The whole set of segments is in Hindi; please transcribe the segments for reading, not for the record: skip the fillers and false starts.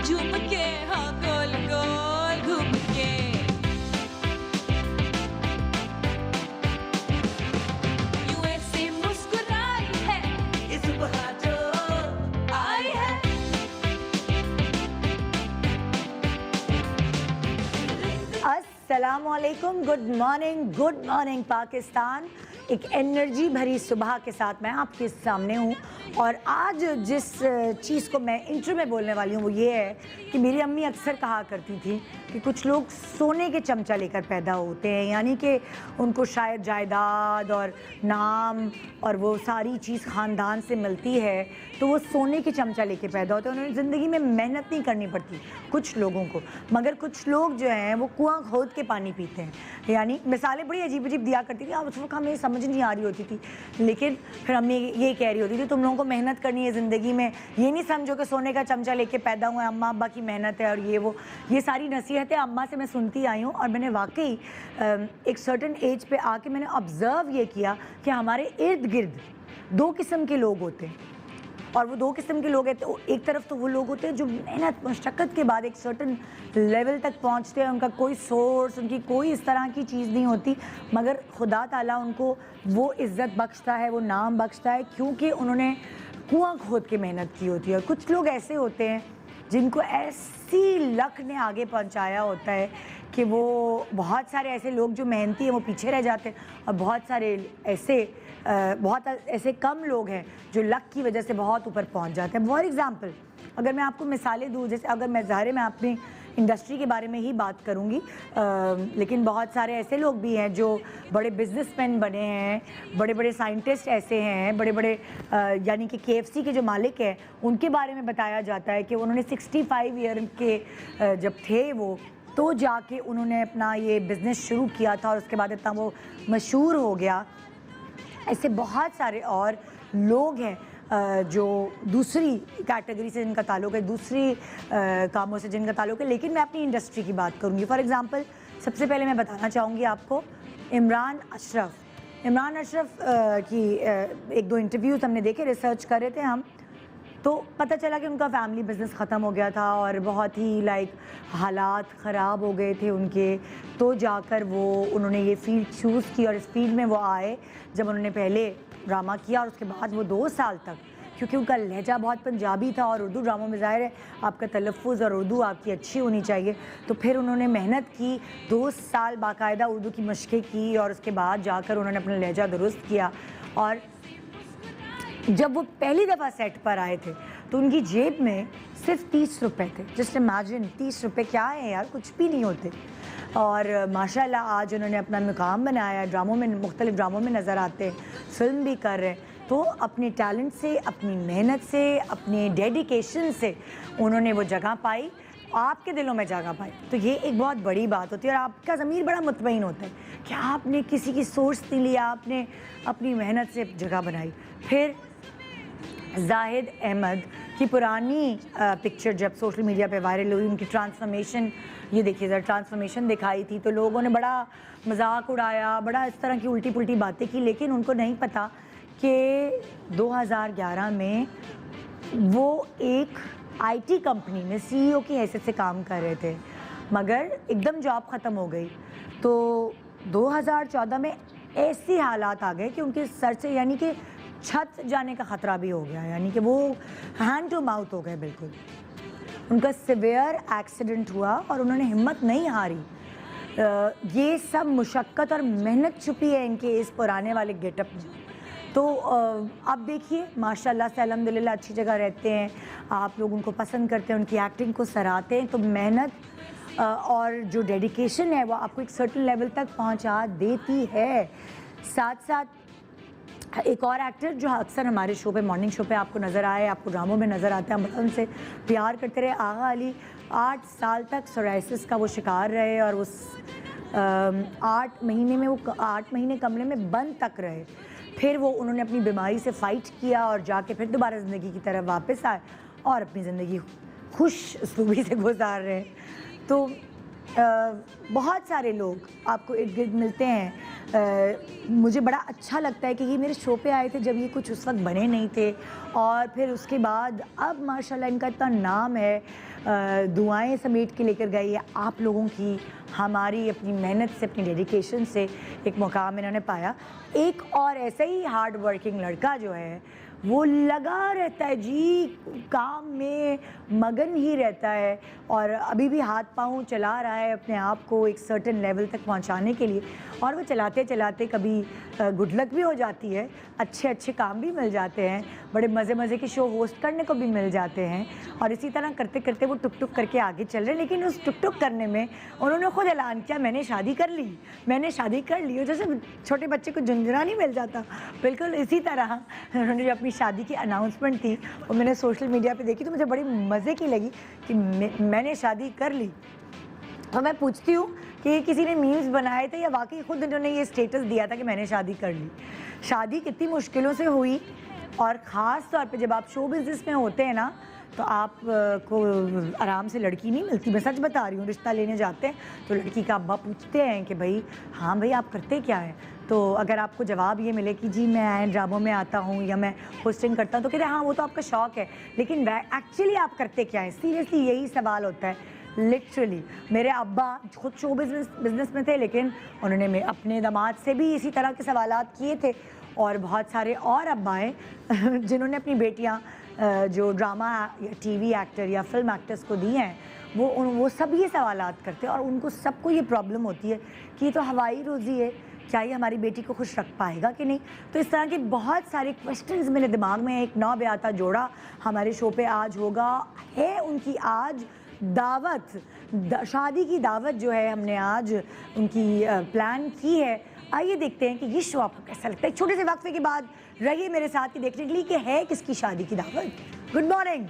झूम के, हाँ गोल गोल घूम के। यूं ऐसे मुस्कुराई है इस सुबह जो आई है। अस्सलामुअलैकुम, गुड मॉर्निंग पाकिस्तान। एक एनर्जी भरी सुबह के साथ मैं आपके सामने हूँ और आज जिस चीज़ को मैं इंट्रो में बोलने वाली हूँ वो ये है कि मेरी अम्मी अक्सर कहा करती थी कि कुछ लोग सोने के चमचा लेकर पैदा होते हैं, यानी कि उनको शायद जायदाद और नाम और वो सारी चीज़ ख़ानदान से मिलती है, तो वो सोने के चमचा लेके पैदा होते हैं। उन्हें ज़िंदगी में मेहनत नहीं करनी पड़ती कुछ लोगों को, मगर कुछ लोग जो हैं वो कुआं खोद के पानी पीते हैं। यानी मिसालें बड़ी अजीब अजीब दिया करती थी, अब उस वक्त हमें समझ नहीं आ रही होती थी, लेकिन फिर अम्मी ये कह रही होती थी तुम लोगों को मेहनत करनी है ज़िंदगी में, ये नहीं समझो कि सोने का चमचा लेके पैदा हुआ है, अम्मा अब्बा की मेहनत है और ये सारी नसीहतें अम्मा से मैं सुनती आई हूँ। और मैंने वाकई एक सर्टन एज पे आके मैंने ऑब्ज़र्व ये किया कि हमारे इर्द गिर्द दो किस्म के लोग होते हैं, और वो दो किस्म के लोग हैं। तो एक तरफ तो वो लोग होते हैं जो मेहनत मशक्क़त के बाद एक सर्टन लेवल तक पहुंचते हैं, उनका कोई सोर्स, उनकी कोई इस तरह की चीज़ नहीं होती, मगर खुदा ताला उनको वो इज़्ज़त बख्शता है, वो नाम बख्शता है, क्योंकि उन्होंने कुआं खोद के मेहनत की होती है। कुछ लोग ऐसे होते हैं जिनको ऐसी लक ने आगे पहुंचाया होता है कि वो बहुत सारे ऐसे लोग जो मेहनती हैं वो पीछे रह जाते हैं, और बहुत ऐसे कम लोग हैं जो लक की वजह से बहुत ऊपर पहुंच जाते हैं। फॉर एग्ज़ाम्पल अगर मैं आपको मिसालें दूँ, जैसे अगर मैं ज़ाहिर मैं अपनी इंडस्ट्री के बारे में ही बात करूँगी, लेकिन बहुत सारे ऐसे लोग भी हैं जो बड़े बिजनेसमैन बने हैं, बड़े बड़े साइंटिस्ट ऐसे हैं, बड़े बड़े यानी कि KFC के जो मालिक हैं उनके बारे में बताया जाता है कि उन्होंने 65 ईयर के जब थे वो, तो जाके उन्होंने अपना ये बिज़नेस शुरू किया था और उसके बाद इतना वो मशहूर हो गया। ऐसे बहुत सारे और लोग हैं जो दूसरी कैटेगरी से जिनका ताल्लुक़ है, दूसरी कामों से जिनका ताल्लुक़ है, लेकिन मैं अपनी इंडस्ट्री की बात करूँगी। फॉर एग्ज़ाम्पल सबसे पहले मैं बताना चाहूँगी आपको इमरान अशरफ की एक दो इंटरव्यूज़ हमने देखे, रिसर्च कर रहे थे हम, तो पता चला कि उनका फैमिली बिज़नेस ख़त्म हो गया था और बहुत ही हालात ख़राब हो गए थे उनके, तो जाकर उन्होंने ये फील्ड चूज़ की और इस फील्ड में वो आए। जब उन्होंने पहले ड्रामा किया और उसके बाद वो 2 साल तक, क्योंकि उनका लहजा बहुत पंजाबी था और उर्दू ड्रामों में ज़ाहिर है आपका तलफ़्फ़ुज़ और उर्दू आपकी अच्छी होनी चाहिए, तो फिर उन्होंने मेहनत की, 2 साल बाकायदा उर्दू की मशक़ें की और उसके बाद जाकर उन्होंने अपना लहजा दुरुस्त किया। और जब वो पहली दफ़ा सेट पर आए थे तो उनकी जेब में सिर्फ 30 रुपये थे। जस्ट इमेजिन, 30 रुपये क्या है यार, कुछ भी नहीं होते। और माशाल्लाह आज उन्होंने अपना मुकाम बनाया, ड्रामों में, मुख्तलिफ़ ड्रामों में नज़र आते हैं, फ़िल्म भी कर रहे हैं। तो अपने टैलेंट से, अपनी मेहनत से, अपने डेडिकेशन से उन्होंने वो जगह पाई, आपके दिलों में जगह पाई। तो ये एक बहुत बड़ी बात होती है और आपका ज़मीर बड़ा मुतमईन होता है कि आपने किसी की सोर्स नहीं लिया, आपने अपनी मेहनत से जगह बनाई। फिर जाहिद अहमद की पुरानी पिक्चर जब सोशल मीडिया पे वायरल हुई, उनकी ट्रांसफॉर्मेशन, ये देखिए ज़रा ट्रांसफॉर्मेशन दिखाई थी, तो लोगों ने बड़ा मजाक उड़ाया, बड़ा इस तरह की उल्टी पुल्टी बातें की, लेकिन उनको नहीं पता कि 2011 में वो एक IT कंपनी में CEO की हैसियत से काम कर रहे थे, मगर एकदम जॉब ख़त्म हो गई। तो 2014 में ऐसी हालात आ गए कि उनके सर से यानी कि छत जाने का ख़तरा भी हो गया, यानी कि वो हैंड टू माउथ हो गए बिल्कुल। उनका सिवियर एक्सीडेंट हुआ और उन्होंने हिम्मत नहीं हारी। ये सब मुशक्क़त और मेहनत छुपी है इनके इस पुराने वाले गेटअप में। तो आप देखिए माशाल्लाह से अल्हम्दुलिल्लाह अच्छी जगह रहते हैं, आप लोग उनको पसंद करते हैं, उनकी एक्टिंग को सराहते हैं। तो मेहनत और जो डेडिकेशन है वो आपको एक सर्टेन लेवल तक पहुंचा देती है। साथ साथ एक और एक्टर जो अक्सर हमारे शो पे, मॉर्निंग शो पे आपको नज़र आए, आपको ड्रामों में नज़र आते हैं, हम उनसे प्यार करते रहे, आगा अली 8 साल तक सोराइसिस का वो शिकार रहे और उस 8 महीने में वो 8 महीने कमरे में बंद तक रहे। फिर वो उन्होंने अपनी बीमारी से फ़ाइट किया और जाके फिर दोबारा ज़िंदगी की तरफ वापस आए और अपनी ज़िंदगी खुश उसलूबी से गुजार रहे हैं। तो बहुत सारे लोग आपको इर्द गिर्द मिलते हैं। मुझे बड़ा अच्छा लगता है कि ये मेरे शो पे आए थे जब ये कुछ उस वक्त बने नहीं थे, और फिर उसके बाद अब माशाल्लाह इनका इतना नाम है। दुआएं समेट के लेकर गए ये आप लोगों की, हमारी अपनी मेहनत से, अपनी डेडिकेशन से एक मुकाम इन्होंने पाया। एक और ऐसा ही हार्ड वर्किंग लड़का जो है वो लगा रहता है जी, काम में मगन ही रहता है, और अभी भी हाथ पांव चला रहा है अपने आप को एक सर्टेन लेवल तक पहुंचाने के लिए। और वो चलाते चलाते कभी गुड लक भी हो जाती है, अच्छे अच्छे काम भी मिल जाते हैं, बड़े मज़े मज़े के शो होस्ट करने को भी मिल जाते हैं, और इसी तरह करते करते वो टुक टुक करके आगे चल रहे हैं। लेकिन उस टुक टुक करने में उन्होंने खुद ऐलान किया, मैंने शादी कर ली, मैंने शादी कर ली। और जैसे छोटे बच्चे को झुंझुना नहीं मिल जाता, बिल्कुल इसी तरह उन्होंने जो अपनी शादी की अनाउंसमेंट थी वो मैंने सोशल मीडिया पे देखी, तो मुझे बड़ी मज़े की लगी कि मैंने शादी कर ली। तो मैं पूछती हूँ कि किसी ने मीम्स बनाए थे या वाकई खुद इन्होंने ये स्टेटस दिया था कि मैंने शादी कर ली। शादी कितनी मुश्किलों से हुई, और ख़ास तौर पे जब आप शो बिज़नेस में होते हैं ना, तो आप को आराम से लड़की नहीं मिलती। मैं सच बता रही हूँ, रिश्ता लेने जाते हैं तो लड़की का अब्बा पूछते हैं कि भाई हाँ भाई आप करते क्या हैं, तो अगर आपको जवाब ये मिले कि जी मैं ड्रामों में आता हूँ या मैं होस्टिंग करता हूँ, तो कहते हैं हाँ वो तो आपका शौक़ है, लेकिन एक्चुअली आप करते क्या हैं। सीरियसली यही सवाल होता है। लिटरली मेरे अब्बा खुद शो बिज़नेस में थे, लेकिन उन्होंने अपने दामाद से भी इसी तरह के सवालात किए थे, और बहुत सारे और अब्बा हैं जिन्होंने अपनी बेटियां जो ड्रामा या टीवी एक्टर या फिल्म एक्टर्स को दी हैं, वो सब ये सवालात करते हैं, और उनको सबको ये प्रॉब्लम होती है कि ये तो हवाई रोज़ी है, क्या ये हमारी बेटी को खुश रख पाएगा कि नहीं। तो इस तरह के बहुत सारे क्वेश्चंस मेरे दिमाग में। एक नौब्याता जोड़ा हमारे शो पे आज होगा, है उनकी आज दावत, शादी की दावत जो है हमने आज उनकी प्लान की है। आइए देखते हैं कि ये शो आपको कैसा लगता है। एक छोटे से वक्फे के बाद रहिए मेरे साथ ही देखने के लिए कि है किसकी शादी की दावत। Good morning,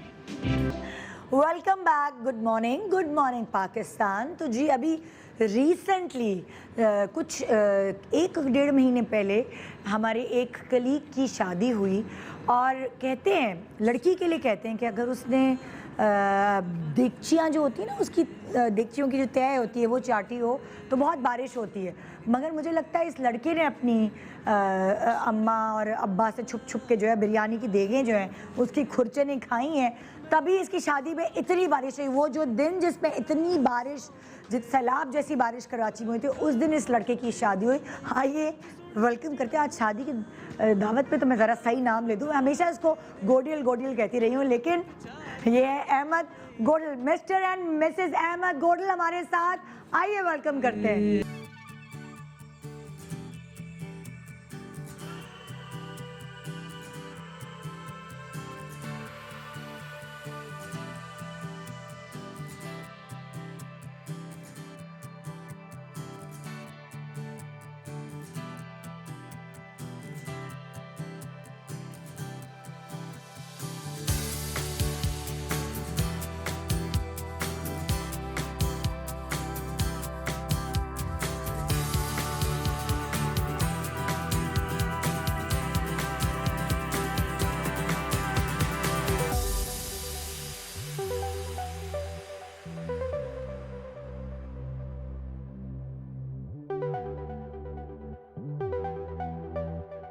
welcome back. Good morning Pakistan. तो जी अभी रिसेंटली कुछ 1-1.5 महीने पहले हमारे एक कलीग की शादी हुई, और कहते हैं लड़की के लिए कहते हैं कि अगर उसने देगचियाँ जो होती है ना, उसकी देगचियों की जो तय होती है वो चाटी हो तो बहुत बारिश होती है। मगर मुझे लगता है इस लड़के ने अपनी अम्मा और अब्बा से छुप छुप के जो है बिरयानी की देगें जो हैं उसकी खुरचने खाई हैं, तभी इसकी शादी में इतनी बारिश हुई। वो जो दिन जिसमें इतनी बारिश, जिस सैलाब जैसी बारिश कराची में हुई थी, उस दिन इस लड़के की शादी हुई। आइए वेलकम करते हैं। आज शादी की दावत पे तो मैं ज़रा सही नाम ले दूँ, मैं हमेशा इसको गोडियल कहती रही हूँ, लेकिन ये है Ahmed Godal. Mr and Mrs Ahmed Godal हमारे साथ, आइए वेलकम करते हैं।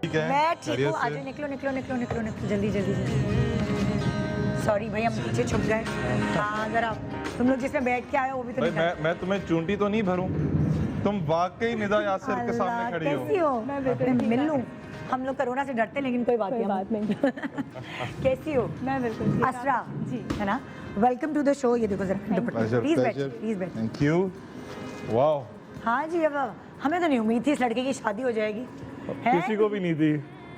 मैं ठीक हूँ। आज निकलो जल्दी। सॉरी भाई, हम पीछे छुप गए। हाँ जरा तुम लोग जिसमें बैठ के आए हो वो भी तो मैं तुम्हें चूंटी तो नहीं भरूं? तुम वाकई निदा यासिर के सामने खड़ी हो। कैसी हो? मैं मिल लूं। हम लोग कोरोना से डरते, लेकिन कोई बात नहीं। कैसी हो? मैं बिल्कुल। असरा जी है ना, वेलकम टू द शो। ये देखो जरा, प्लीज बैठ। Thank you. वाओ। हाँ जी, अब हमें तो नहीं उम्मीद थी इस लड़के की शादी हो जाएगी। किसी को भी नहीं थी,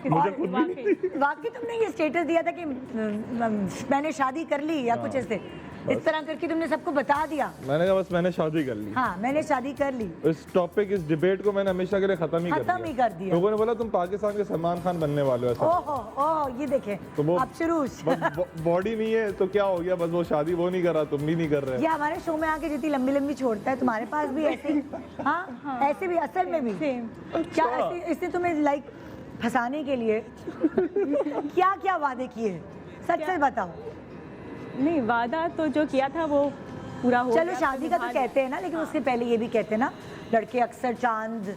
मुझे खुद भी नहीं थी। वाकई तुमने ये स्टेटस दिया था कि मैंने शादी कर ली या कुछ ऐसे, इस तरह करके तुमने सबको बता दिया। मैंने कहा बस मैंने शादी कर ली। हाँ मैंने शादी कर ली। इस टॉपिक, इस डिबेट को मैंने हमेशा के लिए खत्म ही कर दिया। लोगों ने बोला तुम पाकिस्तान के सलमान खान बनने वाले हो। ओह ये देखे तो वो अब शुरू बॉडी नहीं है तो क्या हो गया, बस वो शादी वो नहीं कर रहा, तुम भी नहीं कर रहे। ये हमारे शो में आके जितनी लंबी छोड़ता है, तुम्हारे पास भी ऐसे? हाँ ऐसे भी, असल में भी क्या इसने तुम्हें लाइक फंसाने के लिए क्या क्या वादे किए? सच सच बताओ। नहीं, वादा तो जो किया था वो पूरा हो चलो गया, शादी का तो निभा कहते हैं ना, लेकिन उससे पहले ये भी कहते हैं ना, लड़के अक्सर चांद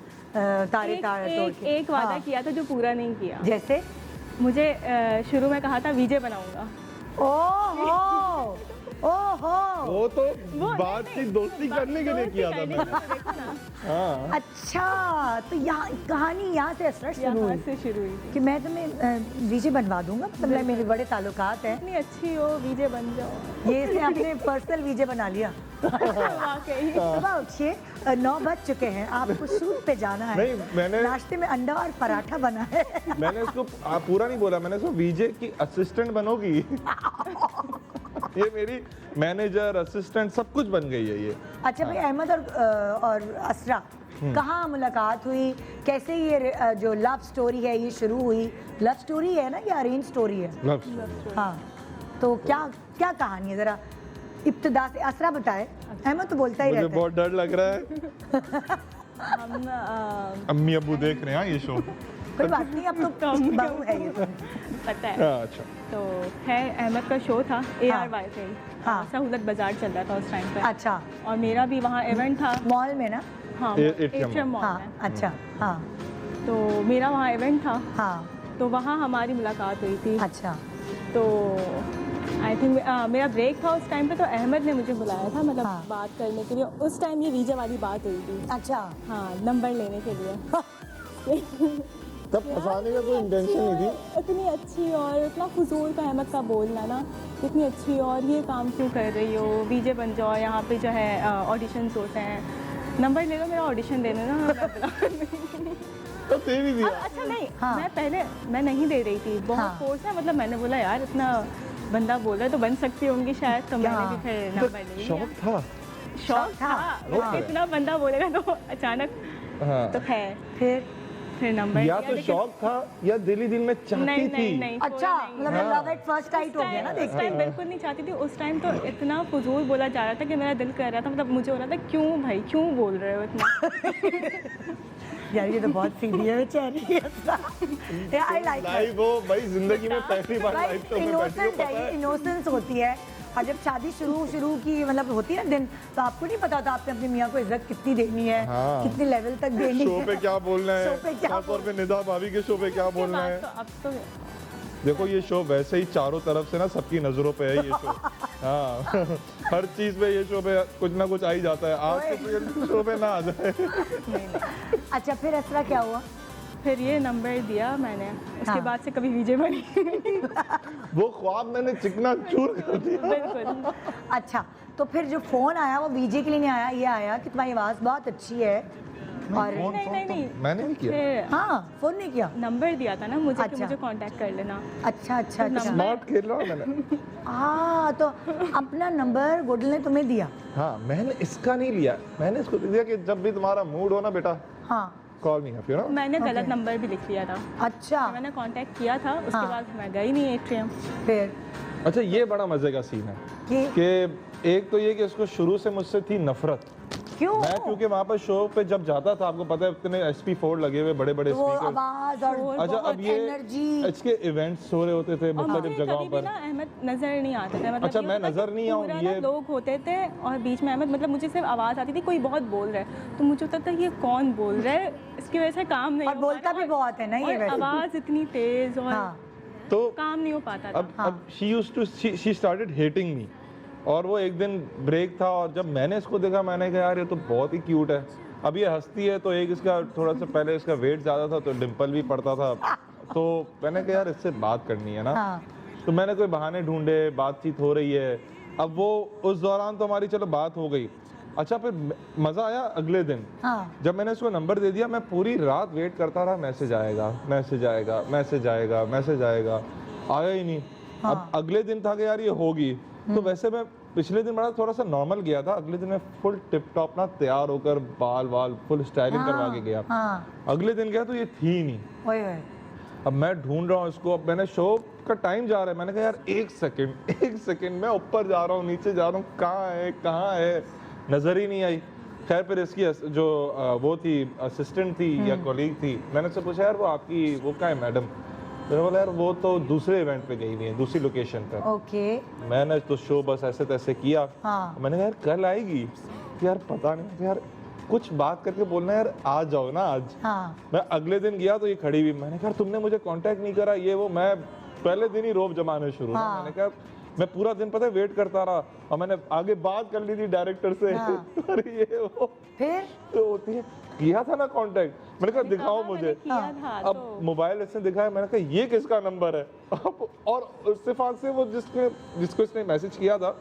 तारे तारे तोड़ के। एक वादा हाँ, किया था जो पूरा नहीं किया। जैसे मुझे शुरू में कहा था वीजे बनाऊंगा। ओहो ओहो, वो तो बातचीत दोस्ती करने के लिए किया था मैंने। हाँ अच्छा, तो यहाँ कहानी यहाँ से असर शुरू यहाँ हुई से शुरू हुई थी। कि मैं तुम्हें वीजे बनवा दूंगा, मतलब मेरे बड़े ताल्लुकात हैं। इतनी अच्छी हो, वीजे बन जाओ। ये इसने अपने पर्सनल वीजे बना लिया। वाकई। सुबह उठिए, 9 बज चुके हैं, आपको शूट पे जाना है। नहीं, मैंने- नाश्ते में अंडा और पराठा बना है। मैंने इसको पूरा नहीं बोला, मैंने इसको वीजे की असिस्टेंट बनोगी। ये मेरी मैनेजर असिस्टेंट सब कुछ बन गई है ये। अच्छा भाई, अहमद और असरा कहाँ मुलाकात हुई, कैसे ये जो लव स्टोरी है ये शुरू हुई? लव स्टोरी है ना या अरेंज स्टोरी है? हाँ, तो क्या क्या कहानी है, जरा इब्तिदा से असरा बताए। अहमद तो बोलता ही मुझे रहता है। बहुत डर लग रहा है। हम अम्मी अब्बू देख रहे हैं ये शो। कोई बात नहीं, अब तो बहू है ये तो। पता है। अच्छा, तो है, अहमद का शो था ARY पे। हाँ। सहूलत बाजार चल रहा था उस टाइम पे। अच्छा, और मेरा भी वहाँ इवेंट था। मॉल में ना? हाँ, एटीएम एटीएम मॉल हाँ, में। अच्छा, हाँ तो मेरा वहाँ इवेंट था, हाँ, तो वहाँ हमारी मुलाकात हुई थी। अच्छा तो आई थिंक मेरा ब्रेक था उस टाइम पे, तो अहमद ने मुझे बुलाया था, मतलब हाँ। बात करने के लिए। उस टाइम ये वीजा वाली बात हुई थी। अच्छा। हाँ, नंबर लेने के लिए। तब फंसाने का कोई इंटेंशन नहीं थी। इतनी अच्छी और इतना फजूल का अहमद का बोलना ना, इतनी अच्छी और ये काम क्यों कर रही हो, वीजे बन जाओ, यहाँ पे जो है ऑडिशंस होते हैं, नंबर ले लो, मेरा ऑडिशन दे देना। तो दे भी दिया। अच्छा नहीं, हाँ। मैं नहीं दे रही थी, बहुत हाँ। फोर्स है, मतलब मैंने बोला यार इतना बंदा बोल रहा है तो बन सकती होंगी शायद, तो मैंने भी फिर तो नंबर ले लिया। शौक था। शौक था, ओके। इतना बंदा बोलेगा तो अचानक हाँ। तो है, फिर नंबर या लिया, तो लेकिन- शौक था या दिल ही दिल में चाहती नहीं थी। नहीं नहीं, अच्छा, कोई नहीं। मतलब लव एट फर्स्ट साइट हो गया ना, उस देखते टाइम ही। बिल्कुल नहीं चाहती थी। उस टाइम तो इतना फजूल बोला जा रहा था कि मेरा दिल कर रहा था, मतलब मुझे हो रहा था क्यों भाई क्यों बोल रहे हो इतना। यार ये तो बहुत सीधी है बेचारी। आई लाइक लाइव हो भाई, जिंदगी में पहली बार भाई, लाइव शो में बैठी हो, इनोसेंट पता है ये, है। इनोसेंस होती है। और जब शादी शुरू की मतलब होती है ना दिन, तो आपको नहीं पता होता आपने अपनी मियाँ को इज्जत कितनी देनी है, हाँ। कितने लेवल तक देनी शो है। पे क्या बोलना है, शो पे क्या खास तौर पे निदा भाभी के शो पे क्या बोलना है। तो अब तो देखो ये शो वैसे ही चारों तरफ से ना सबकी नजरों पे है ये शो। हाँ हर चीज पे ये शो पे कुछ ना कुछ आ ही जाता है। आज तो ये शो पे ना आ जाए। अच्छा, फिर असरा क्या हुआ? फिर ये नंबर दिया मैंने, उसके हाँ। बाद से कभी वीजे बनी। वो ख्वाब मैंने चिकना चूर कर दिया। बिल्कुल। अच्छा, तो फिर जो फोन आया वो वीजे के लिए नहीं आया, ये आया कि तुम्हारी आवाज़ बहुत अच्छी है। और फोन नहीं मैंने नहीं किया। फिर हाँ, फोन नहीं किया। नंबर दिया था ना मुझे कि अच्छा। मुझे कांटेक्ट कर लेना। अच्छा अच्छा अच्छा। स्मार्ट खेल रहा हूँ मैंने। हाँ, तो अपना नंबर गुडल ने तुम्हें दिया। हाँ मैंने इसका नहीं लिया, मैंने इसको दिया कि जब भी तुम्हारा मूड हो ना बेटा, हाँ, call me up, you know. मैंने गलत Okay. नंबर भी लिख लिया था। अच्छा, मैंने कांटेक्ट किया था, उसके हाँ। बाद मैं गई नहीं एटीएम। फिर अच्छा ये बड़ा मजे का सीन है कि कि एक तो ये कि इसको शुरू से मुझसे थी नफरत। क्यों? मैं क्योंकि वहाँ पर शो पे जब जाता था, आपको पता है इतने SP4 लगे हुए बड़े बड़े तो वो स्पीकर। आवाज और अच्छा बहुत अब ये एनर्जी। इसके इवेंट्स हो रहे होते थे और मुख्तलिफ मुझे जगहों कभी भी पर। ना अहमद नजर नहीं आते थे, मतलब अच्छा, ये मैं होता नजर कि नहीं आऊं, पूरा ना ये- लोग होते थे और बीच में अहमद, मतलब मुझे सिर्फ आवाज़ आती थी, कोई बहुत बोल रहा है तो मुझे होता था ये कौन बोल रहा है, इसकी वजह से काम नहीं और हो पा बोलता रहा भी बहुत है ना ये और वैसे। आवाज़ इतनी तेज और हाँ, तो काम नहीं हो पाता था। अब शी स्टार्टेड हेटिंग मी। और वो एक दिन ब्रेक था और जब मैंने इसको देखा मैंने कहा यार ये तो बहुत ही क्यूट है। अब ये हंसती है तो एक इसका थोड़ा सा पहले इसका वेट ज़्यादा था तो डिम्पल भी पड़ता था, तो मैंने कहा यार इससे बात करनी है ना। हाँ। तो मैंने कोई बहाने ढूंढे, बातचीत हो रही है। अब वो उस दौरान तो हमारी चलो बात हो गई। अच्छा फिर मज़ा आया अगले दिन हाँ, जब मैंने उसको नंबर दे दिया। मैं पूरी रात वेट करता रहा, मैसेज आएगा मैसेज आएगा मैसेज आएगा मैसेज आएगा, आया ही नहीं। अब अगले दिन था कि यार ये होगी, तो वैसे मैं पिछले दिन बड़ा थोड़ा सा नॉर्मल गया था, अगले दिन मैं फुल टिप टॉप ना तैयार होकर बाल वाल फुल स्टाइलिंग करवा के गया। हाँ, अगले दिन गया तो ये थी ही नहीं। ओए ओए। अब मैं ढूंढ रहा हूँ इसको, अब मैंने शो का टाइम जा रहा है, मैंने कहा यार एक सेकंड मैं ऊपर जा रहा हूँ नीचे जा रहा हूँ, कहाँ है नजर ही नहीं आई। खैर फिर इसकी जो वो थी असिस्टेंट थी या कॉलीग थी, मैंने उससे पूछा यार वो आपकी वो क्या है मैडम, मैंने बोला यार वो तो दूसरे इवेंट पे गई हुई है, दूसरी लोकेशन पे। ओके मैंने तो शो बस ऐसे तैसे किया। हाँ। मैंने कहा यार कल आएगी, तो यार पता नहीं यार, कुछ बात करके बोलना यार आ जाओ ना आज। हाँ मैं अगले दिन गया तो ये खड़ी हुई, मैंने कहा तुमने मुझे कांटेक्ट नहीं करा, ये वो। मैं पहले दिन ही रोब जमाने शुरू। हाँ। मैंने कहा मैं पूरा दिन पता है वेट करता रहा, और मैंने आगे बात कर ली थी डायरेक्टर से। हाँ। अरे ये वो फिर तो होती है, किया था ना कांटेक्ट। मैंने कहा दिखाओ मुझे। किया था अब तो मोबाइल ऐसे दिखाया, मैंने कहा ये किसका नंबर है। अब और इत्तेफाक से वो जिसको इसने मैसेज किया था,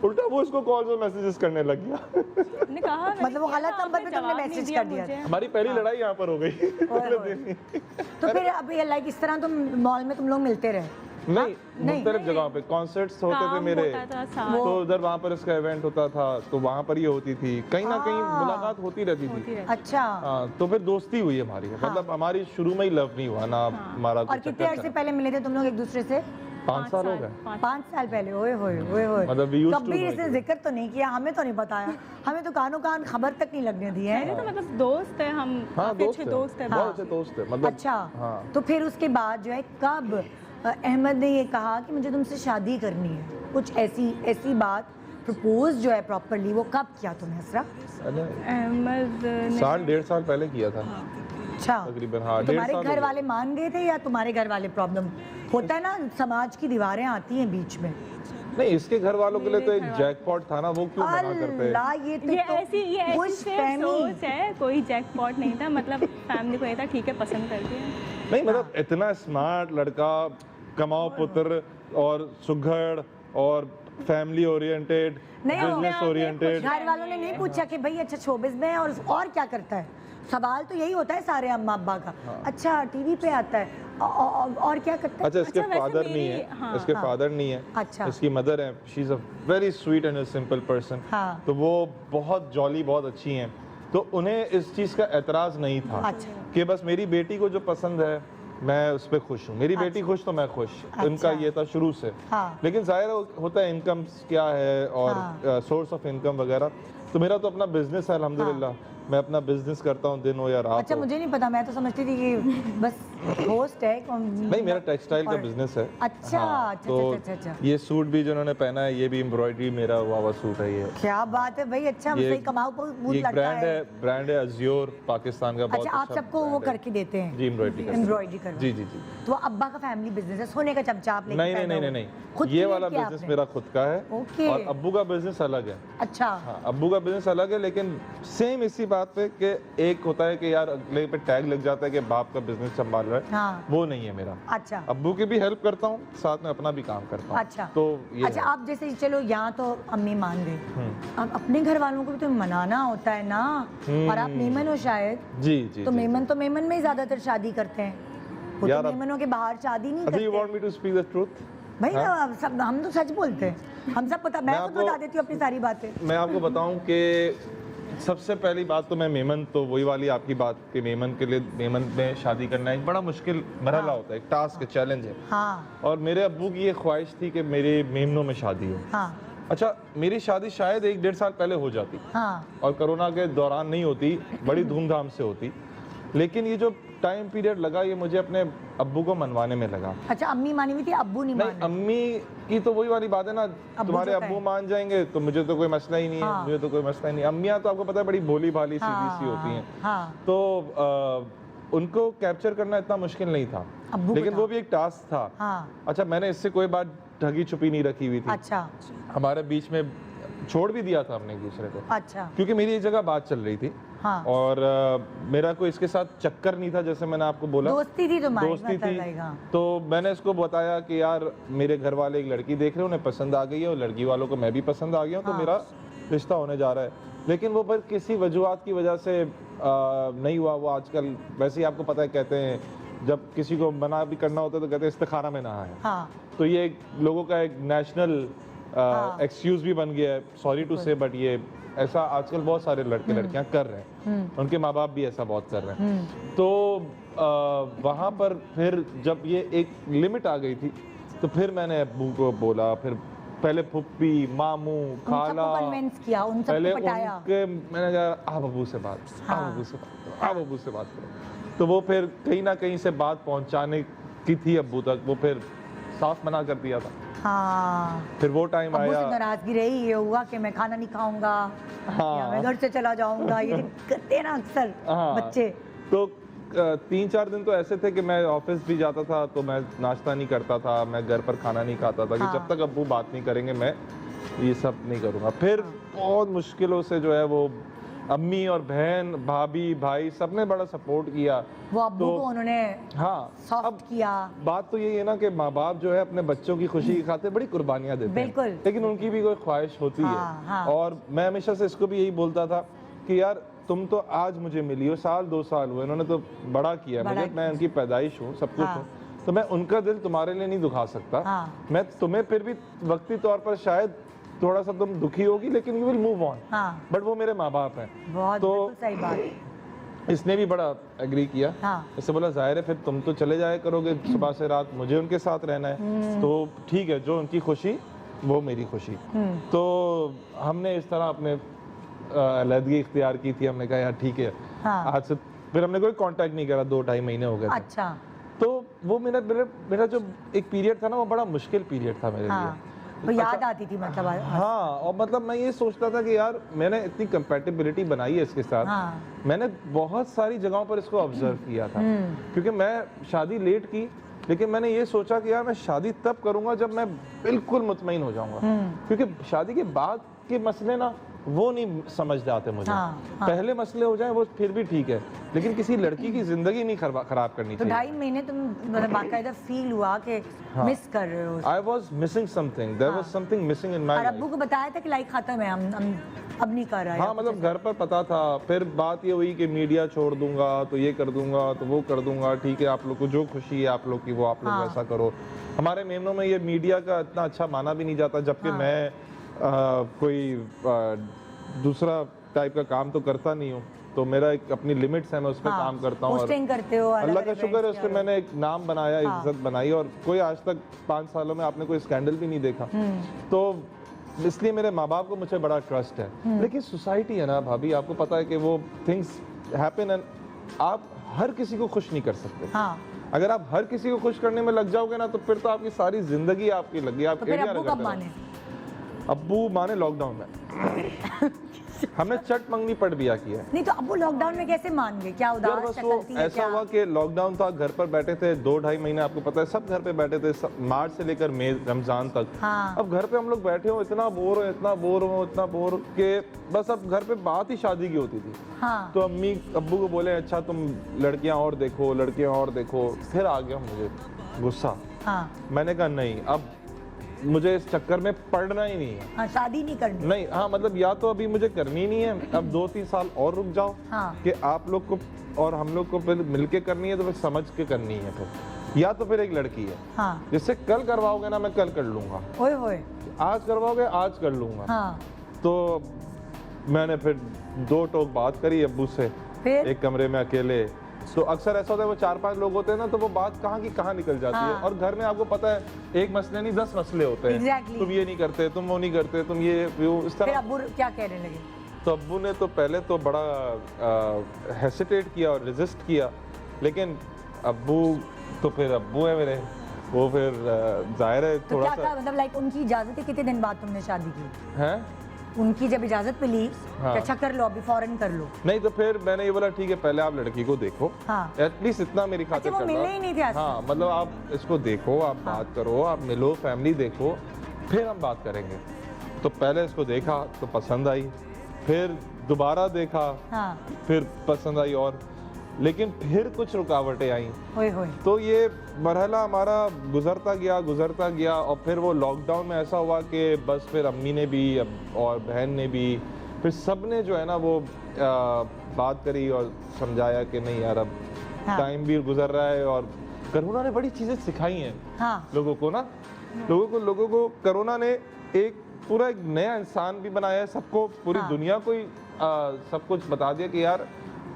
उल्टा वो इसको कॉल्स और मैसेजेस करने लग गया। मैंने कहा मतलब वो गलत नंबर पे तुमने मैसेज कर दिया था। हमारी पहली लड़ाई यहाँ पर हो गई अगले दिन ही। तो फिर अभी लाइक इस तरह तुम मॉल में तुम लोग मिलते रहे? नहीं, नहीं। मुख्तलिफ जगहों पे कॉन्सर्ट्स होते थे काम मेरे, होता था साथ। तो उधर वहाँ पर इसका इवेंट होता था, तो वहाँ पर ये होती थी, कहीं ना कहीं मुलाकात होती रहती होती थी। रहती। अच्छा। हाँ, तो फिर दोस्ती हुई हमारी। मतलब हमारी शुरू में ही लव नहीं हुआ ना हमारा और कुछ कितने चक्कर अर्से था। पहले मिले थे तुम लोग एक दूसरे से? 5 साल हो गए। 5 साल पहले? ओए होए ओए होए। मतलब we used to कभी know इसने each जिक्र तो नहीं किया, हमें तो नहीं बताया, हमें तो कानों कान खबर तक नहीं लगने दी है। पहले तो मतलब दोस्त है हम, हाँ काफी दोस्त अच्छे है, दोस्त है। बहुत अच्छे दोस्त है। मतलब अच्छा। हाँ। तो फिर उसके बाद जो है कब अहमद ने ये कहा कि मुझे तुमसे शादी करनी है? कुछ ऐसी बात प्रपोज जो है प्रॉपरली, वो कब किया तुमने असरा? अरे, अहमद ने साल 1.5 साल पहले किया था अच्छा। तकरीबन। हाँ, तो 1.5 तुम्हारे साल हो घर गए। वाले मान गए थे या तुम्हारे घर वाले प्रॉब्लम? होता है ना, समाज की दीवारें आती हैं बीच में। नहीं, इसके घर वालों के लिए तो एक जैकपॉट था ना, वो क्यों मना करते। अल्लाह, ये ये ऐसी खुश सिर्फ फहमी। सोच है, कोई जैकपॉट नहीं था। मतलब फैमिली को ये था ठीक है पसंद कर दिया। नहीं मतलब इतना स्मार्ट लड़का, कमाओ पुत्र और सुघड़ और फैमिली ओरिएंटेड, नहीं, वो बिजनेस ओरिएंटेड। घर वालों ने नहीं पूछा कि भाई अच्छा शोबिज़ में है और क्या करता है? सवाल तो यही होता है सारे अम्मा अब्बा का। अच्छा टीवी पे आता है और क्या करता है? अच्छा, इसके अच्छा, वैसे फादर नहीं मेरी- है। हाँ, इसके हाँ। फादर नहीं है। अच्छा। इसकी मदर है, she is a very sweet and simple person. हाँ। तो वो बहुत जॉली, बहुत अच्छी हैं। तो उन्हें इस चीज़ का एतराज़ नहीं था अच्छा। कि बस मेरी बेटी को जो पसंद है मैं उस पर खुश हूँ, मेरी बेटी खुश तो मैं खुश। इनका ये था शुरू से। हाँ। लेकिन जाहिर होता है इनकम क्या है और सोर्स ऑफ इनकम वगैरह। तो मेरा तो अपना बिजनेस है अल्हम्दुलिल्लाह। मैं अपना बिजनेस करता हूँ दिन हो या रात अच्छा, हो। मुझे नहीं पता, मैं तो समझती थी कि बस होस्ट है। नहीं, मेरा टेक्सटाइल का बिजनेस है। अच्छा, हाँ, अच्छा, तो अच्छा, अच्छा, अच्छा। ये सूट भी जिन्होंने पहना है, ये भी एम्ब्रॉयडरी मेरा हुआ हुआ सूट है। ये क्या बात है भाई, अच्छा ये- सही कमाओ बहुत ये लड़का ब्रांड है। है, ब्रांड है अज़्योर, पाकिस्तान का बहुत अच्छा, आप अच्छा सबको वो brand है। करके देते हैं? जी, एम्ब्रॉयडरी करके। एम्ब्रॉयडरी करवा। जी जी जी। तो अब्बा का फैमिली बिजनेस है, सोने का चमचा आप लेके नहीं नहीं पैदा नहीं हुए। नहीं खुद नहीं, ये create वाला किया बिजनेस आपने? मेरा खुद का है। ओके। और अब्बू का बिजनेस अलग है। अच्छा। हाँ, अब्बू का बिजनेस अलग है, लेकिन सेम इसी बात पे कि एक होता है कि यार अगले पे टैग लग जाता है कि बाप का बिजनेस संभाल रहा है। हाँ। वो नहीं है मेरा। अच्छा अब्बू की भी हेल्प करता हूँ, साथ में अपना भी काम करता हूँ। अच्छा। तो ये अच्छा, है। आप जैसे चलो यहाँ तो अम्मी मान गई, अब अपने घर वालों को भी तो मनाना होता है ना। और आप मेमन हो शायद, जी जी तो जी। मेमन में ही ज्यादातर शादी करते हैं। वो यार, तो अब- मेमनों के बाहर शादी नहीं अच्छा, you करते। want me to speak the truth? भाई ना, सब हम तो सच बोलते हैं, हम सब पता, मैं खुद आपको- बता देती हूँ अपनी सारी बातें। मैं आपको बताऊं कि सबसे पहली बात तो मैं मेमन, तो वही वाली आपकी बात कि मेमन के लिए, मेमन में शादी करना एक बड़ा मुश्किल मरहला होता है, एक टास्क, चैलेंज है। हाँ और मेरे अब्बू की ये ख्वाहिश थी कि मेरे मेमनों में शादी हो। हाँ अच्छा, मेरी शादी शायद 1-1.5 साल पहले हो जाती हाँ। और कोरोना के दौरान नहीं होती, बड़ी धूमधाम से होती। लेकिन ये जो टाइम पीरियड लगा, ये मुझे अपने अब्बू को मनवाने में लगा। अच्छा, अम्मी मानी हुई थी, अब्बू नहीं नहीं, माने? अम्मी की तो वही वाली बात है ना, तुम्हारे जो अब्बू कहे। मान जाएंगे तो मुझे तो कोई मसला ही नहीं है। हाँ। मुझे तो कोई मसला ही नहीं। अम्मियाँ तो आपको पता है बड़ी भोली भाली सीधी सी होती हैं। हाँ। तो उनको कैप्चर करना इतना मुश्किल नहीं था, अब्बू लेकिन बता। वो भी एक टास्क था। हाँ। अच्छा, मैंने इससे कोई बात ठगी छुपी नहीं रखी हुई थी। अच्छा हमारे बीच में छोड़ भी दिया था हमने एक दूसरे को, अच्छा। क्योंकि मेरी एक जगह बात चल रही थी। हाँ। और मेरा कोई इसके साथ चक्कर नहीं था, जैसे मैंने आपको बोला, दोस्ती थी तुम्हारी, दोस्ती मतलब थी। like, हाँ। तो मैंने इसको बताया कि यार मेरे घर वाले एक लड़की देख रहे हैं, उन्हें पसंद आ गई है, और लड़की वालों को मैं भी पसंद आ गया हूँ, तो हाँ। मेरा रिश्ता होने जा रहा है। लेकिन वो पर किसी वजूहत की वजह से नहीं हुआ। वो आजकल वैसे ही आपको पता है, कहते हैं जब किसी को मना भी करना होता है तो कहते हैं इस्तिखारा में नहा है। हाँ। तो ये एक लोगों का एक नेशनल एक्सक्यूज भी बन गया है, सॉरी टू से, बट ये ऐसा आजकल बहुत सारे लड़के लड़कियां कर रहे हैं, उनके माँ बाप भी ऐसा बहुत कर रहे हैं। तो वहाँ पर फिर जब ये एक लिमिट आ गई थी, तो फिर मैंने अब्बू को बोला, फिर पहले फुप्पी, मामू, खाला, कन्विंस किया, उन पहले सबको पटाया। उनके, मैंने कहा आप अब्बू से बात करो, आप हाँ। अब्बू से बात करो, आप अब्बू से बात करो। तो वो फिर कहीं ना कहीं से बात पहुंचाने की थी अब्बू तक, वो फिर साफ मना कर दिया था। हाँ, फिर वो टाइम अब्बू से आया। नाराजगी रही, ये हुआ कि मैं खाना नहीं खाऊंगा, हाँ। या मैं घर से चला जाऊंगा, ये करते हैं ना अक्सर हाँ। बच्चे। तो 3-4 दिन तो ऐसे थे कि मैं ऑफिस भी जाता था तो मैं नाश्ता नहीं करता था, मैं घर पर खाना नहीं खाता था कि हाँ। जब तक अब्बू बात नहीं करेंगे मैं ये सब नहीं करूँगा। फिर बहुत मुश्किलों से जो है वो अम्मी और बहन, भाभी, भाई सबने बड़ा सपोर्ट किया। वो अब्बू तो- को उन्होंने हाँ, सॉफ्ट किया। बात तो यही है ना कि माँ बाप जो है अपने बच्चों की खुशी की खातिर बड़ी कुर्बानियां देते हैं, बिल्कुल। लेकिन उनकी भी कोई ख्वाहिश होती हाँ, है। हाँ। और मैं हमेशा से इसको भी यही बोलता था कि यार तुम तो आज मुझे मिली हो, 1-2 साल हुए, इन्होंने तो बड़ा किया बड़ा मुझे, मैं उनकी पैदाइश हूँ, सब कुछ हाँ। हूँ, तो मैं उनका दिल तुम्हारे लिए नहीं दुखा सकता। हाँ। मैं तुम्हें फिर भी वक्ती तौर पर शायद थोड़ा सा तुम दुखी होगी, लेकिन यू विल मूव ऑन। हाँ, बट वो मेरे माँ बाप हैं। बहुत तो- बिल्कुल सही बात। इसने भी बड़ा एग्री किया। हाँ। इससे बोला जाहिर है फिर तुम तो चले जाया करोगे सुबह से रात, मुझे उनके साथ रहना है, तो ठीक है, जो उनकी खुशी वो मेरी खुशी। तो हमने इस तरह अपने अलहदगी इख्तियार की थी। हमने कहा यार ठीक है, हाँ। आज से फिर हमने कोई कांटेक्ट नहीं करा, 2-2.5 महीने हो गए थे। अच्छा, तो वो मेरा जो एक पीरियड था ना, वो बड़ा मुश्किल पीरियड था मेरे हाँ, लिए। वो याद आती थी मतलब। हाँ, और मतलब मैं ये सोचता था कि यार मैंने इतनी कंपैटिबिलिटी बनाई है इसके साथ। हाँ। मैंने बहुत सारी जगहों पर इसको ऑब्जर्व किया था, क्योंकि मैं शादी लेट की, लेकिन मैंने ये सोचा कि यार मैं शादी तब करूंगा जब मैं बिल्कुल मुतमईन हो जाऊंगा, क्योंकि शादी के बाद के मसले ना वो नहीं समझ आते मुझे। हाँ, हाँ। पहले मसले हो जाए वो फिर भी ठीक है, लेकिन किसी लड़की की जिंदगी नहीं खराब करनी तो चाहिए। 2.5 महीने तुम मतलब बाकायदा फील हुआ कि हाँ। मिस कर रहे हो। I was missing something. There was something missing in my और life. अब्बू को बताया था कि लाइक खत्म है, हम अब नहीं कर रहे हैं। हाँ, मतलब घर पर पता था। फिर बात ये हुई कि मीडिया छोड़ दूंगा तो ये कर दूंगा तो वो कर दूंगा, ठीक है आप लोग को जो खुशी है आप लोग की वो आप लोग हाँ। वैसा करो। हमारे मेमनों में ये मीडिया का इतना अच्छा माना भी नहीं जाता, जबकि हाँ। मैं कोई दूसरा टाइप का काम तो करता नहीं हूँ, तो मेरा एक अपनी लिमिट्स है, मैं उस पर हाँ, काम करता हूँ। और पोस्टिंग करते हो, अलग अल्लाह का events शुक्र है, उस किया पर हो। मैंने एक नाम बनाया, हाँ। इज्जत बनाई, और कोई आज तक 5 सालों में आपने कोई स्कैंडल भी नहीं देखा। तो इसलिए मेरे माँ बाप को मुझे बड़ा ट्रस्ट है। लेकिन सोसाइटी है ना भाभी, आपको पता है कि वो थिंग्स हैपन एंड आप हर किसी को खुश नहीं कर सकते। हाँ, अगर आप हर किसी को खुश करने में लग जाओगे ना, तो फिर तो आपकी सारी जिंदगी आपकी लगी। आप तो फिर एरिया अब्बू रगड़ते कब रहो। माने? अब्बू माने लॉकडाउन में। हमने चट मंगनी पड़ बिया किया है। नहीं तो अब्बू लॉकडाउन में कैसे मान गए? क्या यार उदास बस वो शक्ल थी या ऐसा क्या? हुआ कि लॉकडाउन था, घर पर बैठे थे 2-2.5 महीने, आपको पता है सब घर पे बैठे थे, मार्च से लेकर मई रमजान तक। हाँ। अब घर पे हम लोग बैठे हो, इतना बोर हो, इतना बोर हो, इतना बोर के बस अब घर पे बात ही शादी की होती थी। हाँ, तो अम्मी अब्बू को बोले अच्छा तुम लड़कियां और देखो, लड़कियां और देखो। फिर आ गया मुझे गुस्सा। हाँ, मैंने कहा नहीं, अब मुझे इस चक्कर में पड़ना ही नहीं है। हाँ, शादी नहीं करनी। नहीं, हाँ मतलब या तो अभी मुझे करनी नहीं है, अब 2-3 साल और रुक जाओ, हाँ। कि आप लोग को और हम लोग को फिर मिलके करनी है, तो फिर समझ के करनी है फिर, या तो फिर एक लड़की है हाँ, जिससे कल करवाओगे ना, मैं कल कर लूंगा, ओए होए। आज करवाओगे आज कर लूंगा। हाँ, तो मैंने फिर 2 टोक बात करी अब्बू से, फिर? एक कमरे में अकेले। तो अक्सर ऐसा होता है वो 4-5 लोग होते हैं ना, तो वो बात कहाँ की कहाँ निकल जाती है। हाँ। और घर में आपको पता है एक मसले नहीं 10 मसले होते हैं। Exactly. तुम ये नहीं करते, तुम वो नहीं करते, तुम ये इस फिर तरह। अब्बू क्या कहने लगे? तो अब्बू ने तो पहले तो बड़ा हेसिटेट किया और रेजिस्ट किया, लेकिन अब्बू तो फिर अब्बू है मेरे, वो फिर जाहिर है तो थोड़ा क्या सा था मतलब लाइक उनकी इजाजत है? कितने दिन बाद तुमने शादी की? है। उनकी जब इजाजत मिली हाँ। कि अच्छा कर लो, अभी फौरन कर लो। नहीं तो फिर मैंने ये बोला ठीक है, पहले आप लड़की को देखो, हाँ। एटलीस्ट इतना मेरी खातिर अच्छा, वो कर लो। मिले ही नहीं थे आज तक? हाँ, मतलब आप इसको देखो, आप बात करो, आप मिलो, फैमिली देखो, फिर हम बात करेंगे। तो पहले इसको देखा तो पसंद आई, फिर दोबारा देखा, हाँ, फिर पसंद आई, और लेकिन फिर कुछ रुकावटें आई। होए होए। तो ये मरहला हमारा गुजरता गया, और फिर वो लॉकडाउन में ऐसा हुआ कि बस फिर अम्मी ने भी और बहन ने भी, फिर सब ने जो है ना वो बात करी और समझाया कि नहीं यार अब हाँ। टाइम भी गुजर रहा है, और कोरोना ने बड़ी चीज़ें सिखाई हैं हाँ, लोगों को ना, लोगों को कोरोना ने एक पूरा एक नया इंसान भी बनाया है, सबको, पूरी हाँ। दुनिया को ही सब कुछ बता दिया कि यार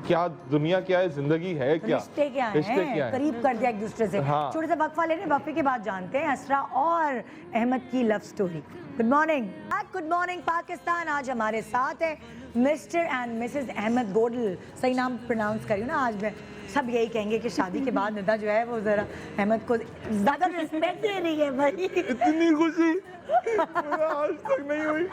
क्या दुनिया क्या है, जिंदगी है क्या, रिश्ते क्या रिश्ते क्या हैं, हैं। करीब कर दिया एक दूसरे से। हाँ। छोटे सा वक्फा लेने, वक्फे के बाद जानते हैं असरा और अहमद की love story. Good morning Pakistan. आज हमारे साथ है mister and Mrs Ahmed Godal, सही नाम प्रोनाउंस करी ना आज मैं। सब यही कहेंगे कि शादी के बाद निदा जो है वो ज़रा अहमद को ज़्यादा रिस्पेक्ट दे रही है भाई। इतनी खुशी मुझे आज तक नहीं हुई।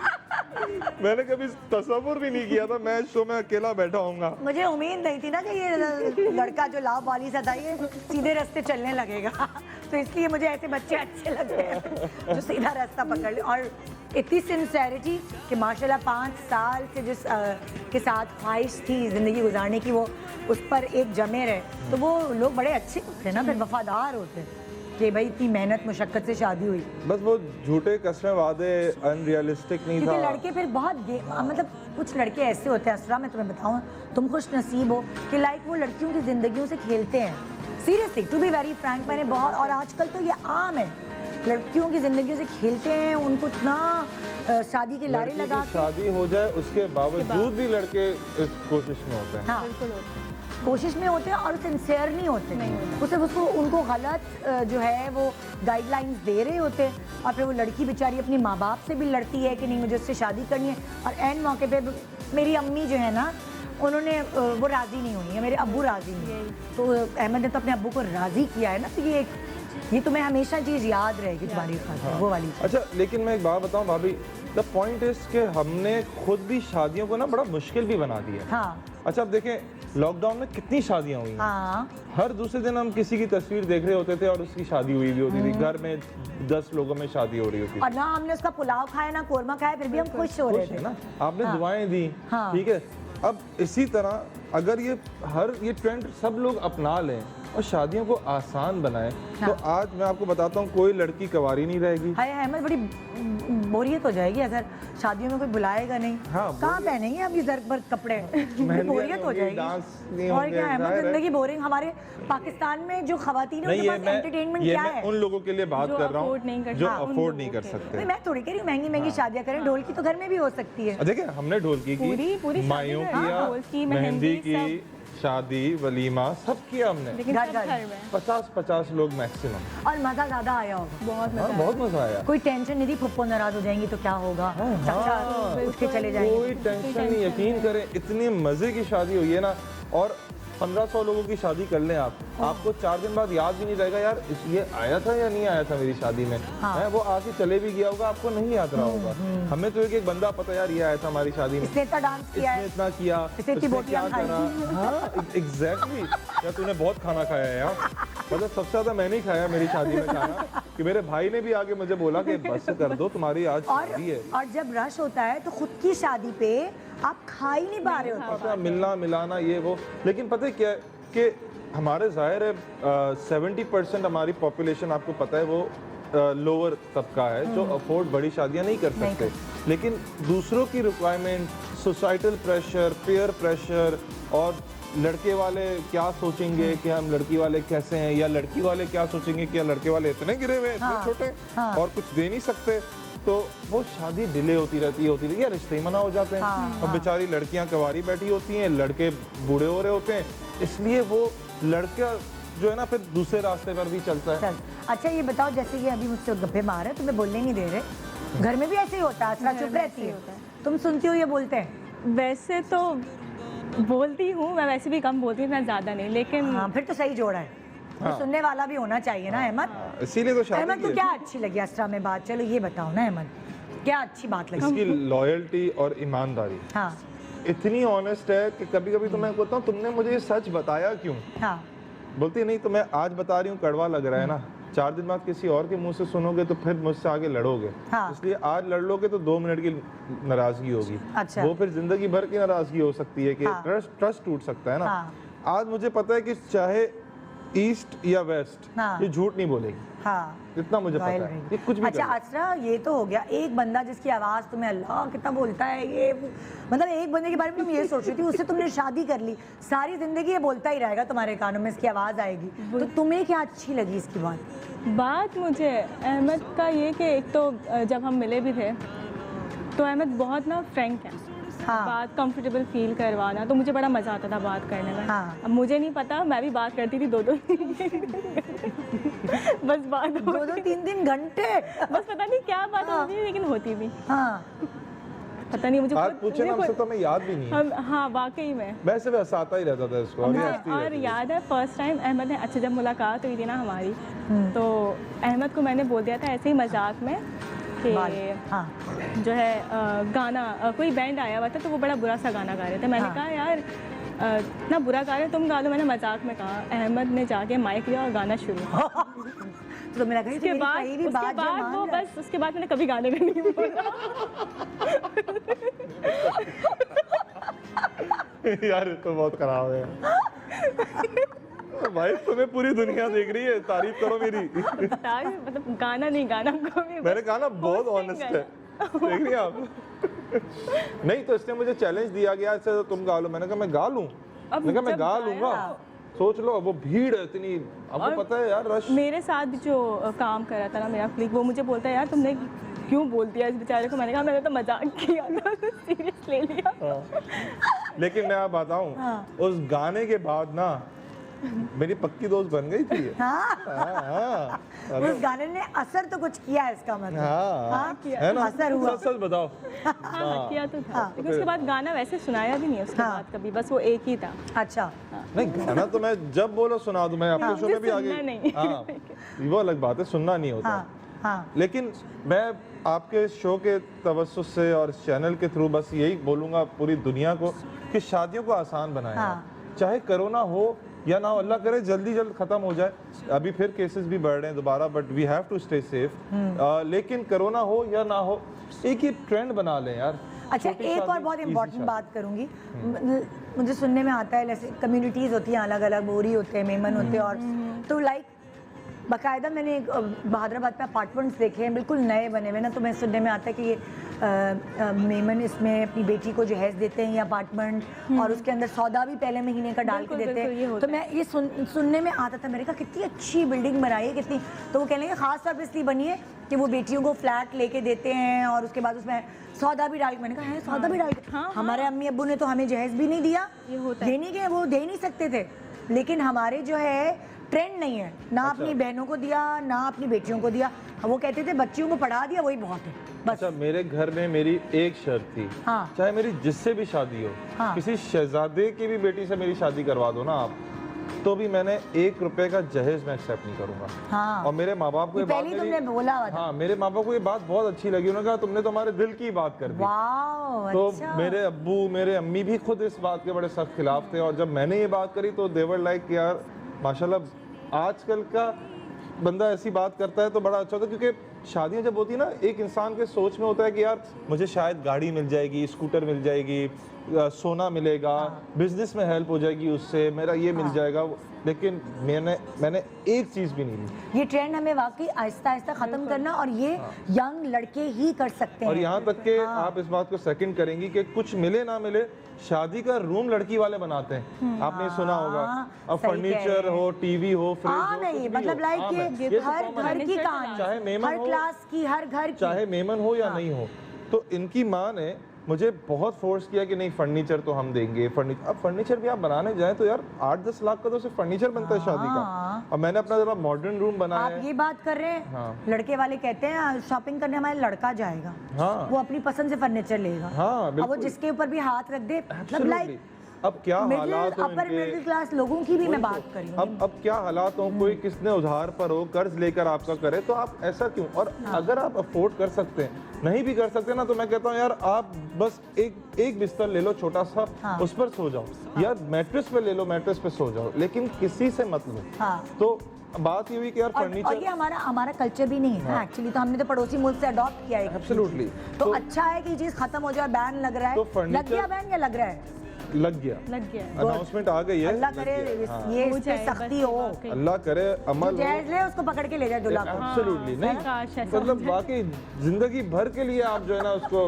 मैंने कभी तसव्वुर भी नहीं किया था मैं इस शो में अकेला बैठा होऊंगा। मुझे उम्मीद नहीं थी ना कि ये लड़का जो लाभ वाली से था ये सीधे रास्ते चलने लगेगा, तो इसलिए मुझे ऐसे बच्चे अच्छे लगते हैं जो सीधा रास्ता पकड़ ले। और इतनी सिंसेरिटी कि माशाल्लाह 5 साल से जिस के साथ ख्वाहिश थी ज़िंदगी गुजारने की वो उस पर एक जमे रहे, तो वो लोग बड़े अच्छे होते हैं ना, फिर वफादार होते हैं कि भाई इतनी मेहनत मुशक्क़त से शादी हुई। बस वो झूठे कसमें वादे अनरियलिस्टिक नहीं क्योंकि था। लड़के फिर बहुत मतलब कुछ लड़के ऐसे होते हैं, असरा मैं तुम्हें बताऊं, तुम खुश नसीब हो कि लाइक वो लड़कियों की ज़िंदगियों से खेलते हैं। Seriously to be very frank, मैंने बहुत, और आजकल तो ये आम है, लड़कियों की ज़िंदगियों से खेलते हैं, उनको इतना शादी के लारे लड़की लगा की के। शादी हो जाए उसके बावजूद भी लड़के इस कोशिश में होते हैं। हाँ, बिल्कुल होता है। कोशिश में होते हैं और सिंसियर नहीं होते, वो सिर्फ उसको उनको गलत जो है वो गाइडलाइंस दे रहे होते हैं, और फिर वो लड़की बेचारी अपने माँ बाप से भी लड़ती है कि नहीं मुझे उससे शादी करनी है, और एंड मौके पे मेरी अम्मी जो है ना उन्होंने वो राज़ी नहीं हुई है, मेरे अब्बू राज़ी नहीं है, तो अहमद ने तो अपने अब्बू को राज़ी किया है ना, तो ये तुम्हें हमेशा चीज़ याद रहेगी तुम्हारी खातिर, वो वाली चीज़। अच्छा लेकिन मैं एक बात बताऊं भाभी, द पॉइंट इज कि हमने खुद भी शादियों को ना बड़ा मुश्किल भी बना दिया। हाँ अच्छा अब देखें लॉकडाउन में कितनी शादियां हुई हैं। हाँ हर दूसरे दिन हम किसी की तस्वीर देख रहे होते थे और उसकी शादी हुई भी होती थी, घर में 10 लोगों में शादी हो रही होती थी। और ना हमने उसका पुलाव खाया ना कोरमा खाया, फिर भी हम खुश हो रहे खुश है थे ना, आपने हाँ। दुआएं दी, हाँ। ठीक है। अब इसी तरह अगर ये ट्रेंड सब लोग अपना लें और शादियों को आसान बनाएं, तो आज मैं आपको बताता हूँ कोई लड़की कुंवारी नहीं रहेगी। हाय अहमद बड़ी बोरियत हो जाएगी अगर शादियों में कोई बुलाएगा नहीं। हाँ, कहाँ पहनेंगे अब ये जर्क बर्क कपड़े, मेहंदियाँ बोरियत हो होंगी, जाएगी। डांस नहीं और होंगे, क्या अहमद, जाहिर है। जिंदगी बोरिंग। हमारे पाकिस्तान में जो खवातीन है नहीं उनके ये पास मैं एंटरटेनमेंट ये क्या मैं है? उन लोगों के लिए बात जो कर रहा afford नहीं हूँ कर जो सकते। हाँ, उन अफोर्ड नहीं लोगों कर के लिए। सकते। नहीं, मैं थोड़ी कह रही हूँ महंगी महंगी शादियाँ करें, ढोल की तो घर में भी हो सकती है। देखिए हमने ढोलकी की, पूरी शादी माइयों में, किया, हाँ, ढोलकी, मेहंदी मेहंदी, की, शादी वलीमा सब किया हमने। लेकिन घर सब घर। घर में 50 लोग मैक्सिमम। और मज़ा ज़्यादा आया होगा, बहुत हाँ मजा बहुत मजा आया। कोई टेंशन नहीं थी फुप्पो नाराज हो जाएंगी तो क्या होगा, चाचा उठ के चले जाएंगे। कोई टेंशन नहीं, यकीन करें इतनी मजे की शादी हुई है ना। और 1500 लोगों की शादी कर लें आप, आपको 4 दिन बाद याद भी नहीं रहेगा यार ये आया था या नहीं आया था मेरी शादी में। हाँ। है वो आके चले भी गया होगा, आपको नहीं याद रहा होगा। हमें तो एक बंदा पता यार ये आया था हमारी शादी में, इसने इतना डांस किया इसने है, इतना किया, इसने इतनी इसने बोटियां क्या खाई। करा। हाँ एग्जैक्टली यार तूने बहुत खाना खाया है यार, मतलब सबसे ज्यादा मैंने ही खाया मेरी शादी में खाना, कि मेरे भाई ने भी आके मुझे बोला कि बस कर दो तुम्हारी आज शादी है। और जब रश होता है तो खुद की शादी पे आप खा ही नहीं पा रहे होते। पता मिलना मिलाना ये वो, लेकिन पता है क्या है कि हमारे जाहिर है 70% हमारी पॉपुलेशन आपको पता है वो लोअर तबका है जो अफोर्ड बड़ी शादियां नहीं कर नहीं सकते। लेकिन दूसरों की requirement, societal pressure, peer pressure, और लड़के वाले क्या सोचेंगे कि हम लड़की वाले कैसे हैं, या लड़की वाले क्या सोचेंगे कि लड़के वाले इतने गिरे हुए इतने हाँ, छोटे हाँ। और कुछ दे नहीं सकते, तो वो शादी डिले होती रहती है, रिश्ते ही मना हो जाते हैं। हाँ, और बेचारी लड़कियां कुंवारी बैठी होती हैं, लड़के बूढ़े हो रहे होते हैं, इसलिए वो लड़का जो है ना फिर दूसरे रास्ते पर भी चलता है। चल अच्छा ये बताओ, जैसे ये अभी मुझसे गप्पे मार रहे तुम्हें बोलने नहीं दे रहे, घर में भी ऐसे ही होता है, असरा घर चुप में रहती ऐसे ही है, होता है। तुम सुनती हो ये बोलते हैं? वैसे तो बोलती हूँ मैं, वैसे भी कम बोलती हूँ, मैं ज़्यादा नहीं, लेकिन हाँ फिर तो सही जोड़ा है, हाँ। तो सुनने वाला भी होना चाहिए ना अहमद। इसीलिए तो शादी अहमद को की क्या है। अच्छी लगी असरा में बात, चलो ये बताओ ना अहमद, क्या अच्छी बात लगी? इसकी लॉयल्टी और ईमानदारी हाँ इतनी ऑनेस्ट है कि कभी कभी तो मैं कहता हूँ तुमने मुझे ये सच बताया क्यों, हाँ बोलती नहीं तो मैं आज बता रही हूँ कड़वा लग रहा है ना, 4 दिन बाद किसी और के मुंह से सुनोगे तो फिर मुझसे आगे लड़ोगे। हाँ। इसलिए आज लड़ लोगे तो 2 मिनट की नाराजगी होगी, अच्छा। वो फिर जिंदगी भर की नाराजगी हो सकती है कि हाँ। ट्रस्ट टूट सकता है ना। हाँ। आज मुझे पता है कि चाहे ईस्ट या वेस्ट हाँ। ये झूठ नहीं बोलेगी, हाँ इतना मुझे पता लॉयल है, रहेगी। ये कुछ भी अच्छा कर ले। असरा ये तो हो गया एक बंदा जिसकी आवाज़ तुम्हें अल्लाह कितना बोलता है, ये मतलब एक बंदे के बारे में तुम ये सोच रही थी, उससे तुमने शादी कर ली, सारी जिंदगी ये बोलता ही रहेगा तुम्हारे कानों में, इसकी आवाज़ आएगी, तो तुम्हें क्या अच्छी लगी इसकी बात मुझे अहमद का ये कि एक तो जब हम मिले भी थे तो अहमद बहुत ना फ्रैंक है, हाँ। बात कंफर्टेबल फील करवाना, तो मुझे बड़ा मज़ा आता था बात करने में। हाँ। अब मुझे नहीं पता, मैं भी बात करती थी 2-2 बस बात दो 3 घंटे बस पता नहीं क्या बात हाँ। होती थी, लेकिन होती भी। हाँ पता नहीं मुझे आज खुद- पूछे ना मुझे हमसे तो हमें याद भी नहीं है। हाँ वाकई में। वैसे भी हंसाता ही रहता था इसको, अभी हंसती और रहती है। याद है फर्स्ट टाइम अहमद ने, अच्छा जब मुलाकात हुई थी ना हमारी, तो अहमद को मैंने बोल दिया था ऐसे ही मजाक में कि हाँ जो है गाना कोई बैंड आया हुआ था तो वो बड़ा बुरा सा गाना गा रहे थे। मैंने कहा यार इतना बुरा गा रहे हो तुम गा लो। मैंने मजाक में कहा, अहमद ने जाके माइक लिया और गाना शुरू। तो मेरा कहीं उसके बाद वो बस उसके बाद मैंने कभी गाने का नहीं बोला। यार ये तो बहुत खराब है। भाई तुम्हें पूरी दुनिया देख रही है, तारीफ करो मेरी। मतलब गाना नहीं गाना कभी। मैंने कहा ना बहुत ऑनेस्ट है, देख रही हैं आप। नहीं तो इसने मुझे चैलेंज दिया गया, इससे तो तुम गा लो। मैंने कहा मैं गा लूं, मैंने कहा मैं गा लूंगा। सोच लो वो भीड़ है इतनी, आपको पता है यार रश। मेरे साथ भी जो काम कर रहा था ना मेरा क्लिक, वो मुझे बोलता है यार तुमने क्यों बोल दिया इस बेचारे को। मैंने कहा मैंने तो मजाक किया था, सीरियस ले लिया। लेकिन मैं आप बताऊं, उस गाने के बाद ना मेरी पक्की दोस्त बन गई थी। हाँ उस गाने ने असर तो कुछ किया है इसका मतलब। हाँ है ना, असर हुआ। सच सच बताओ। हाँ किया तो था, लेकिन उसके बाद गाना वैसे सुनाया भी नहीं उसके बाद कभी, बस वो एक ही था। अच्छा नहीं गाना तो मैं जब बोलो सुना दूं, मैं अपने शो में भी आगे। सुनना नहीं। हाँ वो अलग बात है, सुनना नहीं होता। हाँ लेकिन मैं आपके शो के तवज्जुह से और इस चैनल के थ्रू बस यही बोलूँगा पूरी दुनिया को कि शादियों को आसान बनाया, चाहे कोरोना हो या ना हो, अल्लाह करे जल्दी ख़त्म हो जाए। अभी फिर केसेस भी बढ़ रहे हैं दोबारा, but we have to stay safe. लेकिन कोरोना हो या ना हो, एक ही ट्रेंड बना लें यार। अच्छा एक और बहुत इम्पोर्टेंट बात करूंगी, मुझे सुनने में आता है जैसे कम्युनिटीज़ होती हैं अलग अलग, बोरी होते हैं, मेमन होते हैं, और तो लाइक बाकायदा मैंने बहादुराबाद पे अपार्टमेंट्स देखे हैं बिल्कुल नए बने हुए ना, तो मैं सुनने में आता है कि ये मेमन इसमें अपनी बेटी को जहेज देते हैं ये अपार्टमेंट, और उसके अंदर सौदा भी पहले महीने का डाल के देते हैं। तो मैं ये सुनने में आता था, मैंने कहा कितनी अच्छी बिल्डिंग बनाई है कितनी, तो वो कह लेंगे खास तौर पर इसलिए बनी है कि वो बेटियों को फ्लैट लेके देते हैं और उसके बाद उसमें सौदा भी डाल के। मैंने कहा है सौदा भी डाल के? हमारे अम्मी अब्बू ने तो हमें जहेज भी नहीं दिया, देने के वो दे नहीं सकते थे, लेकिन हमारे जो है ट्रेंड नहीं है ना। अपनी बहनों को दिया ना अपनी बेटियों को दिया, वो कहते थे बच्चियों को पढ़ा दिया वही बहुत है बस। अच्छा मेरे घर में मेरी एक शर्त थी, चाहे मेरी जिससे भी शादी हो, किसी शहजादे की भी बेटी से मेरी शादी करवा दो ना आप, तो भी मैंने 1 रुपए का जहेज मैं एक्सेप्ट नहीं करूंगा। और मेरे माँ बाप को ये बात तुमने बोला हुआ था। हाँ मेरे माँ बाप को ये बात बहुत अच्छी लगी, उन्होंने कहा तुमने तो हमारे दिल की बात कर दी। तो अच्छा। मेरे अब्बू मेरे अम्मी भी खुद इस बात के बड़े सख्त खिलाफ थे, और जब मैंने ये बात करी तो देवर लाइक यार माशाल्लाह आजकल का बंदा ऐसी बात करता है तो बड़ा अच्छा होता है, क्योंकि शादियां जब होती है ना, एक इंसान के सोच में होता है कि यार मुझे शायद गाड़ी मिल जाएगी, स्कूटर मिल जाएगी, सोना मिलेगा, बिजनेस में हेल्प हो जाएगी उससे, मेरा ये मिल जाएगा, लेकिन मैंने एक चीज़ भी नहीं ली। ये ट्रेंड हमें वाकई आहिस्ता आहिस्ता ख़त्म करना, और ये यंग लड़के ही कर सकते हैं। और यहाँ तक के आप इस बात को सेकंड करेंगी कि कुछ मिले ना मिले, शादी का रूम लड़की वाले बनाते हैं। आपने सुना होगा, अब फर्नीचर हो, टीवी हो, फ्रिज हो, नहीं मतलब लाइक ये हर घर की कहानी, चाहे मेमन हर हो, क्लास की, हर घर की, चाहे मेमन हो या नहीं हो। तो इनकी माँ ने मुझे बहुत फोर्स किया कि नहीं फर्नीचर तो हम देंगे। अब फर्नीचर भी आप बनाने जाएं तो यार 8-10 लाख का तो सिर्फ फर्नीचर बनता है शादी का, और मैंने अपना जरा मॉडर्न रूम बनाया है। आप ये बात कर रहे हैं, लड़के वाले कहते हैं शॉपिंग करने हमारे लड़का जाएगा, वो अपनी पसंद से फर्नीचर लेगा, अब वो जिसके ऊपर भी हाथ रख दे, मतलब लाइक अब क्या हालात हो अपर मिडिल क्लास लोगों की भी मैं बात कर रही हूँ। अब क्या हालात हो, कोई किसने उधार पर हो, कर्ज लेकर आपका करे, तो आप ऐसा क्यों? और अगर आप अफोर्ड कर सकते हैं, नहीं भी कर सकते ना, तो मैं कहता हूँ यार आप बस एक बिस्तर ले लो छोटा सा, उस पर सो जाओ, या मैट्रेस पे ले लो, मैट्रेस पे सो जाओ, लेकिन किसी से मत लो। तो बात ये हुई कि यार फर्नीचर, और ये हमारा कल्चर भी नहीं है एक्चुअली, तो हमने तो पड़ोसी मुल्क से अडॉप्ट किया है। एब्सोल्युटली। तो अच्छा है कि ये चीज खत्म हो जाए, बैन लग रहा है, लग गया बैन या लग रहा है? लग गया अनाउंसमेंट आ गई है। अल्लाह करे ये इस पे सख्ती हो, अल्लाह करे अमल जहेज ले उसको पकड़ के ले जाए दूल्हा को। एब्सोल्युटली नहीं, मतलब वाकई जिंदगी भर के लिए आप जो है ना उसको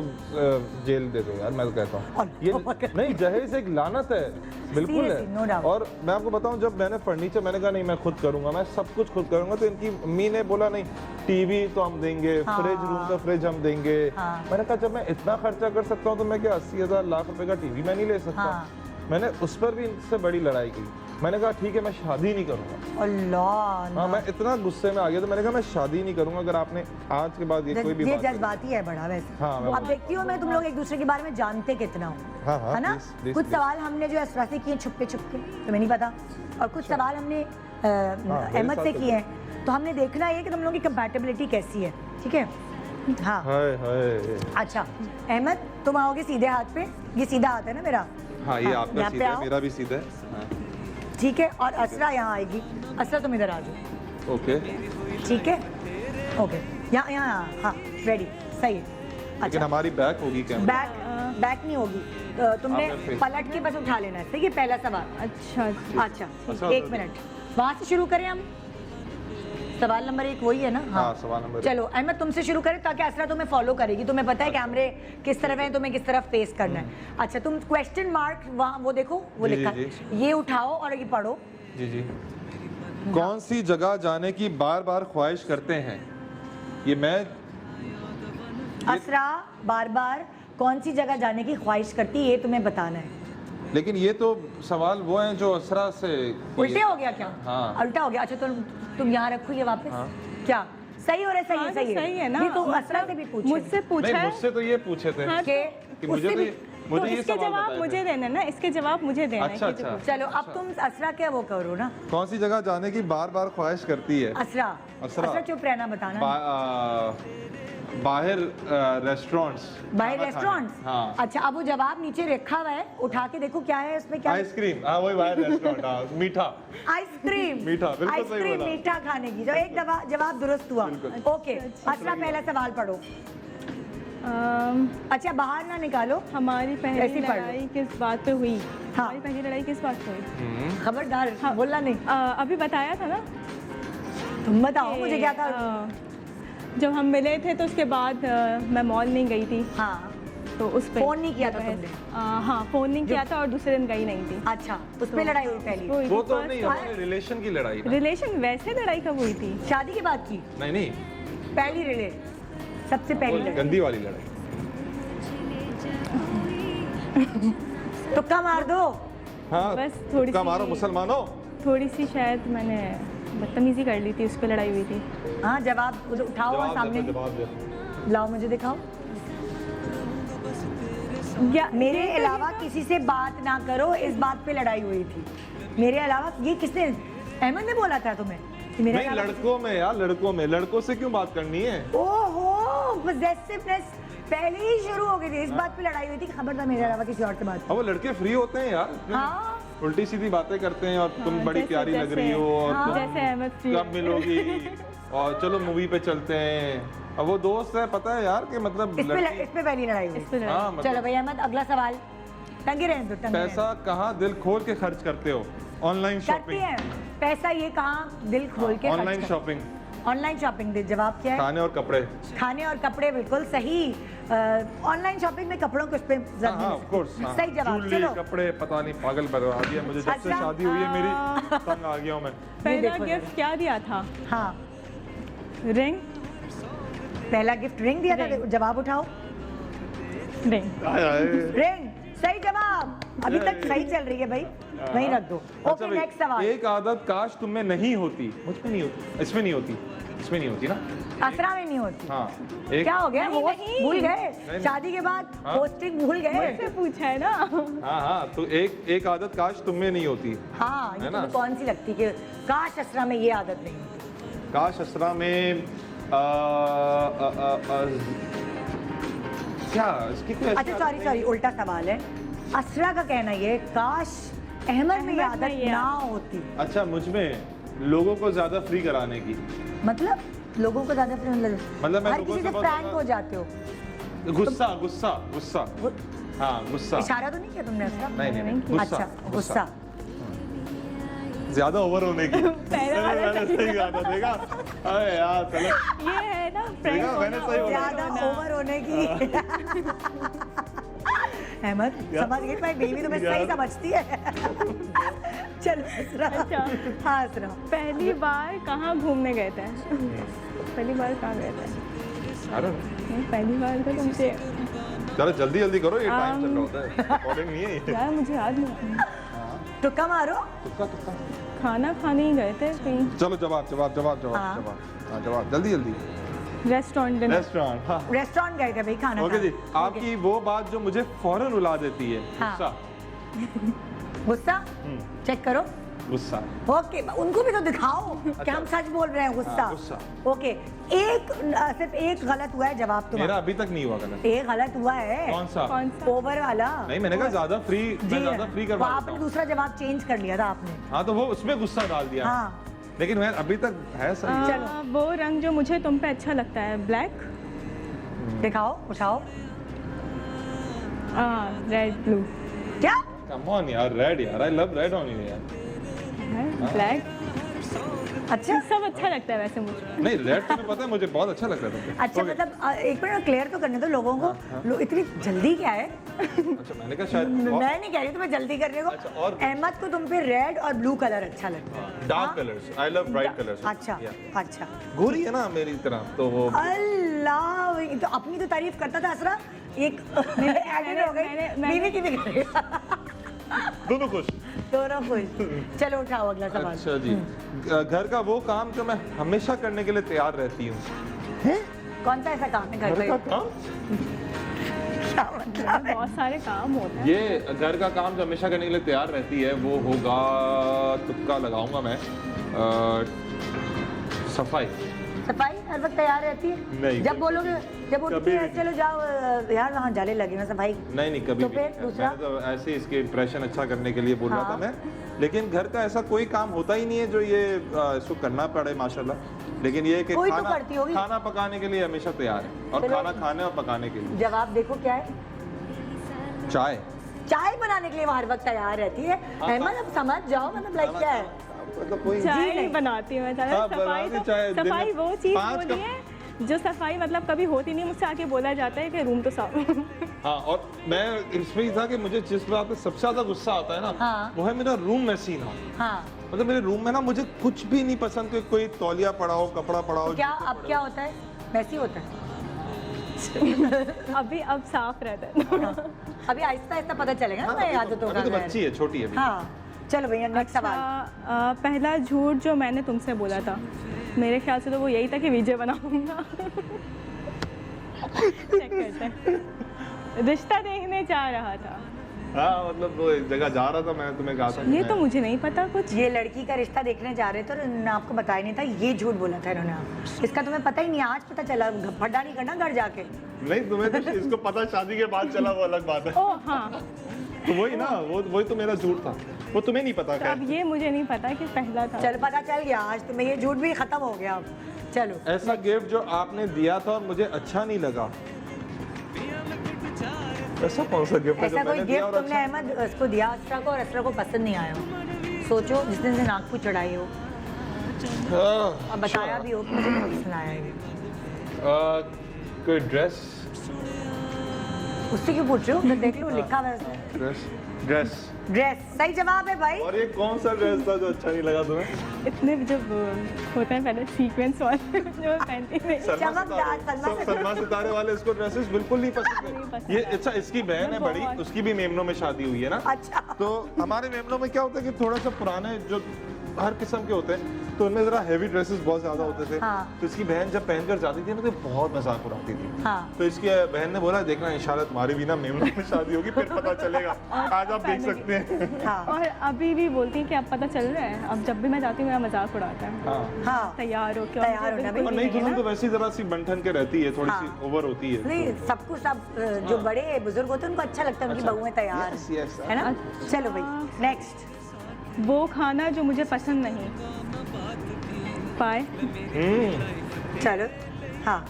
जेल दे दो यार, मैं तो कहता हूँ ये नहीं, जहेज एक लानत है, बिल्कुल है। और मैं आपको बताऊं, जब मैंने फर्नीचर, मैंने कहा नहीं मैं खुद करूंगा, मैं सब कुछ खुद करूंगा, तो इनकी अम्मी ने बोला नहीं टीवी तो हम देंगे, फ्रिज, रूम का फ्रिज हम देंगे। मैंने कहा जब मैं इतना खर्चा कर सकता हूँ तो मैं क्या 80,000 लाख रुपए का टीवी मैं नहीं ले सकता। मैंने उस पर भी इनसे बड़ी लड़ाई की। मैंने कहा ठीक है मैं शादी नहीं करूंगा। अल्लाह हाँ, मैं इतना गुस्से में आ गया तो मैंने कहा मैं शादी नहीं करूंगा अगर आपने आज के बाद ये कोई भी ये बात करी। जज्बाती है बड़ा वैसे। हाँ, मैं- अब देखती हूँ मैं तुम लोग एक दूसरे के बारे में जानते कितना हो, हाँ, हाँ, है ना? please, please, कुछ please. सवाल हमने जो असरा से किए छुपके छुपके, तुम्हें नहीं पता, और कुछ सवाल हमने मेरे अहमद साथ से तो किए हैं, तो हमने देखना है कि तुम लोगों की कंपैटिबिलिटी कैसी है, ठीक है? हाँ, हाय हाय। अच्छा अहमद तुम आओगे सीधे हाथ पे, ये सीधा हाथ है ना मेरा, हाँ ये आपका यहाँ पे सीधा है, आओ। मेरा भी सीधा है। हाँ, ठीक है? और असरा यहाँ आएगी, असरा तुम इधर आ जाओ, ओके। ठीक है? ओके, यहाँ यहाँ हाँ, रेडी, सही है। लेकिन अच्छा, हमारी बैक होगी क्या? बैक नहीं होगी, तुमने आपने face- पलट के बस उठा लेना है, ठीक है? पहला सवाल। अच्छा अच्छा अच्छा, एक मिनट, वहाँ से शुरू करें हम। सवाल नंबर 1 वही है ना? हाँ, सवाल नंबर 1। चलो अहमद तुमसे शुरू करें ताकि असरा तुम्हें फॉलो करेगी, तुम्हें पता है कैमरे किस तरफ है, तुम्हें किस तरफ फेस करना है। अच्छा तुम क्वेश्चन मार्क वहाँ वो देखो, वो जी, लिखा जी, है, ये उठाओ और ये पढ़ो। जी जी। कौन सी जगह जाने की बार बार ख्वाहिश करते हैं? ये मैं असरा बार बार कौन सी जगह जाने की ख्वाहिश करती है, ये तुम्हें बताना है। लेकिन ये तो सवाल वो हैं जो असरा से उल्टे हो गया क्या? हाँ। उल्टा हो गया। अच्छा तुम यहाँ रखो ये वापस। हाँ। क्या सही हो रहा है? सही हाँ, है, तो सही है ना। नहीं तो असरा से भी पूछे मुझसे पूछा नहीं, है मुझसे तो ये पूछे थे हाँ, कि मुझे उससे तो भी- मुझे तो ये इसके सवाल जवाब बताए मुझे थे। देना ना, इसके जवाब मुझे देना है अच्छा, कि जो अच्छा। पूछ- चलो अब तुम असरा क्या वो करो ना, कौन सी जगह जाने की बार बार ख्वाहिश करती है? असरा असरा। असरा चुप रहना, बताना। बाहर रेस्टोरेंट्स, बाहर रेस्टोरेंट। हाँ। अच्छा अब वो जवाब नीचे रखा हुआ है, उठा के देखो क्या है उसमें, क्या है? आइसक्रीम, हाँ वही बाहर रेस्टोरेंट, हाँ मीठा। आइसक्रीम। मीठा, बिल्कुल सही आइसक्रीम बोला। मीठा खाने की, जो एक जवाब दुरुस्त हुआ। ओके असरा पहला सवाल पढ़ो। अच्छा बाहर ना निकालो, हमारी ऐसे पहली ही पढ़ लो। लड़ाई किस बात पे हुई? हाँ। हमारी पहली लड़ाई किस बात पे हुई? खबरदार बोलना नहीं। अभी बताया था ना तुम बताओ मुझे क्या था। जब हम मिले थे तो उसके बाद मैं मॉल नहीं गई थी, हाँ तो उस पे फोन नहीं किया था तुमने? हाँ फ़ोन नहीं किया था और दूसरे दिन गई नहीं थी। अच्छा उस पे लड़ाई हुई पहली। वो तो नहीं, हमारे रिलेशन की लड़ाई ना। रिलेशन वैसे लड़ाई कब हुई थी? शादी के बाद की नहीं नहीं, पहली रिले, सबसे पहली वो लड़ाई। गंदी वाली लड़ाई। तुक्का मार दो। हाँ बस थोड़ी तुक्का सी- मारो मुसलमानों। थोड़ी सी शायद मैंने बदतमीजी कर ली थी, उस पर लड़ाई हुई थी। हाँ जवाब उठाओ और सामने जवाब दे। लाओ, मुझे दिखाओ। या मेरे अलावा किसी से बात ना करो, इस बात पे लड़ाई हुई थी। मेरे अलावा ये किसने, अहमद ने बोला था तुम्हें कि मेरे नहीं अलावा लड़कों में यार, लड़कों में, लड़कों से क्यों बात करनी है? ओहो पोजेसिवनेस पहले ही शुरू हो गई थी, इस बात पे लड़ाई हुई थी कि खबरदार मेरे अलावा किसी और से बात। अब वो लड़के फ्री होते हैं यार, हाँ उल्टी सीधी बातें करते हैं और तुम बड़ी जैसे- प्यारी लग रही हो और हाँ। तुम जैसे अहमद फ्री कब मिलोगी और चलो मूवी पे चलते हैं। अब वो दोस्त है, पता है यार कि मतलब इस लड़की- पे पहली लड़ाई हुई। इस पे लड़ाई। हाँ, मतलब चलो भैया अहमद अगला सवाल, टंगे रहने दो, टंगे रहने दो। पैसा कहाँ दिल खोल के खर्च करते हो? ऑनलाइन करती शॉपिंग। है पैसा, ये कहाँ दिल खोल के ऑनलाइन शॉपिंग, ऑनलाइन शॉपिंग दे जवाब क्या है? खाने और कपड़े। खाने और कपड़े, बिल्कुल सही। ऑनलाइन शॉपिंग में कपड़ों को उस पे जरूर हाँ ऑफ कोर्स, सही जवाब। ज्वेलरी, चलो कपड़े, पता नहीं पागल बना दिया मुझे, जब से अच्छा, शादी हुई है मेरी तंग आ गया हूँ मैं। पहला देखो गिफ्ट क्या दिया था? हाँ रिंग। पहला गिफ्ट रिंग दिया था, रिंग। जवाब उठाओ। रिंग। आए, आए। रिंग सही जवाब, अभी तक सही चल रही है भाई, वहीं रख दो। अच्छा ओके भाई, नेक्स्ट सवाल। एक आदत काश तुम में नहीं होती, मुझ में नहीं होती, इसमें नहीं होती, इसमें नहीं होती ना। असरा में नहीं होती। हाँ एक, क्या हो गया? नहीं, होस्ट नहीं। भूल गए, नहीं। शादी के बाद हाँ। होस्टिंग भूल गए। मुझसे पूछा है ना। हाँ हाँ, तो एक आदत काश तुम में नहीं होती। हाँ ये है ना? तुम्हें कौन सी लगती कि काश असरा में ये आदत नहीं होती? काश असरा में क्या इसकी कोई ऐसी अच्छा आदत सॉरी नहीं? सॉरी, उल्टा सवाल है। असरा का कहना ये है, काश अहमद में ये अहमद में आदत ये ना आदत- होती। अच्छा, मुझ में लोगों को ज्यादा फ्री कराने की, मतलब लोगों को ज्यादा मतलब मैं हर लोगों किसी से से बहुत फ्रैंक ज्यादा- हो जाते हो। गुस्सा गुस्सा गुस्सा, गु- हाँ गुस्सा, इशारा तो नहीं किया तुमने असरा? नहीं नहीं नहीं, गुस्सा अच्छा गुस्सा। ज्यादा ओवर होने की। पहले वाला मैंने सही कहा था, देखा? अरे यार चलो, ये है ना फ्रेंड देखा मैंने सही बोला। ज्यादा ओवर होने की। अहमद समझ गई, भाई बेबी तुम्हें सही यार। समझती है। चलो असरा। अच्छा। हाँ असरा। पहली बार कहाँ घूमने गए थे? पहली बार कहाँ गए थे? अरे पहली बार तो तुमसे चलो जल्दी जल्दी करो, ये टाइम चल रहा होता है, रिकॉर्डिंग नहीं है ये। यार मुझे याद नहीं। तुक्का मारो। तुक्का तुक्का। खाना खाने ही गए थे कहीं, चलो जवाब जवाब जवाब जवाब हाँ। जवाब। हाँ जवाब जल्दी जल्दी। Restaurant dinner. रेस्टोरेंट। हाँ रेस्टोरेंट गए थे भाई खाना ओके जी। खाने। आपकी वो बात जो मुझे फौरन रुला देती है, हाँ। गुस्सा। गुस्सा चेक करो। गुस्सा। ओके, उनको भी तो दिखाओ कि हम सच बोल रहे हैं। गुस्सा। हाँ, गुस्सा। ओके, सिर्फ एक गलत हुआ है जवाब मेरा तुम्हारा। अभी तक नहीं हुआ गलत। एक गलत हुआ है। कौन सा? कौन सा? ओवर वाला। नहीं मैंने कहा ज्यादा फ्री, मैं ज्यादा फ्री वो करवा देता आपने हूँ। दूसरा जवाब चेंज कर लिया था आपने। हाँ तो वो उसमें गुस्सा डाल दिया। हाँ लेकिन मैं अभी तक है सही। चलो। वो रंग जो मुझे तुम पे अच्छा लगता है, ब्लैक। दिखाओ, उठाओ। Red blue. क्या? कम ऑन यार, रेड यार, I love red on you यार। ब्लैक। अच्छा सब अच्छा लगता है वैसे मुझे। नहीं रेड तुम्हें पता है मुझे बहुत अच्छा लगता है तुमसे। अच्छा, मतलब एक मिनट क्लियर तो करने दो लोगों को। इतनी जल्दी क्या है? अच्छा मैंने कहा शायद मैं नहीं कह रही तुम्हें जल्दी करने को। अच्छा, और? अहमद को तुम पे रेड और ब्लू कलर अच्छा लगता है। Dark colours, I love bright colours. अच्छा अच्छा। गोरी है ना मेरी तरह तो वो। अल्लाह, ये तो अपनी तो तारीफ करता था असरा, एक एडेड हो गई, बीवी की भी करेगा। दोनों खुश। दोनों खुश। चलो उठाओ अगला सवाल। अच्छा जी। घर का वो काम जो मैं हमेशा करने के लिए तैयार रहती हूँ। कौन सा ऐसा काम है घर घर का का? काम? क्या मतलब है? बहुत सारे काम होते हैं। ये घर का काम जो हमेशा करने के लिए तैयार रहती है वो होगा, तुक्का लगाऊंगा मैं, सफाई। सफाई हर वक्त तैयार रहती है? नहीं, जब बोलोगे, जब उठती कभी है भी चलो जाओ यार वहाँ जाले लगे ना सफाई। नहीं नहीं कभी तो भी फिर नहीं। दूसरा? मैंने तो ऐसे ही इसके इम्प्रेशन अच्छा करने के लिए बोल रहा हाँ। था मैं। लेकिन घर का ऐसा कोई काम होता ही नहीं है जो ये इसको करना पड़े माशाल्लाह। लेकिन ये है कि कोई तो खाना करती होगी। खाना पकाने के लिए हमेशा तैयार है, और चलो। खाना खाने और पकाने के लिए। जवाब देखो क्या है? चाय। चाय बनाने के लिए वो हर वक्त तैयार रहती है। अहमद अब समझ जाओ, मतलब लाइक क्या है? मतलब कोई चाय नहीं। बनाती हूँ मैं ज़्यादा। हाँ, सफाई बनाती तो चाय दिन सफाई में वो चीज़ 5 होती है जो सफाई मतलब कभी होती नहीं, मुझसे आके बोला जाता है कि रूम तो साफ। हाँ, और मैं इसमें ही था कि मुझे जिस बात पे सबसे ज्यादा गुस्सा आता है ना, हाँ। वो है मेरा रूम मैसी ना। हाँ, मतलब मेरे रूम में ना मुझे कुछ भी नहीं पसंद कि कोई तौलिया पड़ा हो, कपड़ा पड़ा हो। तो क्या अब क्या होता है? वैसे ही होता है। अभी अब साफ रहता है। अभी आहिस्ता आहिस्ता पता चलेगा ना हाँ, नई आदतों का। अभी तो बच्ची है, छोटी है अभी। हाँ, चलो भैया नेक्स्ट सवाल। पहला झूठ जो मैंने तुमसे बोला था, मेरे ख्याल से तो वो यही था कि वीजे बनाऊंगा। चेक करते हैं। रिश्ता देखने जा रहा था। हाँ मतलब वो एक जगह जा रहा था, मैंने तुम्हें कहा था कि ये मैं- तो मुझे नहीं पता कुछ। ये लड़की का रिश्ता देखने जा रहे थे और इन्होंने आपको बताया नहीं था, ये झूठ बोला था इन्होंने। इसका तुम्हें पता ही नहीं, आज पता चला। फड्डा नहीं करना घर जाके। नहीं तुम्हें तो इसको पता शादी के बाद चला, वो अलग बात है। ओ हाँ, तो वही ना, वही तो मेरा झूठ था, वो तुम्हें नहीं पता। तो अब ये मुझे नहीं पता कि पहला था। चल पता चल गया आज तुम्हें, ये झूठ भी खत्म हो गया अब। चलो ऐसा गिफ्ट जो आपने दिया था और मुझे अच्छा नहीं लगा। ऐसा कौन सा गिफ्ट है जो ऐसा कोई मैंने दिया गिफ्ट और तुमने अच्छा? अहमद उसको दिया असरा को और असरा को पसंद नहीं आया हो? सोचो जिसने से नाक को चढ़ाई हो और बताया भी हो कि मुझे नहीं पसंद आया ये। कोई ड्रेस। उससे क्यों पूछ रहे हो? उधर देख लो, लिखा हुआ है उसमें। ड्रेस। ड्रेस सही जवाब है भाई। और ये कौन सा ड्रेस था जो अच्छा नहीं लगा तुम्हें? इतने जब होते हैं पहले सीक्वेंस वाले जो मैं पहनती नहीं। चमकदार, सलमा सितारे वाले इसको ड्रेसेस बिल्कुल नहीं पसंद नहीं है। पसंद ये है। अच्छा, इसकी बहन है बड़ी, बहुत। उसकी भी मेमनों में शादी हुई है ना। अच्छा तो हमारे मेमनों में क्या होता है कि थोड़ा सा पुराने जो हर किस्म के होते हैं, तो उनमें जरा हेवी ड्रेसेस बहुत ज्यादा होते थे। हाँ। तो इसकी बहन जब पहनकर जाती थी ना तो बहुत मजाक उड़ाती थी। हाँ। तो इसकी बहन ने बोला, देखना इंशाल्लाह तुम्हारी भी ना मेमनों में शादी होगी, फिर पता चलेगा। आज आप देख सकते हैं। हाँ और अभी भी बोलती हैं कि अब पता चल रहा है, अब जब भी मैं जाती हूँ मेरा मजाक उड़ाता है। हाँ। हाँ तैयार हो क्या? तैयार होना भी और नई नहीं है दुल्हन ना। तो वैसे ही जरा सी बनठन के रहती है, थोड़ी हाँ। सी ओवर होती है। नहीं, सब कुछ सब जो बड़े बुजुर्ग होते हैं उनको अच्छा लगता है उनकी अच्छा। बहुएं तैयार, Yes, yes, है ना? अच्छा। चलो भाई नेक्स्ट। वो खाना जो मुझे पसंद नहीं पाए। चलो हाँ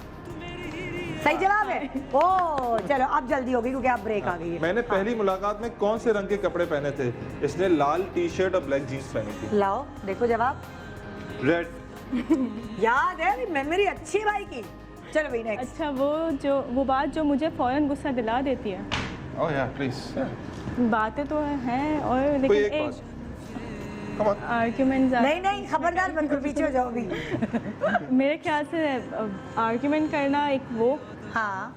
सही जवाब है। ओ चलो अब जल्दी होगी क्योंकि अब ब्रेक आ गई है। मैंने पहली मुलाकात में कौन से रंग के कपड़े पहने थे? इसने लाल टी शर्ट और ब्लैक जीन्स पहनी थी। लाओ देखो जवाब। रेड। याद है, मेमोरी अच्छी है भाई की। चलो भाई नेक्स्ट। अच्छा, वो बात जो मुझे फौरन गुस्सा दिला देती है। ओह यार प्लीज। बातें तो हैं और कोई लेकिन एक एक बात। Come on. आर्ग्यूमेंट नहीं नहीं खबरदार बंद करो, पीछे हो जाओ अभी। मेरे ख्याल से आर्ग्यूमेंट करना एक वो हाँ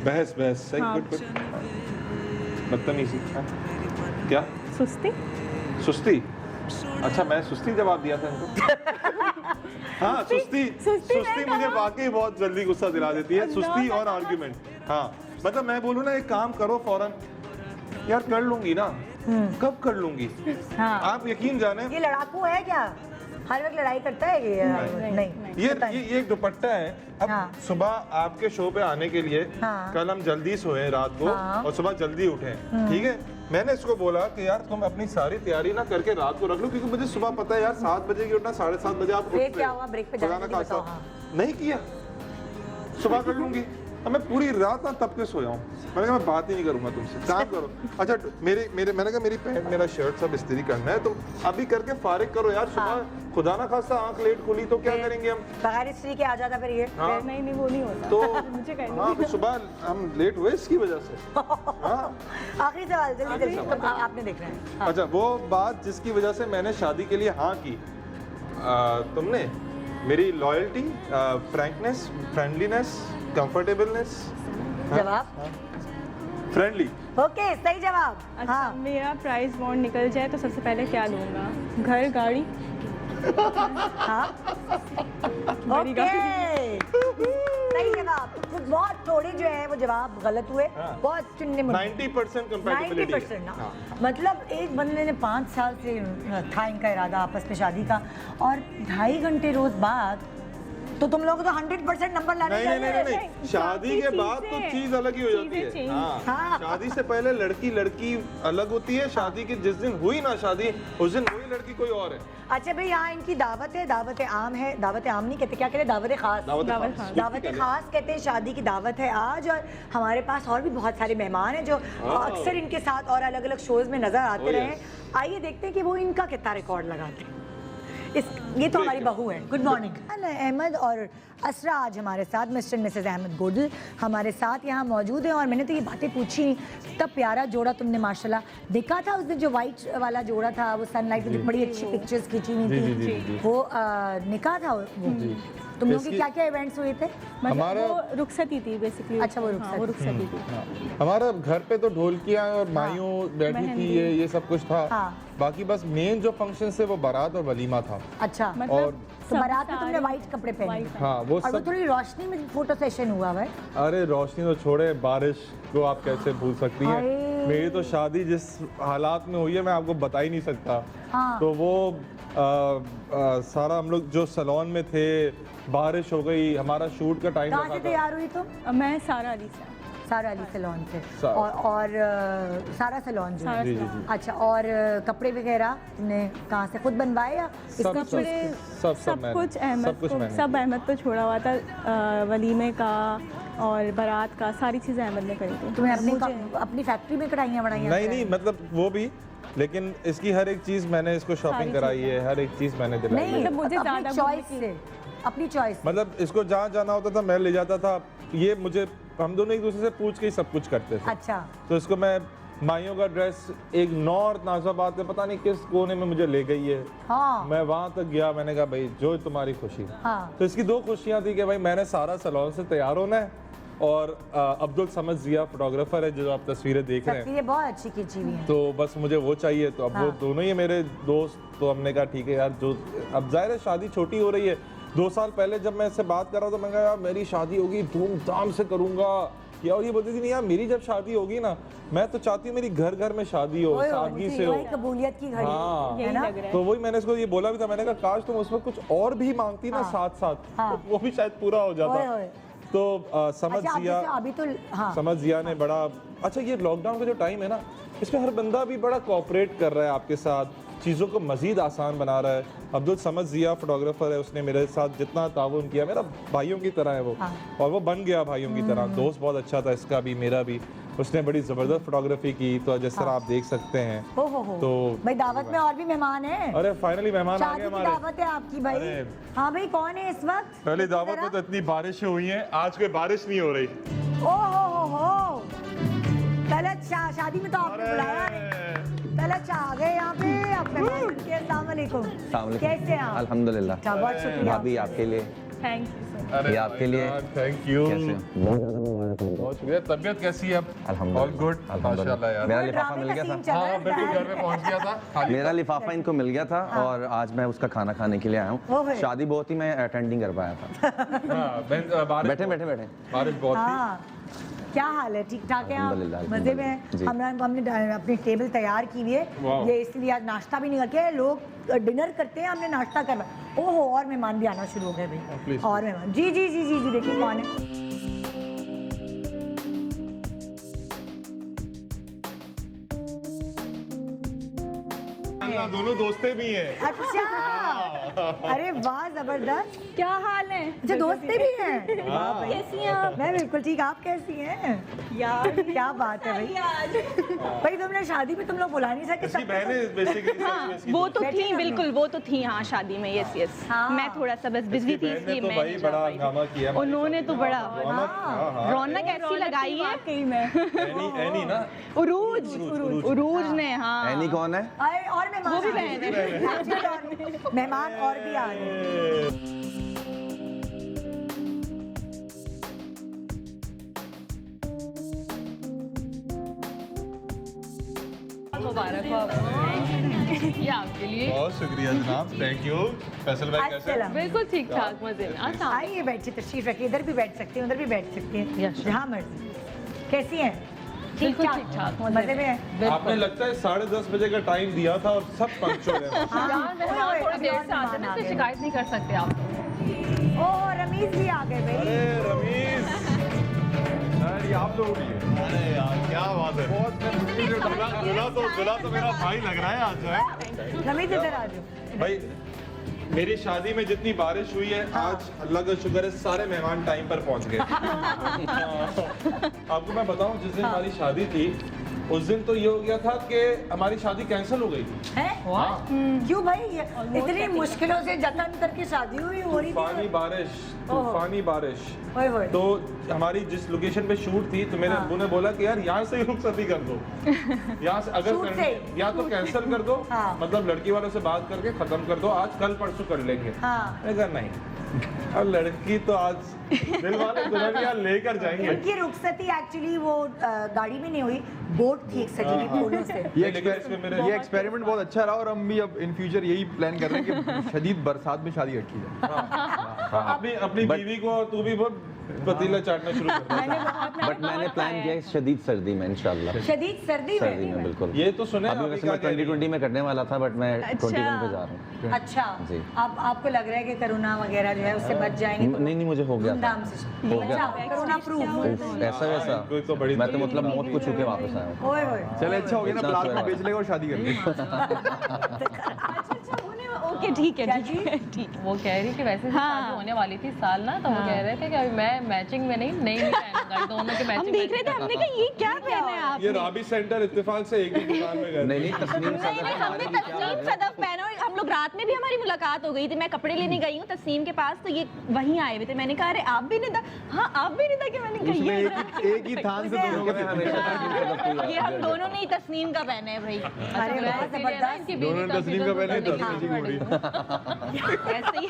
बहस बहस सही। हाँ। Good good. बदतमीजी। हाँ। क्या? सुस्ती। सुस्ती? अच्छा, मैं सुस्ती जवाब दिया था इनको। हाँ, सुस्ती सुस्ती मुझे वाकई बहुत जल्दी गुस्सा दिला देती है, सुस्ती और आर्ग्यूमेंट। हाँ, मतलब मैं बोलूँ ना एक काम करो फौरन, यार कर लूंगी ना, कब कर लूंगी? हाँ। आप यकीन जाने ये लड़ाकू है क्या? हर वक्त लड़ाई करता है ये? नहीं। ये एक दुपट्टा है। अब हाँ। सुबह आपके शो पे आने के लिए हाँ। कल हम जल्दी सोए रात को हाँ। और सुबह जल्दी उठे, ठीक है। मैंने इसको बोला कि यार तुम अपनी सारी तैयारी ना करके रात को रख लो, क्योंकि मुझे सुबह पता है यार 7 बजे की उठना, 7:30 बजे आप उठ फिर रहे क्या हो। हुआ? ब्रेक पे खुदा जाने ना के लिए खास्ता। बताओ। हाँ। नहीं किया, सुबह कर लूंगी। अब मैं पूरी रात ना तब के सोया हूँ। मैंने कहा मैं बात ही नहीं करूंगा तुमसे, काम करो। अच्छा मैंने कहा मेरी पैंट मेरा शर्ट सब इस्त्री करना है, तो अभी करके फारिग करो यार। सुबह खुदा ना खास्ता आंख लेट खुली तो क्या करेंगे हम? बगैर स्त्री के आ जाता फिर ये। हाँ। नहीं वो नहीं होता। तो मुझे करनी हाँ, फिर सुबह हम लेट हुए इसकी वजह से। हाँ। आखिरी सवाल जल्दी आखिरी जल्दी, सवाल। तो आपने देखना है। हाँ। अच्छा, वो बात जिसकी वजह से मैंने शादी के लिए हाँ की, तुमने मेरी लॉयल्टी, फ्रैंकनेस, फ्रेंडलीनेस, कंफर्टेबलनेस। जवाब? फ्रेंडली। ओके, सही जवाब। अच्छा, हाँ। मेरा प्राइस बॉन्ड निकल जाए तो सबसे पहले क्या लूँगा? घर, गाड़ी। हाँ। बड़ी ओके, गाड़ी। सही जवाब। तो बहुत थोड़े जो है वो जवाब गलत हुए, हाँ। बहुत चुनने मुनने। 90% 90% कंपैटिबिलिटी। ना। हाँ। मतलब एक बंदे ने 5 साल से था इनका इरादा आपस में शादी का, और 2.5 घंटे रोज बाद, तो तुम लोग तो 100% नंबर लाने नहीं चाहिए। नहीं नहीं नहीं, शादी के बाद तो चीज अलग ही हो जाती चीजें है। change। हाँ, हाँ। शादी से पहले लड़की अलग होती है, शादी के जिस दिन हुई ना शादी, उस दिन वही लड़की कोई और है। अच्छा भाई, यहाँ इनकी दावत है, दावत आम है, दावत आम नहीं कहते, क्या कहते हैं? दावत खास। दावत दावत खास। दावत खास कहते हैं, शादी की दावत है आज, और हमारे पास और भी बहुत सारे मेहमान हैं जो अक्सर इनके साथ और अलग अलग शोज में नजर आते Oh, रहे। yes। आइए देखते हैं कि वो इनका कितना रिकॉर्ड लगाते हैं। ये तो हमारी बहू है। Good morning. अहमद और असरा आज हमारे साथ, मिस्टर मिसेस अहमद गोडल हमारे साथ यहाँ मौजूद हैं, और मैंने तो ये बातें पूछी, इतना प्यारा जोड़ा तुमने माशाल्लाह देखा था उस दिन, जो वाइट वाला जोड़ा था, वो सनलाइट में बड़ी अच्छी पिक्चर्स खींची हुई थी, वो निकाह था वो। तुम लोगों के क्या क्या इवेंट्स हुए थे? मतलब हमारा- वो रुखसती थी बेसिकली। अच्छा, वो हाँ, वो रुखसती। रुखसती थी। हमारा घर पे तो ढोलकियां और मायूं बैठी थी, मेहंदी। ये सब कुछ था। हाँ। बाकी बस मेन जो फंक्शन से वो बारात और वलीमा था। अच्छा, और मतलब तो बारात में सब तुमने सारे वाइट कपड़े पहने white थे। हाँ, वो और वो सब। थोड़ी रोशनी में फोटो सेशन हुआ भाई। अरे रोशनी तो छोड़े, बारिश को आप कैसे भूल सकती हैं? अरे। मेरी तो शादी जिस हालात में हुई है मैं आपको बता ही नहीं सकता। हाँ। तो वो सारा हम लोग जो सैलून में थे, बारिश हो गई, हमारा शूट का टाइम कहाँ से रखा था। तैयार हुई तुम? मैं सारा अली से। सारा अली सैलून से। सा- और सारा सैलून जो सारा है। जी जी जी। अच्छा, और कपड़े वगैरह तुमने कहाँ से खुद बनवाए या सब कपड़े सब मैंने- कुछ अहमद सब कुछ को, मैंने। सब अहमद को छोड़ा हुआ था। वलीमे का और बारात का सारी चीज़ें अहमद ने करी थी। तुम्हें मुझे- अपनी फैक्ट्री में कढ़ाइयाँ बढ़ाइयाँ? नहीं नहीं, मतलब वो भी, लेकिन इसकी हर एक चीज मैंने इसको शॉपिंग सारी कराई है, चीज़ें। हर एक चीज मैंने दिलाई नहीं, है। मतलब मुझे अपनी ज़्यादा चॉइस घूमने से, अपनी चॉइस। मतलब इसको जहाँ जाना होता था मैं ले जाता था, ये मुझे, हम दोनों एक दूसरे से पूछ के ही सब कुछ करते थे। अच्छा, तो इसको मैं माइयों का ड्रेस एक नॉर्थ नाजाबाद में पता नहीं किस कोने में मुझे ले गई है। हाँ मैं वहां तक गया, मैंने कहा भाई जो तुम्हारी खुशी। हाँ। तो इसकी दो खुशियां थी कि भाई मैंने सारा सैलून से तैयार होना है, और अब्दुल समद जिया फोटोग्राफर है जो आप तस्वीरें देख रहे हैं, तस्वीरें बहुत अच्छी खींची हुई हैं। तो बस मुझे वो चाहिए। तो अब वो हाँ। दोनों ही मेरे दोस्त, तो हमने कहा ठीक है यार, जो अब जाहिर है शादी छोटी हो रही है। 2 साल पहले जब मैं इससे बात कर रहा था, मैं कहा यार मेरी शादी होगी धूमधाम से करूंगा, या और ये बोलती थी नहीं यार मेरी जब शादी होगी ना, मैं तो चाहती हूँ मेरी घर घर में शादी हो, ओए, सादगी से हो। वही कबूलियत की घड़ी हाँ। है यही ना? लग रहा है। तो वही मैंने इसको ये बोला भी था, मैंने कहा काश तुम उस वक्त कुछ और भी मांगती ना हाँ। साथ साथ, हाँ। तो वो भी शायद पूरा हो ओए, जाता। ओए। तो समझ अच्छा, अब जिया, जैसे अभी तो हाँ समझ जिया ने बड़ा अच्छा, ये लॉकडाउन का जो टाइम है ना, इसमें हर बंदा भी बड़ा कोऑपरेट कर रहा है आपके साथ, चीज़ों को मज़ीद आसान बना रहा है। अब्दुल समद जिया फोटोग्राफर है, उसने मेरे साथ जितना ताउन किया, मेरा भाइयों की तरह है वो, हाँ। और वो बन गया भाइयों की तरह। दोस्त बहुत अच्छा था इसका भी, मेरा भी। उसने बड़ी ज़बरदस्त फोटोग्राफी की, तो जिस तरह आप देख सकते हैं। हो तो भाई दावत में और भी मेहमान हैं। अरे फाइनली मेहमान आ शादी गए की हमारे। दावत है आपकी भाई। अरे। हाँ भाई, कौन है इस वक्त? पहली दावत में जरा। तो इतनी बारिशें हुई हैं, आज कोई बारिश नहीं हो रही। ओ हो तलत शाह, शादी में तो आपने बुलाया नहीं। अरे तलत शाह आ गए यहाँ पे अपने भाई के। अस्सलाम वालेकुम। कैसे हैं आप? अल्हम्दुलिल्लाह। अच्छा, बहुत शुक्रिया। भाभी आपके लिए थैंक यू सो मच। अरे ये आपके लिए। Thank you. कैसे हो? बहुत शुक्रिया। तबियत कैसी है अब? अल्हम्दुलिल्लाह। ऑल गुड माशाल्लाह यार। मेरा वो लिफाफा ड्रामे मिल का गया सीन था। चल रहा हाँ है, बिल्कुल डैड। घर में पहुंच गया था खाली मेरा लिफाफा इनको मिल गया था और आज मैं उसका खाना खाने के लिए आया ओह हूँ। भाई। शादी बहुत ही मैं अटेंडिंग कर पाया था। हाँ, बारिश बैठे बैठे बैठे। बारिश बहुत थी। हाँ क्या हाल है? ठीक ठाक है आप? अल्हम्दुलिल्लाह, मजे में हैं? अल्हम्दुलिल्लाह। हमने अपनी टेबल तैयार की हुई है। वाह। ये इसलिए आज नाश्ता भी नहीं करके लोग डिनर करते हैं, हमने नाश्ता करवा। ओहो, और मेहमान भी आना शुरू हो गए भाई। प्लीज। और मेहमान जी जी जी जी जी देखिए कौन है। दोनों दोस्ते भी हैं। अच्छा, अरे वाह जबरदस्त। क्या हाल है? अच्छा दोस्ते भी हैं। कैसी हैं आप? मैं बिल्कुल ठीक, आप कैसी हैं? यार क्या बात है भाई। भाई तुमने शादी में तुम लोग बुला नहीं सके इसकी सब? बहनें बेसिकली हाँ वो तो बैठे थी हम बिल्कुल, वो तो थी हाँ शादी में, यस यस। हाँ। मैं थोड़ा सा बस बिजी थी इसलिए तो मैं भाई नहीं जा बड़ा पाई हंगामा किया। थी। उन्होंने तो बड़ा हाँ। रौनक ऐसी लगाई है। वाकई में। एनी ना। उरूज ने हाँ। ऐनी कौन है? अरे और मेहमान वो भी आ रहे बहन हैं। Actually, और मेहमान और भी आ रहे हैं। मुबारक हो आपको। ये आपके लिए। बहुत शुक्रिया जनाब, थैंक यू। फैसल भाई कैसे हैं? अस्सलाम। बिल्कुल ठीक ठाक मजे में। आसान। आइए बैठिए, तशरीफ रखिए। इधर भी बैठ सकती हैं, उधर भी बैठ सकती हैं, Yes, sure. जहाँ मर्जी। कैसी हैं? बिल्कुल ठीक-ठाक, मजे मजे में हैं? आपने लगता है 10:30 बजे का टाइम दिया था और सब पंक्चुअल है। हाँ, यार मेहमान ओए, थोड़ी अभी देर और से आते हैं मेहमान ना आ तो गए। शिकायत नहीं कर सकते आप। ओह रमीज भी आ गए भाई। अरे रमीज यार ये आप लोगों की है। अरे यार क्या बात है। बहुत दुला तो मेरा भाई लग रहा है आज जो है। रमीज इधर आ जाओ। भाई मेरी शादी में जितनी बारिश हुई है आज अल्लाह का शुक्र है सारे मेहमान टाइम पर पहुंच गए। आपको मैं बताऊं जिस दिन हमारी शादी थी उस दिन तो ये हो गया था कि हमारी शादी कैंसिल हो गई थी। हैं? क्यों भाई? इतनी मुश्किलों से जतन करके शादी हुई हो रही तूफानी थी। बारिश, तूफानी बारिश। ओए होए। तो हमारी जिस लोकेशन पे शूट थी तो मेरे अब्बू ने बोला कि यार यहाँ से ही रुखसती कर दो। यहाँ से अगर शूट करनी से? या तो कैंसिल कर दो, हाँ। मतलब लड़की वालों से बात करके खत्म कर दो, आज कल परसों कर लेंगे। हाँ। मैंने कहा नहीं, अब लड़की तो आज दिल वाले दुल्हनिया लेकर जाएंगे। इनकी रुखसती एक्चुअली वो गाड़ी में नहीं हुई, बोट थी एक सजी हुई फूलों से। लेकिन इसमें मेरे- ये एक्सपेरिमेंट बहुत अच्छा रहा और हम भी अब इन फ्यूचर यही प्लान कर रहे हैं कि शदीद बरसात में शादी रखी जाए। अपनी अपनी बीवी को तू भी बहुत पतीला चाटना शुरू कर दो। बट मैंने प्लान किया है शदीद सर्दी में इंशाल्लाह। शदीद सर्दी सर्दी में। में बिल्कुल। ये तो सुने अभी अभी वैसे क्या मैं कह रही है? 2020 में करने वाला था बट मैं अच्छा। 21 पे जा रहा हूँ। अच्छा जी। आपको लग रहा है कि कोरोना वगैरह जो है उससे बच जाएंगे तो नहीं नहीं मुझे हो गया था। धूमधाम से। हो गया अच्छा कोरोना प्रूफ। ऐसा वैसा कोई तो बड़ी मैं तो मतलब मौत को छू के वापस आया हूँ। ओए होए। चले अच्छा हो गया ना, इतना प्लाज्मा सोया बेच लेगा और शादी कर लेगा। ओके ठीक है क्या ठीक है ठीक है। वो कह रही कि वैसे भी हाँ। शादी होने वाली थी साल ना, तो वो कह रहे थे कि अभी मैं मैचिंग में नहीं पहनूंगा, दोनों के हम मैचिंग देख रहे थे, हमने कहा ये क्या पहना है आप? ये राबी सेंटर इत्तेफाक से एक ही दुकान में गए। नहीं नहीं तस्नीम नहीं सदफ नहीं हमने तस्नीम सदफ पहना और हम लोग रात में भी हमारी मुलाकात हो गई थी। मैं कपड़े लेने गई हूँ तस्नीम के पास तो ये वहीं आए हुए थे। मैंने कहा अरे आप भी निदा? हाँ आप भी निदा कि मैंने कहा उसमें ये एक ही थान से दोनों मैं के हमेशा तस्नीम सदफ को ये हम दोनों ने ही तस्नीम का पहना है भाई। अरे वाह जबरदस्त। दोनों ने तस्लीम का पहले तस्लीम हो रही। ऐसे ही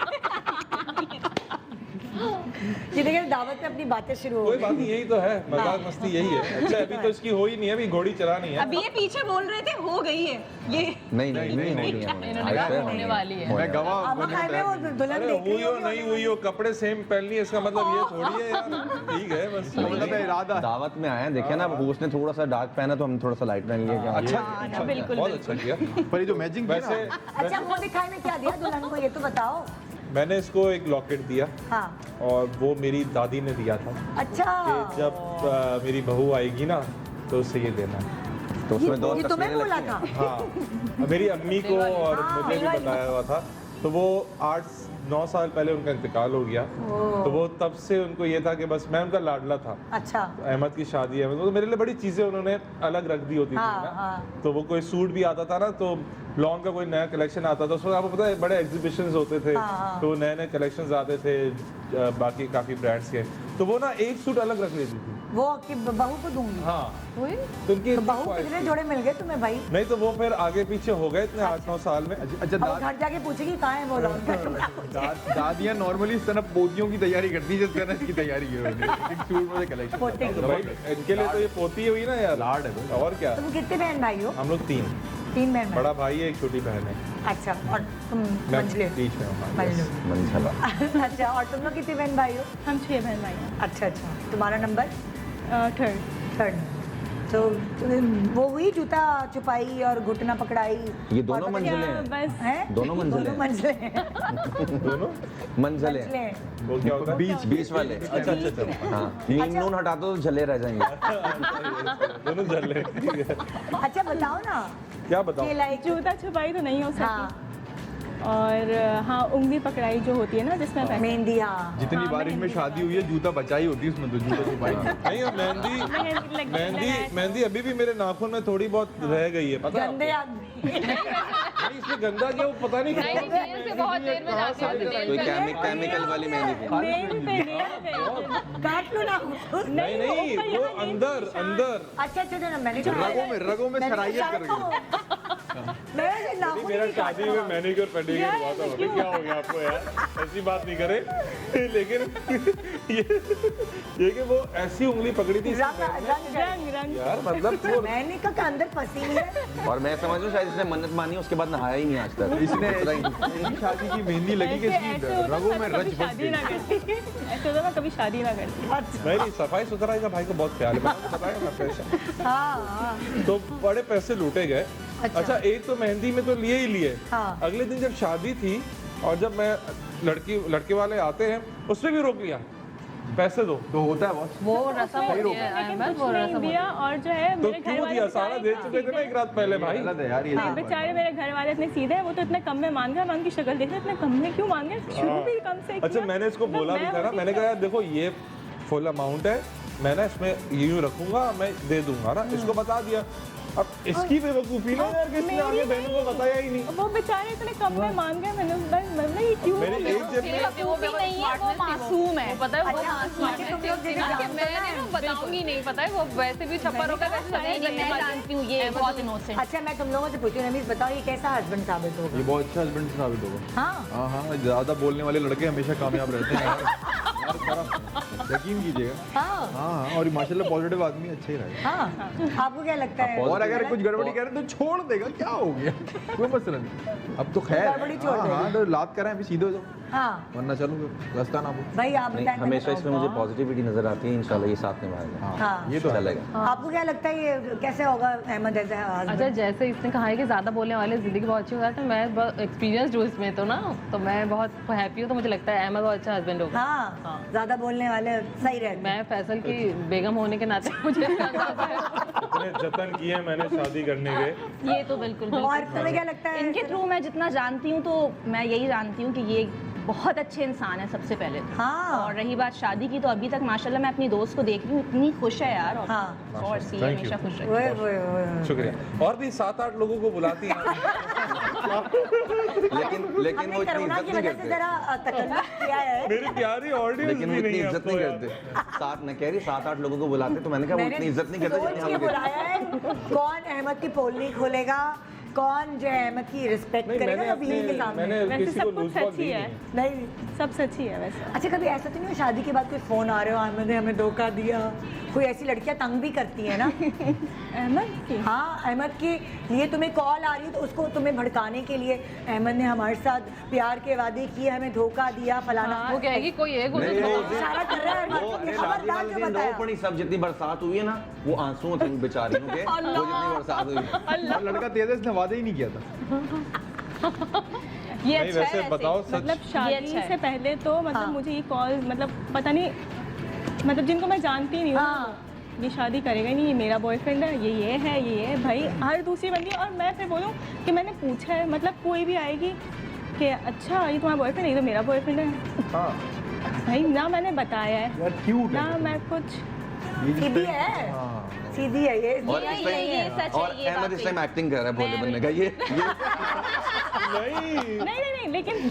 ये देखिए दावत में अपनी बातें शुरू हो कोई गई। बात नहीं, यही तो है, मजाक मस्ती यही है। अच्छा अभी तो इसकी हो ही नहीं है, अभी घोड़ी चलानी है। अभी ये पीछे बोल रहे थे हो गई है ये। नहीं नहीं नहीं होनी है इन्होंने कहा होने वाली है। मैं गवाह अब बनने खाए में वो दुल्हन अरे देख रही हुई हो होगी। नहीं हुई हो, कपड़े सेम पहन लिए इसका मतलब ये थोड़ी है यार। ठीक है बस। मतलब इरादा है। दावत में आए हैं देखिए ना, उसने थोड़ा सा डार्क पहना तो हम थोड़ा सा लाइट पहन लिया। अच्छा बिल्कुल, बहुत अच्छा किया। पर ये जो मैचिंग थी वैसे ना, अच्छा मुंह दिखाई में क्या दिया दुल्हन को ये तो बताओ। मैंने इसको एक लॉकेट दिया हाँ और वो मेरी दादी ने दिया था अच्छा कि जब मेरी बहू आएगी ना तो उसे ये देना है। तो उसमें दो ये तुम्हें तस्वीरें बोला लगती हैं। था? हाँ मेरी अम्मी को और मुझे भी बताया हुआ था। तो वो 8-9 साल पहले उनका इंतकाल हो गया। तो वो तब से उनको ये था कि बस मैं उनका लाडला था। अच्छा अहमद की शादी है तो मेरे लिए बड़ी चीज़ें उन्होंने अलग रख दी होती थी हाँ, ना। हाँ। तो वो कोई सूट भी आता था ना तो लॉन्ग का कोई नया कलेक्शन आता था, उसमें आपको पता है बड़े एग्जीबिशंस होते थे। हाँ, हाँ। तो नए नए कलेक्शंस आते थे बाकी काफ़ी ब्रांड्स के। तो वो ना एक सूट अलग रख लेती थी वो कि बहू को दूंगी। हाँ वही तुमकी तो बहू कितने जोड़े मिल गए तुम्हें भाई? नहीं तो वो फिर आगे पीछे हो गए इतने 8-9 साल में। अच्छा अब घर जाके पूछेगी कहाँ है वो लौंडा? दादियाँ नॉर्मली इस तरह पोतियों की तैयारी करती है जिस तरह इसकी तैयारी की उन्होंने। एक सूट में कलेक्शन। पोते की। तो भाई इनके लिए तो ये पोती हुई ना यार। लाड है वो। और क्या, तुम कितने बहन भाई हो? हम लोग 3, 3 बहन भाई। बड़ा भाई है, एक छोटी बहन है। अच्छा, और तुम मैं मंझले? बीच में हूँ। मंझले। मंझला। अच्छा, और तुम लोग कितने बहन भाई हो? हम 6 बहन भाई हैं। अच्छा अच्छा, तुम्हारा नंबर? 3rd। तो वो हुई जूता छुपाई और घुटना पकड़ाई? ये दोनों और मंजिलें क्या हैं। बस हैं? दोनों मंजिलें दोनों हैं। मंजिले हैं। दोनों मंजिलें मंजिले हैं। हैं। वो क्या होता है? बीच वाले। अच्छा अच्छा अच्छा। हाँ, नीम नून हटा दो तो झले रह जाएंगे। दोनों जल रहे हैं, ठीक है। अच्छा बताओ ना क्या बताओ? कि लाइक जूता छुपाई तो नहीं हो सकती। हाँ और हाँ, उंगली पकड़ाई जो होती है ना, जिसमें पैसे मेहंदी, हाँ जितनी हाँ, बारिश में मेहंदी शादी हुई है जूता बचाई होती है उसमें तो जूता छुपाई नहीं। नहीं और मेहंदी अभी भी मेरे नाखून में थोड़ी बहुत रह गई है, पता है गंदे आपको? आदमी। नहीं, इसमें गंदा क्या, वो पता नहीं नहीं क्या जेल से बहुत देर में जाती हूँ तो कोई जेल से केमिकल वाली मेहंदी थी। नेल पे नेल काट लो ना। नहीं नहीं, ऊपर वो यहाँ नेल अंदर अंदर। अच्छा अच्छा अच्छा, मैंने रगों में मैंने शरायत कर मैं नाखून मेरा नहीं शादी काटा। में मैनिक्योर पेडिक्योर हुआ था, अभी क्या हो गया आपको यार? ऐसी बात नहीं करे। लेकिन ये कि वो ऐसी उंगली पकड़ी थी रंग रंग रंग रंग यार, मतलब वो मैंने कहा अंदर फंसी हुई है। और मैं समझ रहा हूँ शायद इसने मन्नत मानी उसके बाद नहाया ही नहीं आज तक। इसने इतना ही- ऐसी शादी की मेहंदी लगी कि ऐसे इसकी होता रगों तो में मैं रच कभी बस शादी ना गई। करती। ऐसे होता मैं कभी शादी ना करती। नहीं नहीं, सफाई सुथराई का भाई को बहुत ख्याल है, मैंने बताया ना पैसा। हाँ हाँ तो बड़े पैसे लूटे गए। अच्छा, एक तो मेहंदी में तो लिए ही लिए। हाँ। अगले दिन जब शादी थी और जब मैं लड़के वाले आते हैं उसमें भी रोक लिया, पैसे दो। तो होता है बहुत। वो रस्म होती है लेकिन अहमद, कुछ वो नहीं रस्म होती दिया। है। और जो है तो मेरे घर क्यों वाले दिया? सारा दे चुके थे ना एक रात पहले भाई। गलत है यार ये। नहीं, बेचारे मेरे घर वाले इतने सीधे हैं, वो तो इतने कम में मान गए। मैं उनकी शक्ल देख रही इतने कम में क्यों मान गए? शुरू भी कम से अच्छा, किया। मैंने इसको मतलब बोला भी मैं था ना, होती मैंने तो- कहा यार देखो ये फुल अमाउंट है, मैं ना इसमें यूं रखूंगा, मैं दे दूंगा ना। इसको बता दिया। अब इसकी बेवकूफी ना यार, किसी ने आगे बहनों को बताया ही नहीं। वो बेचारे इतने कम में मान गए। मैंने ये क्यों? मेरी एक जेब में बेवकूफी नहीं है, वो मासूम है। वो पता है वो अच्छा, मासूम अच्छा, तुम लोग जैसे है कि जानते मैंने ना बताऊंगी नहीं, पता है वो वैसे भी छप्पर होकर वैसे नहीं, नहीं, मैं जानती हूँ ये बहुत इनोसेंट। अच्छा, मैं तुम लोगों से पूछती हूँ, नमीस बताओ ये कैसा हस्बैंड साबित होगा? ये बहुत अच्छा हस्बैंड साबित होगा। हाँ हाँ हाँ, ज्यादा बोलने वाले लड़के हमेशा कामयाब रहते हैं यार। यार थोड़ा यकीन कीजिएगा। हाँ हाँ हाँ, और माशाल्लाह पॉजिटिव आदमी अच्छा ही रहेगा। हाँ, आपको क्या लगता है? और अगर कुछ गड़बड़ी करे तो छोड़ देगा, क्या हो गया? कोई मसला नहीं। अब तो खैर गड़बड़ी छोड़ हाँ, देगा। हाँ, तो लात कराएं अभी सीधे हो जाओ, हाँ वरना चलो रास्ता ना हो। भाई आप नहीं, बताएं। हमेशा इसमें मुझे पॉजिटिविटी नजर आती है। इंशाल्लाह ये साथ निभाएगा, हाँ ये तो है। चलेगा। आपको क्या लगता है ये कैसे होगा अहमद एज अच्छा, जैसे इसने कहा है कि ज़्यादा बोलने वाले ज़िंदगी बहुत अच्छी होता है, तो मैं बहुत एक्सपीरियंसड हूँ इसमें तो ना, तो मैं बहुत हैप्पी हूँ। तो मुझे लगता है अहमद बहुत अच्छा हस्बैंड होगा। हाँ ज्यादा बोलने वाले सही रहते हैं। मैं फैसल की बेगम होने के नाते मुझे इतने जतन किए मैंने शादी करने के। ये तो बिल्कुल और तुम्हें क्या लगता है? इनके थ्रू मैं जितना जानती हूँ तो मैं यही जानती हूँ कि ये बहुत अच्छे इंसान है सबसे पहले तो। हाँ। और रही बात शादी की, तो अभी तक माशाल्लाह मैं अपनी दोस्त को देख रही हूँ, इतनी खुश है यार। और हाँ। और सी Thank हमेशा you. खुश रहे। वो शुक्रिया। और भी 7-8 लोगों को बुलाती हैं। लेकिन वो हमने इतनी कोरोना इज्जत की नहीं वजह से करते। जरा तकल्लुफ किया है। मेरी प्यारी ऑडियंस लेकिन वो भी इतनी नहीं है इज्जत अब नहीं तो यार। करते। सात मैं कह रही 7-8 लोगों को बुलाते, तो मैंने कहा वो इतनी इज्जत नहीं करते सोच जितनी के हम करते। बुलाया है कौन अहमद की पोल नहीं खोलेगा, कौन जो है अहमद की रिस्पेक्ट नहीं, करेगा मैंने ना बीवी के अपने सामने। मैंने वैसे किसी को सब कुछ लूज बॉल सच ही दी है। नहीं। नहीं। सब सच ही है वैसे। अच्छा, कभी ऐसा तो नहीं हो शादी के बाद कोई फोन आ रहे हो अहमद ने हमें धोखा दिया? कोई ऐसी लड़कियां तंग भी करती है ना। अहमद की हाँ, अहमद के लिए तुम्हें कॉल आ रही है तो उसको तुम्हें भड़काने के लिए अहमद ने हमारे साथ प्यार के वादे किए, हमें धोखा दिया फलाना। वो कहेगी कोई एक नहीं, वो उसे दिन- इशारा कर रहा है वो अहमद, अपने ये शादी खबरदार वाले जो दिन रो बताया। पड़ी सब, जितनी बरसात हुई है ना, वो आंसू थे बेचारियों के, वो जितनी बरसात हुई। और लड़का तेज है, इसने वादा ही नहीं किया था। ये नहीं, अच्छा है वैसे वैसे। बताओ सच। मतलब ये शादी अच्छा है। से पहले तो मतलब हाँ। मुझे ये कॉल मतलब पता नहीं, मतलब जिनको मैं जानती नहीं हूँ हाँ। ये शादी करेगा नहीं, ये मेरा बॉयफ्रेंड है, ये है, ये है भाई, हर दूसरी बंदी। और मैं फिर बोलूँ कि मैंने पूछा है, मतलब कोई भी आएगी कि अच्छा ये तुम्हारा बॉयफ्रेंड है, ये तो मेरा बॉयफ्रेंड है। हाँ भाई ना मैंने बताया है यार क्यूट ना है। मैं कुछ। सीधी है, हाँ। सीधी है ये। और ये- इस ये सच टाइम है, और ये अहमद इस वाकई। टाइम एक्टिंग कर रहा है भोले बनने का। ये नहीं, लेकिन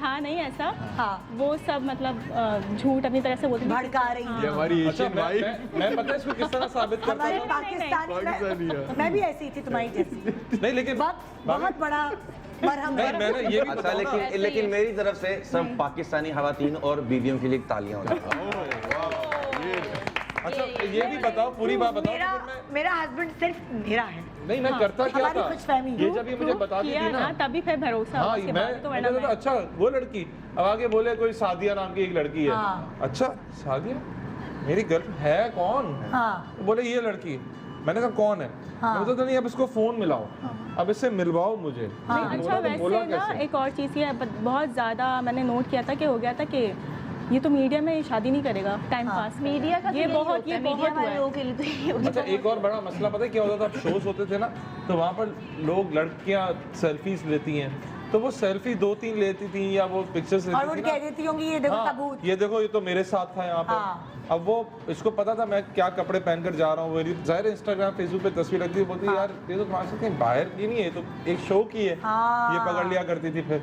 था नहीं ऐसा। हाँ। वो सब मतलब झूठ अपनी तरह से बोलती थी। भड़का रही ये थी। हमारी अच्छा एशियन भाई मैं पता है इसको किस तरह साबित करता हमारे हूँ पाकिस्तानी मैं भी ऐसी थी तुम्हारी जैसी। नहीं लेकिन बहुत बड़ा मरहम नहीं है। मैंने ये भी अच्छा बताया ना लेकिन मेरी तरफ से सब पाकिस्तानी खवातीन और बीवियों के लिए तालियां हो अच्छा ये भी बताओ पूरी बात बताओ मेरा तो फिर मेरा हस्बैंड सिर्फ मेरा है। नहीं मैं करता क्या हमारी था खुशफहमी। ये जब ये मुझे बता किया देती ना तभी फिर भरोसा हुआ हाँ उसके मैं बाद, तो मुझे वरना लगा, मैं- अच्छा वो लड़की अब आगे बोले कोई सादिया नाम की एक लड़की है हाँ। अच्छा सादिया मेरी गर्ल है कौन हाँ। तो बोले ये लड़की मैंने कहा कौन है हाँ। मैंने कहा नहीं अब इसको फोन मिलाओ अब इससे मिलवाओ मुझे नहीं, मैंने अच्छा बोला, तो बोला वैसे ना कैसे? एक और चीज़ ये बहुत ज़्यादा मैंने नोट किया था कि हो गया था कि ये तो मीडिया में शादी नहीं करेगा टाइम पास। मीडिया का तो ये यही बहुत होता है, ये मीडिया बहुत हुआ वाले है। लोगों के लिए तो यही होता है। अच्छा एक और बड़ा मसला पता है क्या होता था अब शोज होते थे ना तो वहाँ पर लोग लड़कियाँ सेल्फीज लेती हैं तो वो सेल्फी 2-3 लेती थी या वो पिक्चर्स और वो लेती थी कह ना देती होंगी ये देखो हाँ, सबूत। ये देखो ये तो मेरे साथ था यहाँ हाँ। पर अब वो इसको पता था मैं क्या कपड़े पहनकर जा रहा हूँ वो जाहिर है इंस्टाग्राम फेसबुक पे तस्वीर रखती है बोलती है यार ये तो तुम्हारे साथ कहीं बाहर की नहीं है ये तो एक शो की है हाँ। ये पकड़ लिया करती थी फिर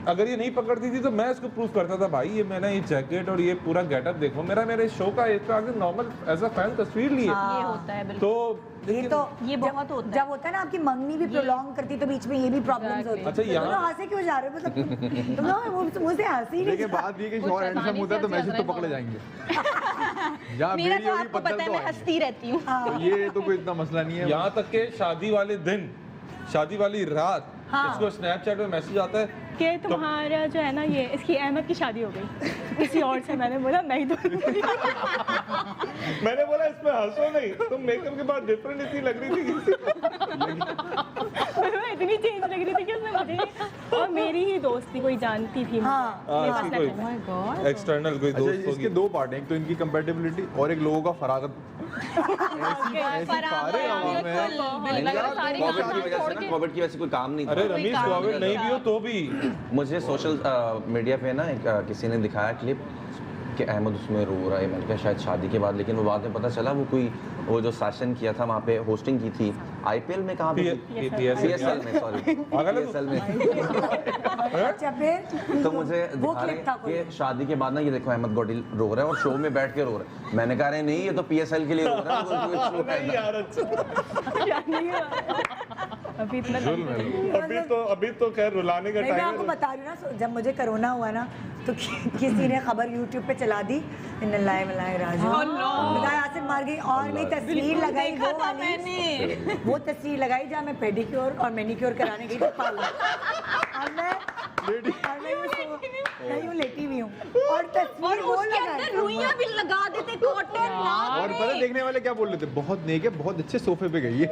अगर ये नहीं पकड़ती थी तो मैं इसको प्रूव करता था भाई ये मैंने ये जैकेट और ये पूरा गेटअप देखो मेरे शो का एक नॉर्मल एज अ फैन तस्वीर ली है ये होता है बिल्कुल। तो ये तो ये बहुत होता है। जब होता है ना आपकी मंगनी भी प्रोलॉन्ग करती तो बीच में ये भी प्रॉब्लम्स होती अच्छा, है। यहाँ- तुम लोग हंसे क्यों जा रहे हो मतलब तुम लोग वो मुझसे हंसी नहीं देखिए बात ये कि शोर हैंडसम होता है तो मैसेज तो पकड़े जाएंगे जहाँ मेरा बेड़ी तो होगी आपको पत्थर पता है तो मैं आएंगे। हंसती रहती हूँ। तो ये तो कोई इतना मसला नहीं है यहाँ तक के शादी वाले दिन शादी वाली रात हाँ। इसको स्नैपचैट में मैसेज आता है कि तुम्हारा जो है ना ये इसकी अहमद की शादी हो गई किसी और से। मैंने बोला नहीं तो मैंने बोला इसमें हंसो नहीं तुम मेकअप के बाद डिफरेंट इतनी लग रही थी इतनी चेंज लग रही थी कि उसने मुझे नहीं- और मेरी ही दोस्त थी कोई जानती थी हाँ। मेरे पास कोई लगा। एक्सटर्नल कोई अच्छा दोस्त इसके होगी दो पार्ट हैं एक तो इनकी कंपैटिबिलिटी और एक लोगों का फरागत ऐसी सारे आवाम में कोविड की वजह से ना कोविड की वजह से कोई काम नहीं अरे था रमीज कोविड नहीं भी हो तो भी मुझे सोशल मीडिया पे ना किसी ने दिखाया क्लिप कि अहमद उसमें रो रहा है मैंने कहा शायद शादी के बाद लेकिन वो बाद में पता चला वो जो सेशन किया था वहाँ पे होस्टिंग की थी आईपीएल में कहाँ पे पीएसएल में सॉरी पीएसएल में अच्छा फिर तो मुझे वो दिखा रहे क्लिप था कोई। कि शादी के बाद ना ये देखो अहमद गोडिल रो रहा है और शो में बैठ के रो रहा है मैंने कहा अरे नहीं ये तो पीएसएल के लिए रो रहा है कोई शो है ना। यार अच्छा अभी इतना अभी तो खैर रुलाने का नहीं मैं टाइम आपको है बता रही हूँ ना जब मुझे कोरोना हुआ ना तो किसी ने खबर यूट्यूब पे चला दी इन्नल्लाहि वल्लाहि राजिऊन बताया यासिर मार गई और मैं तस्वीर लगाई वो वाली वो तस्वीर लगाई जहाँ मैं पेडिक्योर और मैनिक्योर कराने गई थी पार्लर और मैं यूँ लेटी हुई हूँ और तस्वीर और वो उसके अंदर लगाई रुइयां भी लगा देते कॉटन और पता है देखने वाले क्या बोल रहे थे बहुत नेक है बहुत अच्छे सोफे पे गई है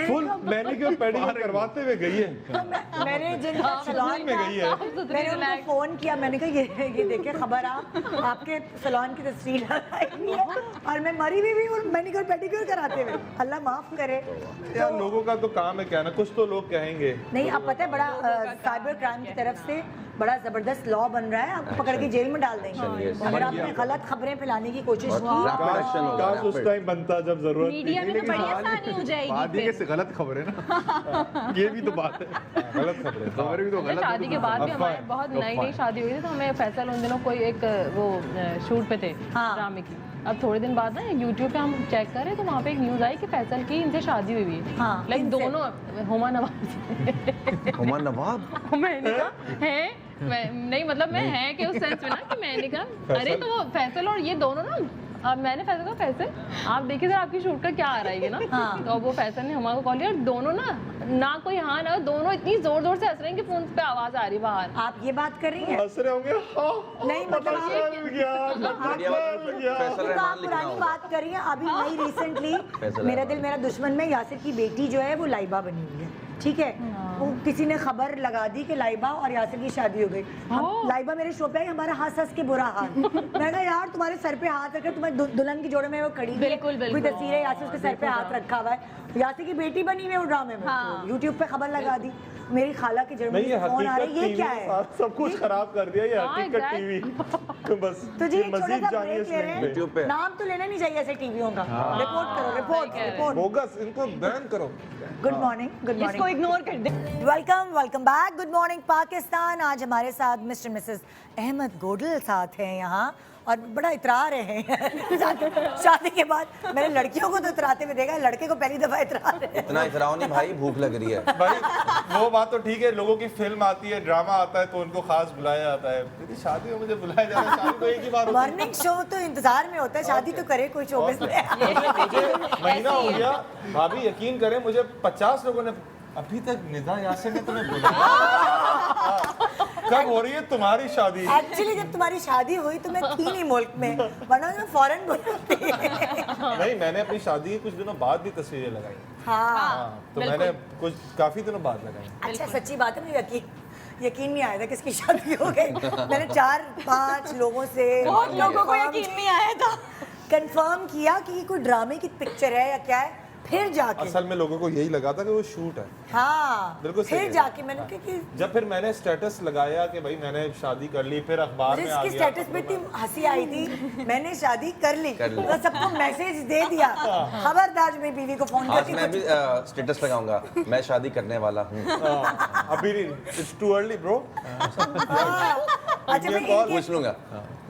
फुल मैनिक्योर पेडिक्योर करवाते हुए गई है तो मैंने जिनका सैलून में गई है मैंने उनको फोन किया मैंने कहा ये देखिए खबर आपके सैलून की तस्वीर लगाई हुई है और मैं मरी भी हूँ मैनिक्योर पेडिक्योर कराते हुए अल्लाह माफ करे। यार लोगों का तो काम है कहना कुछ तो लोग कहेंगे नहीं अब पता है बड़ा साइबर क्राइम की तरफ से बड़ा जबरदस्त लॉ बन रहा है आपको पकड़ के जेल में डाल देंगे अगर आपने गलत खबरें फैलाने की कोशिश की रैपिड एक्शन होगा काश उस टाइम बनता जब जरूरत थी मीडिया में तो बड़ी आसानी हो जाएगी शादी फिर। के गलत खबर है ना ये भी तो बात है गलत खबरें खबर भी तो मतलब गलत शादी के बाद भी अफवाह हमारे है, बहुत नई अफवाह नई शादी हुई थी तो हमें फैसल उन दिनों कोई एक वो शूट पे थे हाँ। ड्रामे की अब थोड़े दिन बाद ना यूट्यूब पे हम चेक कर रहे तो वहाँ पे एक न्यूज़ आई कि फैसल की इनसे शादी हुई हुई है हाँ, लाइक इनसे। दोनों हुमा नवाज हुमा नवाब मैंने कहा है नहीं मतलब मैं है कि उस सेंस में ना कि मैंने कहा अरे तो वो फैसल और ये दोनों ना अब मैंने फैसल कहा फैसल आप देखिए सर आपकी शूट का क्या आ रहा है ये ना हाँ। तो अब वो फैसल ने हमारे को कॉल किया और दोनों ना कोई हाँ ना दोनों इतनी जोर जोर से हंस रहे हैं कि फोन पे आवाज आ रही बाहर आप ये बात कर रही हैं हंस रहे होंगे नहीं मतलब फैसल तो रहमान आप लिखना पुरानी होगा बात कर रही हैं अभी नई रिसेंटली फैसल मेरा रहमान। दिल मेरा दुश्मन में यासिर की बेटी जो है वो लाइबा बनी हुई है ठीक है वो किसी ने खबर लगा दी कि लाइबा और यासिर की शादी हो गई हम लाइबा मेरे शो पे आई हमारा हंस हंस के बुरा हाल मैं कहा यार तुम्हारे सर पे हाथ रखकर तुम्हारे दुल्हन की जोड़े में वो खड़ी हुई है बिल्कुल, कोई बिल्कुल। तस्वीर है यासिर उसके सर पे हाथ रखा हुआ है यासिर की बेटी बनी हुई है वो ड्रामे में हाँ। यूट्यूब पे खबर लगा दी मेरी खाला की नहीं जर्मनी ये से फोन आ हकीकत रही है ये टीवी क्या है सब कुछ खराब कर दिया ये हाँ, हकीकत exact- टीवी बस तो जी एक छोटा मजीद सा जानिए ब्रेक ले रहे हैं। YouTube पे। नाम तो लेना नहीं चाहिए ऐसे टीवियों का। रिपोर्ट करो, रिपोर्ट। बोगस, इनको बैन करो। गुड मॉर्निंग, गुड इसको मॉर्निंग। इग्नोर कर दे। Welcome back. Good morning Pakistan. आज हमारे साथ मिस्टर मिसेस अहमद गोडल साथ हैं यहाँ, और बड़ा इतरा रहे हैं शादी के बाद। मैंने लड़कियों को तो इतराते हुए देखा, लड़के को पहली दफा इतरा रहे हैं। इतना इतराओ नहीं भाई, भूख लग रही है। भाई वो बात तो ठीक है, लोगों की फिल्म आती है, ड्रामा आता है तो उनको खास बुलाया जाता है। मेरी शादी में मुझे बुलाया जाता है, शादी तो एक ही बार होती है। मॉर्निंग शो तो इंतजार में होता है, शादी तो करे कोई शो में। महीना हो गया भाभी, यकीन करें मुझे 50 लोगों ने अभी तक निदा यासिर ने तुम्हें बुलाया। कब हो रही है तुम्हारी शादी? एक्चुअली जब तुम्हारी शादी हुई तो मैं थी नहीं मुल्क में, वरना मैं फौरन बुलाती। नहीं, मैंने अपनी शादी के कुछ दिनों बाद भी तस्वीरें लगाई। हाँ, तो मैंने कुछ काफी दिनों बाद लगाई। अच्छा सच्ची बात है, मुझे यकीन नहीं आया था किसकी शादी हो गई। मैंने 4-5 लोगों से बहुत लोगों को यकीन नहीं आया था। कंफर्म किया कि ये कोई ड्रामे की पिक्चर है या क्या है, फिर जाके असल में लोगों को यही लगा था कि वो शूट है। हाँ, बिल्कुल सही फिर है। जाके मैंने कहा कि जब फिर मैंने स्टेटस लगाया कि भाई मैंने शादी कर ली, फिर अखबार मुझे में आ इसकी गया। स्टेटस पे इतनी हंसी आई थी, मैंने शादी कर ली कर ली। तो सबको मैसेज दे दिया, खबरदार मेरी बीवी को फोन आज करके मैं भी स्टेटस लगाऊंगा, मैं शादी करने वाला हूँ। अभी इट्स टू अर्ली ब्रो। अच्छा, मैं पूछ लूंगा।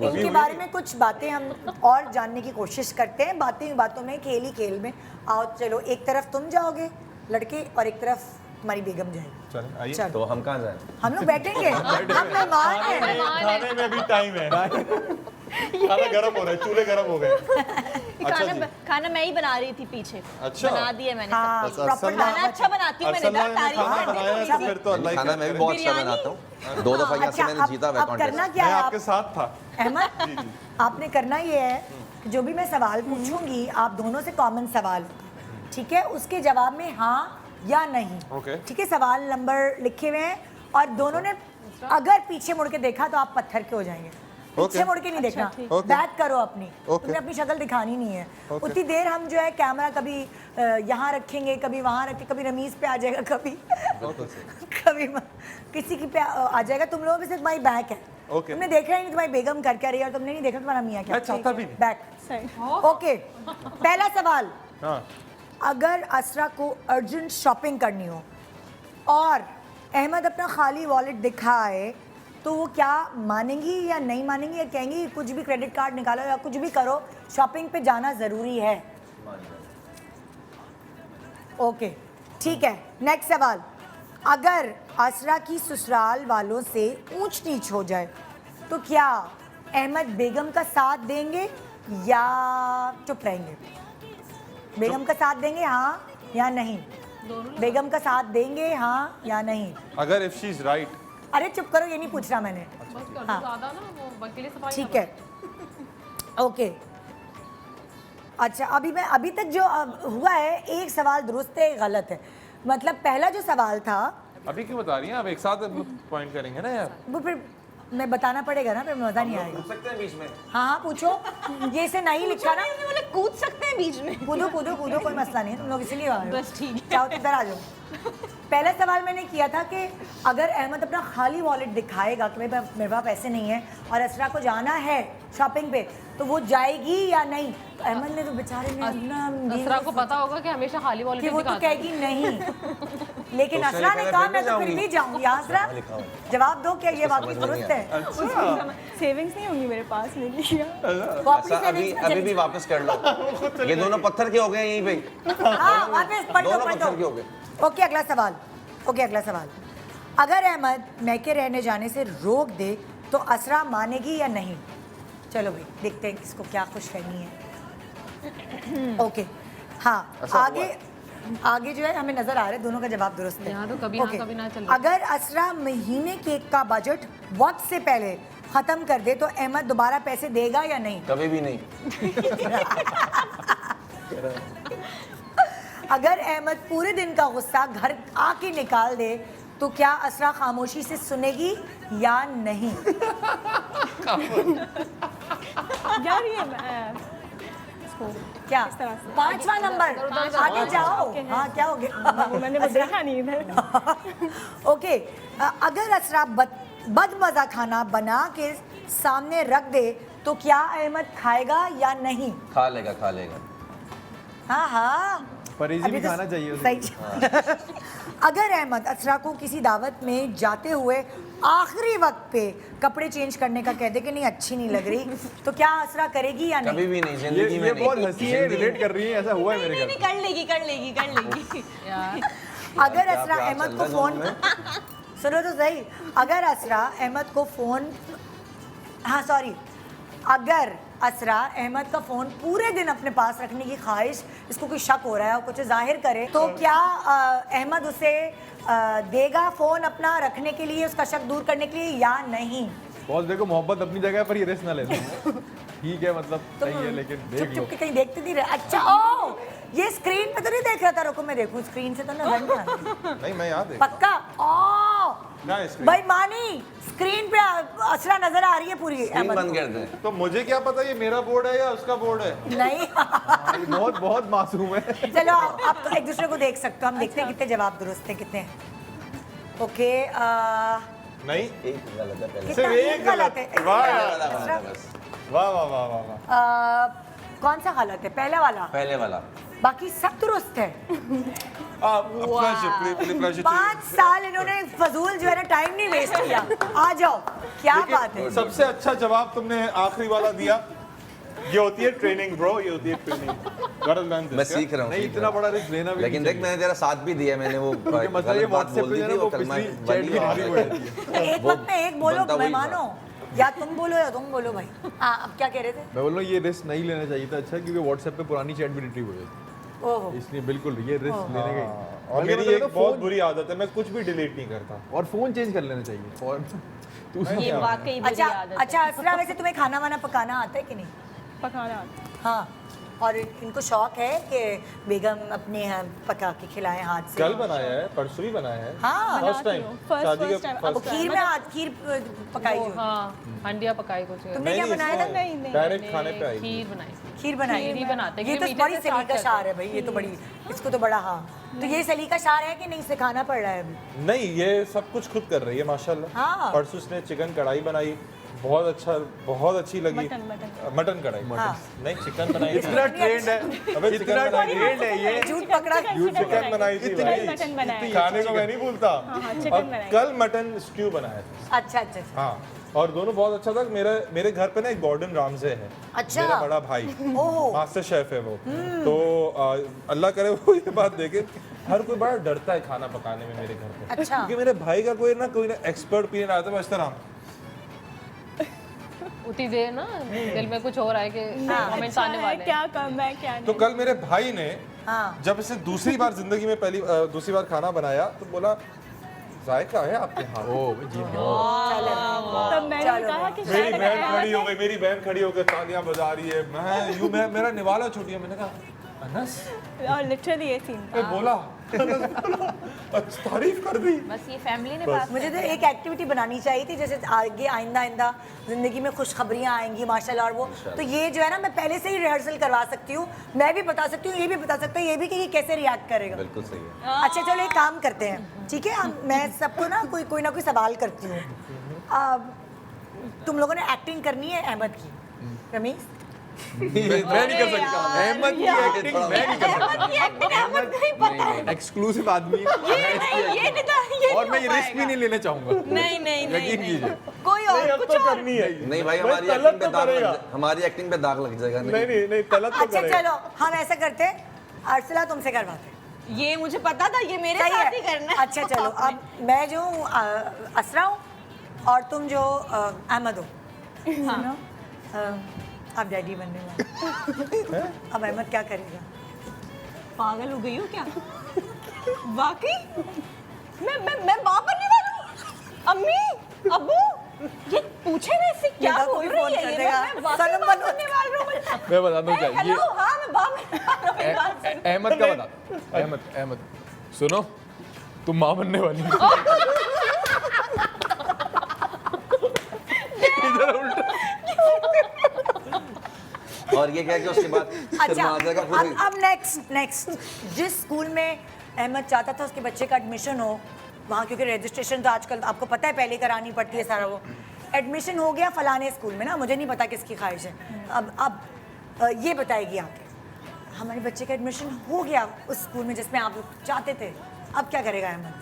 इनके बारे में कुछ बातें हम और जानने की कोशिश करते हैं। बातें ही बातों में, खेल ही खेल में। आओ चलो, एक तरफ तुम जाओगे लड़के और एक तरफ तुम्हारी बेगम जाएगी। चलो आइए। चलो तो हम कहाँ जाएं? हम लोग बैठेंगे, हम मेहमान हैं। खाने में भी टाइम है। खाना गर्म हो रहा है, चूल्हे गर्म हो गए। खाना मैं ही बना रही थी पीछे। अच्छा। बना दिया मैंने हाँ, सब कुछ। प्रॉपर खाना अच्छा बनाती हूँ मैंने, अरसलना ने तारीफ खाना करनी बनाया है, थोड़ी तो फिर तो अल्लाह ही खाना मैं भी बहुत अच्छा बिरयानी? बनाता हूँ। 2 दफा यहाँ से अच्छा, मैंने जीता हुआ अब करना कॉन्टेस्ट। क्या मैं है आपके साथ था। अहमद, आपने करना ये है कि जो भी मैं सवाल पूछूंगी आप दोनों से कॉमन सवाल, ठीक है, उसके जवाब में हाँ या नहीं। ओके। ठीक है, सवाल नंबर लिखे हुए हैं और दोनों ने अगर पीछे मुड़ के देखा तो आप पत्थर के हो जाएंगे। पीछे मुड़ के नहीं देखना, ओके। बैक करो अपनी, ओके। तुम्हें अपनी शक्ल दिखानी नहीं है। उतनी देर हम जो है कैमरा कभी यहाँ रखेंगे, कभी वहाँ रखेंगे, कभी रमीज पे आ जाएगा, कभी किसी की पे आ जाएगा। तुम लोगों में से तुम्हारी बैक है, ओके। तुमने देखा ही नहीं तुम्हारी बेगम कर क्या रही है और तुमने नहीं देखा तुम्हारा मियाँ क्या। मैं चाहता भी नहीं। बैक। ओके, पहला सवाल, हाँ। अगर असरा को अर्जेंट शॉपिंग करनी हो और अहमद अपना खाली वॉलेट दिखाए तो वो क्या मानेंगी या नहीं मानेंगी, या कहेंगी कुछ भी क्रेडिट कार्ड निकालो या कुछ भी करो, शॉपिंग पे जाना ज़रूरी है। ओके, ठीक है। नेक्स्ट सवाल, अगर असरा की ससुराल वालों से ऊंच नीच हो जाए तो क्या अहमद बेगम का साथ देंगे या चुप रहेंगे? बेगम का साथ देंगे हाँ या नहीं? बेगम का साथ देंगे हाँ या नहीं? अगर इफ शी इज राइट। अरे चुप करो, ये नहीं पूछ रहा मैंने। हाँ, ज्यादा ना वो वकीली सफाई ठीक है, ओके। अच्छा, अभी तक जो हुआ है, एक सवाल दुरुस्त है, एक गलत है। मतलब पहला जो सवाल था, अभी क्यों बता रही हैं आप? एक साथ पॉइंट करेंगे ना यार। वो फिर मैं बताना पड़ेगा ना, फिर मजा नहीं आएगा। पूछ सकते हैं बीच में? हाँ हाँ पूछो, ये इसे नहीं लिखा ना। मतलब कूद सकते हैं बीच में। कूदो कूदो कूदो, कोई मसला नहीं है, तुम लोग इसलिए आए हो। बस ठीक है। चाहो तो इधर आ जाओ। पहला सवाल मैंने किया था कि अगर अहमद अपना खाली वॉलेट दिखाएगा कि मेरे पास पैसे नहीं है और असरा को जाना है शॉपिंग पे, तो वो जाएगी या नहीं? तो अहमद ने तो बेचारे ने अपना असरा को पता होगा कि हमेशा खाली वॉलेट कि वो तो दिखाता है। कहेगी नहीं, लेकिन तो असरा ने उसने कहा लिखा मैं तो फिर जाऊंगी। भी जाऊंगी। असरा लिखा हुआ। जवाब दो, क्या ये वाकई समझ में दुरुस्त नहीं है? सेविंग्स नहीं होंगी मेरे पास, मैंने किया। वो अपनी अच्छा, अभी savings में अभी चली भी वापस कर लो। ये दोनों पत्थर के हो गए यहीं पे। हाँ, वापस पढ़ दो, दोनों पढ़ पत्थर के हो दो। गए। ओके, अगला सवाल। ओके, अगला सवाल, अगर अहमद मैके रहने जाने से रोक दे तो असरा मानेगी या नहीं? चलो भाई देखते हैं किसको क्या खुश करनी है। ओके, हाँ, आगे जो है हमें नजर आ रहा है दोनों का जवाब दुरुस्त है। यहाँ तो कभी हाँ, ओके, कभी ना चल रहा। अगर असरा महीने केक का बजट वक्त से पहले खत्म कर दे तो अहमद दोबारा पैसे देगा या नहीं? कभी भी नहीं। अगर अहमद पूरे दिन का गुस्सा घर आके निकाल दे तो क्या असरा खामोशी से सुनेगी या नहीं? यार ये क्या इस तरह से। 5वां नंबर, आगे जाओ। हाँ, क्या हो गया? वो मैंने वो देखा नहीं इधर। ओके, अगर असरा बदमजा खाना बना के सामने रख दे तो क्या अहमद खाएगा या नहीं? खा लेगा, खा लेगा। हाँ हाँ, परहेजी अभी भी तो खाना चाहिए उसे। सही। अगर अहमद असरा को किसी दावत में जाते हुए आखिरी वक्त पे कपड़े चेंज करने का कह दे कि नहीं अच्छी नहीं लग रही, तो क्या असरा करेगी या कभी नहीं? भी नहीं, जिंदगी में ये नहीं। बहुत हंसी है, रिलेट कर रही है, ऐसा हुआ है मेरे नहीं घर नहीं, कर लेगी कर लेगी कर लेगी। यार अगर क्या असरा प्यार अहमद चल को रहा है फोन दोनों सुनो तो सही, अगर असरा अहमद को फोन, हाँ सॉरी, अगर असरा अहमद का फोन पूरे दिन अपने पास रखने की ख्वाहिश, इसको कोई शक हो रहा है और कुछ जाहिर करे, तो क्या अहमद उसे देगा फोन अपना रखने के लिए, उसका शक दूर करने के लिए या नहीं? बॉस देखो, मोहब्बत अपनी जगह है पर ये रिस्क ना लेना। ठीक है, मतलब सही है, लेकिन चुप देख लो। चुप के कहीं देखते नहीं रहे। अच्छा ओ, ये स्क्रीन पे तो नहीं देख रहा था, रुको मैं देखूं स्क्रीन से तो नजर नहीं आ रहा। नहीं मैं याद है पक्का ओ क्या है screen? भाई मानी स्क्रीन पे असरा नजर आ रही है पूरी स्क्रीन अहमद बंद को। कर दे। तो मुझे क्या पता ये मेरा बोर्ड है या उसका बोर्ड है? नहीं ये बहुत बहुत मासूम है। चलो आप तो एक दूसरे को देख सकते हो, हम देखते हैं कितने जवाब दुरुस्त हैं कितने हैं। ओके नहीं, एक गलत है पहले। सिर्फ एक गलत है। वाह वाला असरा, बस। वाह वाह वाह वाह वाह। कौन सा गलत है? पहला वाला, पहले वाला। बाकी सब दुरुस्त है। प्लेजर 5 साल इन्होंने फजूल जो है ना टाइम नहीं वेस्ट किया। आ जाओ, क्या बात है। सबसे अच्छा जवाब तुमने आखिरी वाला दिया। ये होती है ट्रेनिंग ब्रो, ये होती है ट्रेनिंग। मैं सीख रहा हूँ, नहीं, सीख इतना रहा हूँ। बड़ा रिस्क लेना भी लेकिन नहीं देख, मैंने तेरा साथ भी दिया, मैंने वो मतलब ये गलत बात WhatsApp बोल पे दी जो है थी, ना, वो वो कलमा पिछली वली chat और- भी हो जाती है। एक वक्त में एक बोलो, बनता वही मैं मानो, या तुम बोलो या तुम बोलो भाई। हाँ, अब क्या कह रहे थे? मैं बोल रहा हूँ ये रिस्क नहीं लेना चाहिए था, अच्छा, क्योंकि व्हाट्सएप पे पुरानी चैट भी रिट्रीव हो जाती ओहो, है, इसलिए बिल्कुल ये रिस्क लेने का और बल्कि मेरी मतलब एक तो बहुत फोन बुरी आदत है, मैं कुछ भी डिलीट नहीं करता। और फोन चेंज कर लेना चाहिए। और तू ये वाकई बुरी अच्छा आदत है। अच्छा असरा, वैसे तुम्हें खाना वाना पकाना आता है कि नहीं? पकाना। हाँ, और इनको शौक है कि बेगम अपने यहाँ पका के खिलाएं हाथ से? कल बनाया है, परसों ही बनाया है। हाँ, फर्स्ट टाइम First शादी के time, first वो खीर में हाथ खीर पकाई जो हाँ, हंडिया पकाई कुछ। तुमने क्या बनाया था? नहीं, डायरेक्ट खाने पे आई। खीर बनाई थी। खीर बनाई। खीर ही बनाते हैं, ये तो क्योंकि मीठे बड़ी से start सलीका करते शार है भाई, ये तो बड़ी, इसको तो बड़ा। हाँ, तो ये सलीका शार है कि नहीं, सिखाना पड़ रहा है अभी? नहीं, ये सब कुछ खुद कर रही है माशाल्लाह। हाँ। परसों उसने चिकन कढ़ाई बनाई, बहुत अच्छा, बहुत अच्छी लगी। मटन कढ़ाई। हाँ। नहीं, चिकन बनाई थी। इतना ट्रेंड है, अबे इतना चिकन बनाई थी। ट्रेंड है ये। झूठ पकड़ा। चिकन बनाई थी भाई। मटन बनाया। खाने को मैं नहीं भूलता। चिकन और बनाई। कल मटन स्ट्यू बनाया था। अच्छा अच्छा अच्छा। हाँ, और दोनों बहुत अच्छा था। मेरे घर पे ना एक गॉर्डन रामजे है, अच्छा। मेरा बड़ा भाई, ओह। मास्टर शेफ है वो। तो अल्लाह करे वो ये बात देखे, हर कोई बड़ा डरता है खाना पकाने में मेरे घर पे। अच्छा। क्योंकि मेरे भाई का कोई ना एक्सपर्ट ओपिनियन आता है, बस उतनी देर ना दिल में कुछ हो रहा है कि कमेंट्स आने वाले हैं। क्या करना है क्या तो कल मेरे भाई ने हाँ, जब इसे दूसरी बार जिंदगी में दूसरी बार खाना बनाया तो बोला जायका है आपके हाथ। ओ जी तब मैंने कहा कि मेरी बहन खड़ी हो गई, मेरी बहन खड़ी होकर तालियां बजा रही है। मैं मेरा निवाला छूट गया। मैंने कहा अनस, और लिटरली ये सीन मैं बोला अनस बोला, अच्छा तारीफ कर दी। बस ये फैमिली ने बात मुझे तो एक एक्टिविटी बनानी चाहिए थी, जैसे आगे आइंदा जिंदगी में खुशखबरियाँ आएंगी माशाल्लाह, और वो तो ये जो है ना, मैं पहले से ही रिहर्सल करवा सकती हूँ, मैं भी बता सकती हूँ, ये भी बता सकता हूँ, ये भी कि ये कैसे रिएक्ट करेगा। बिल्कुल सही है। अच्छा चलो एक काम करते हैं, ठीक है, मैं सबको ना कोई ना कोई सवाल करती हूँ। तुम लोगों ने एक्टिंग करनी है अहमद की, रमीज? मैं नहीं कर सकता। अहमद की एक्टिंग मैं नहीं कर सकता। की एक्टिंग अहमद को ही पता है। एक्सक्लूसिव आदमी है। ये नहीं और मैं ये रिस्क भी नहीं लेना चाहूंगा। नहीं नहीं यकीन कीजिए। कोई और अब कुछ तो और। करनी है। नहीं भाई, भाई, हमारी तलब एक्टिंग पे तो दाग करेगा। हमारी एक्टिंग पे दाग लग जाएगा। नहीं तलब तो अच्छा करेगा। चलो हम ऐसा करते हैं, अर्सला तुमसे करवाते हैं। ये मुझे पता था, ये मेरे सही साथ ही है। करना है। अच्छा चलो, अब मैं जो हूँ असरा हूँ और तुम जो अहमद हो। सुनो, आप डैडी बनने वाले। अब अहमद क्या करेगा? पागल हो गई हो क्या? वाकई मैं बाप बनने वाली हूँ। अम्मी अब्बू ये पूछे ना इससे क्या बेटा को बोल भी रही फोन है कर ये? देगा। मैं वाकई सनम बाप बनो। बनने वाली हूँ। मैं बता दूं क्या ये हेलो, हाँ मैं बाप बनने वाली हूँ। मेरी बात सुनो। अहमद का बता। अहमद सुनो, तुम माँ बनने वाली हो। और ये क्या कि उसके बाद फिर अच्छा, माँ का पूरी अब नेक्स्ट जिस स्कूल में अहमद चाहता था उसके बच्चे का एडमिशन हो वहाँ, क्योंकि रजिस्ट्रेशन तो आजकल आपको पता है पहले करानी पड़ती है सारा वो, एडमिशन हो गया फलाने स्कूल में ना, मुझे नहीं पता किसकी ख्वाहिश है, अब ये बताएगी आके हमारे बच्चे का एडमिशन हो गया उस स्कूल में जिसमें आप चाहते थे, अब क्या करेगा अहमद?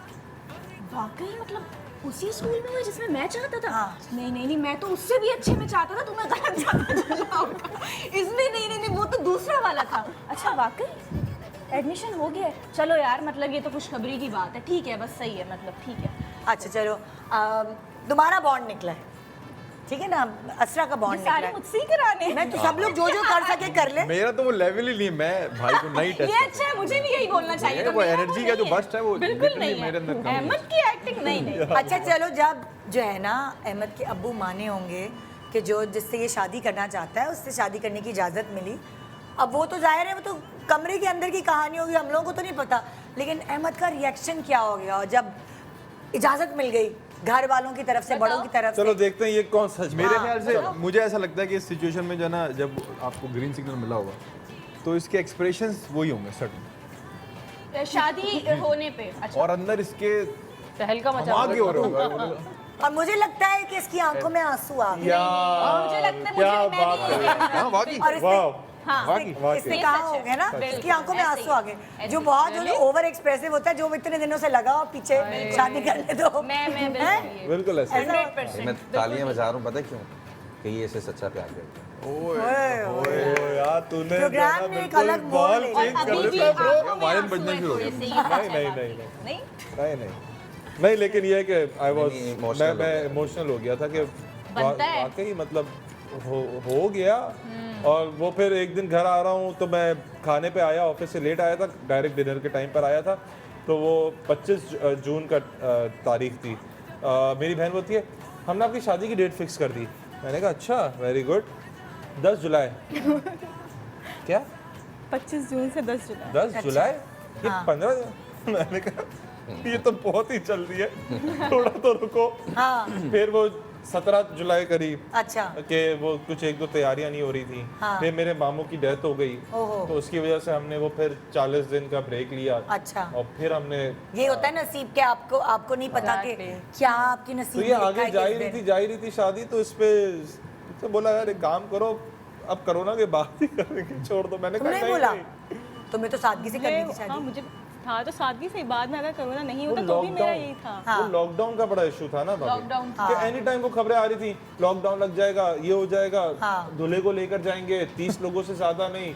वाकई मतलब उसी स्कूल में हुआ जिसमें मैं चाहता था? हाँ। नहीं नहीं नहीं, मैं तो उससे भी अच्छे में चाहता था, तुम्हें गलत चाहता था इसमें। नहीं नहीं नहीं, वो तो दूसरा वाला था। अच्छा वाकई एडमिशन हो गया है? चलो यार, मतलब ये तो खुशखबरी की बात है। ठीक है, बस सही है, मतलब ठीक है। अच्छा चलो, तुम्हारा बॉन्ड निकला है, ठीक है ना, असरा का बॉन्ड ये निकला सारे है। मुझसे ही कराने हैं। मैं तो सब लोग जो जो कर सके कर ले। मेरा तो वो लेवल ही नहीं है, मैं भाई को नहीं टेस्ट ये अच्छा है, मुझे भी यही बोलना चाहिए मेरा था। वो मेरा एनर्जी का जो नहीं बस्ट है वो बिल्कुल literally नहीं मेरे अंदर है। कम है। अहमद की एक्टिंग नहीं नहीं। अच्छा चलो, जब जो है ना अहमद के अब्बू माने होंगे कि जो जिससे ये शादी करना चाहता है उससे शादी करने की इजाज़त मिली, अब वो तो जाहिर है वो तो कमरे के अंदर की कहानी होगी, हम लोगों को तो नहीं पता, लेकिन अहमद का रिएक्शन क्या हो गया और जब इजाज़त मिल गई घर वालों की तरफ से, बड़ों की तरफ चलो से? देखते हैं ये कौन सच मेरे ख्याल से मुझे ऐसा लगता है कि इस सिचुएशन में जो है ना, जब आपको ग्रीन सिग्नल मिला होगा तो इसके एक्सप्रेशंस वही होंगे सर्टन, शादी होने पे। अच्छा और अंदर इसके तहलका मचा दिमाग ही हो रहा होगा। और मुझे लगता है कि इसकी आंखों में आंसू आ गए मुझे लगता है हाँ वाकई और इसने हाँ इसने कहा हो गया ना, इसकी आंखों में आंसू आ गए, जो बहुत जो ओवर एक्सप्रेसिव होता है, जो इतने दिनों से लगा और पीछे शादी करने दो। मैं हैं? बिल्कुल ऐसे ऐसा 100%। मैं तालियां बजा रहा हूँ, पता है क्यों? कि ये ऐसे सच्चा प्यार करता है। ओ यार तूने प्रोग्राम में एक अलग मोड़ ले। और अभी भी आंखों में वायरल आंसू बजने हैं शुरू हो थोड़े गए। से, ये पता नहीं चला। नहीं नहीं नहीं नहीं नहीं नहीं, लेकिन ये है कि आई वाज नहीं, emotional मैं हो गया। इमोशनल हो गया था कि बनता है। वाकई मतलब हो गया। और वो फिर एक दिन घर आ रहा हूँ तो मैं खाने पे आया, ऑफिस से लेट आया था, डायरेक्ट डिनर के टाइम पर आया था, तो वो 25 जून का तारीख थी। मेरी बहन बोलती है हमने आपकी शादी की डेट फिक्स कर दी। मैंने कहा अच्छा वेरी गुड, 10 जुलाई क्या 25 जून से 10 जुलाई। 10 जुलाई ये 15 दिन। मैंने कहा ये तो बहुत ही जल्दी है, थोड़ा तो रुको। हाँ फिर वो 17 जुलाई करीब अच्छा कि वो कुछ एक दो तैयारियां नहीं हो रही थी। हाँ। फिर मेरे मामू की डेथ हो गई, ओहो। तो उसकी वजह से हमने वो फिर 40 दिन का ब्रेक लिया। अच्छा। और फिर हमने ये होता है नसीब के, आपको नहीं पता कि Exactly. क्या आपकी नसीब तो ये में लिखा आगे है जा ही किस रही दिन। थी, जा ही रही थी शादी, तो इस पे तो बोला यार एक काम करो, अब कोरोना के बाद ही करेंगे, छोड़ दो। मैंने कहा तुमने नहीं, बोला नहीं। तुम्हें तो सादगी से करनी थी हाँ शादी। मुझे था तो सादगी से, बाद में अगर कोरोना नहीं वो होता तो भी मेरा लॉकडाउन- यही था। हाँ। वो लॉकडाउन का बड़ा इशू था ना भाभी। लॉकडाउन कि एनी टाइम वो खबरें आ रही थी लॉकडाउन लग जाएगा, ये हो जाएगा, हाँ। दूल्हे को लेकर जाएंगे 30 लोगों से ज्यादा नहीं।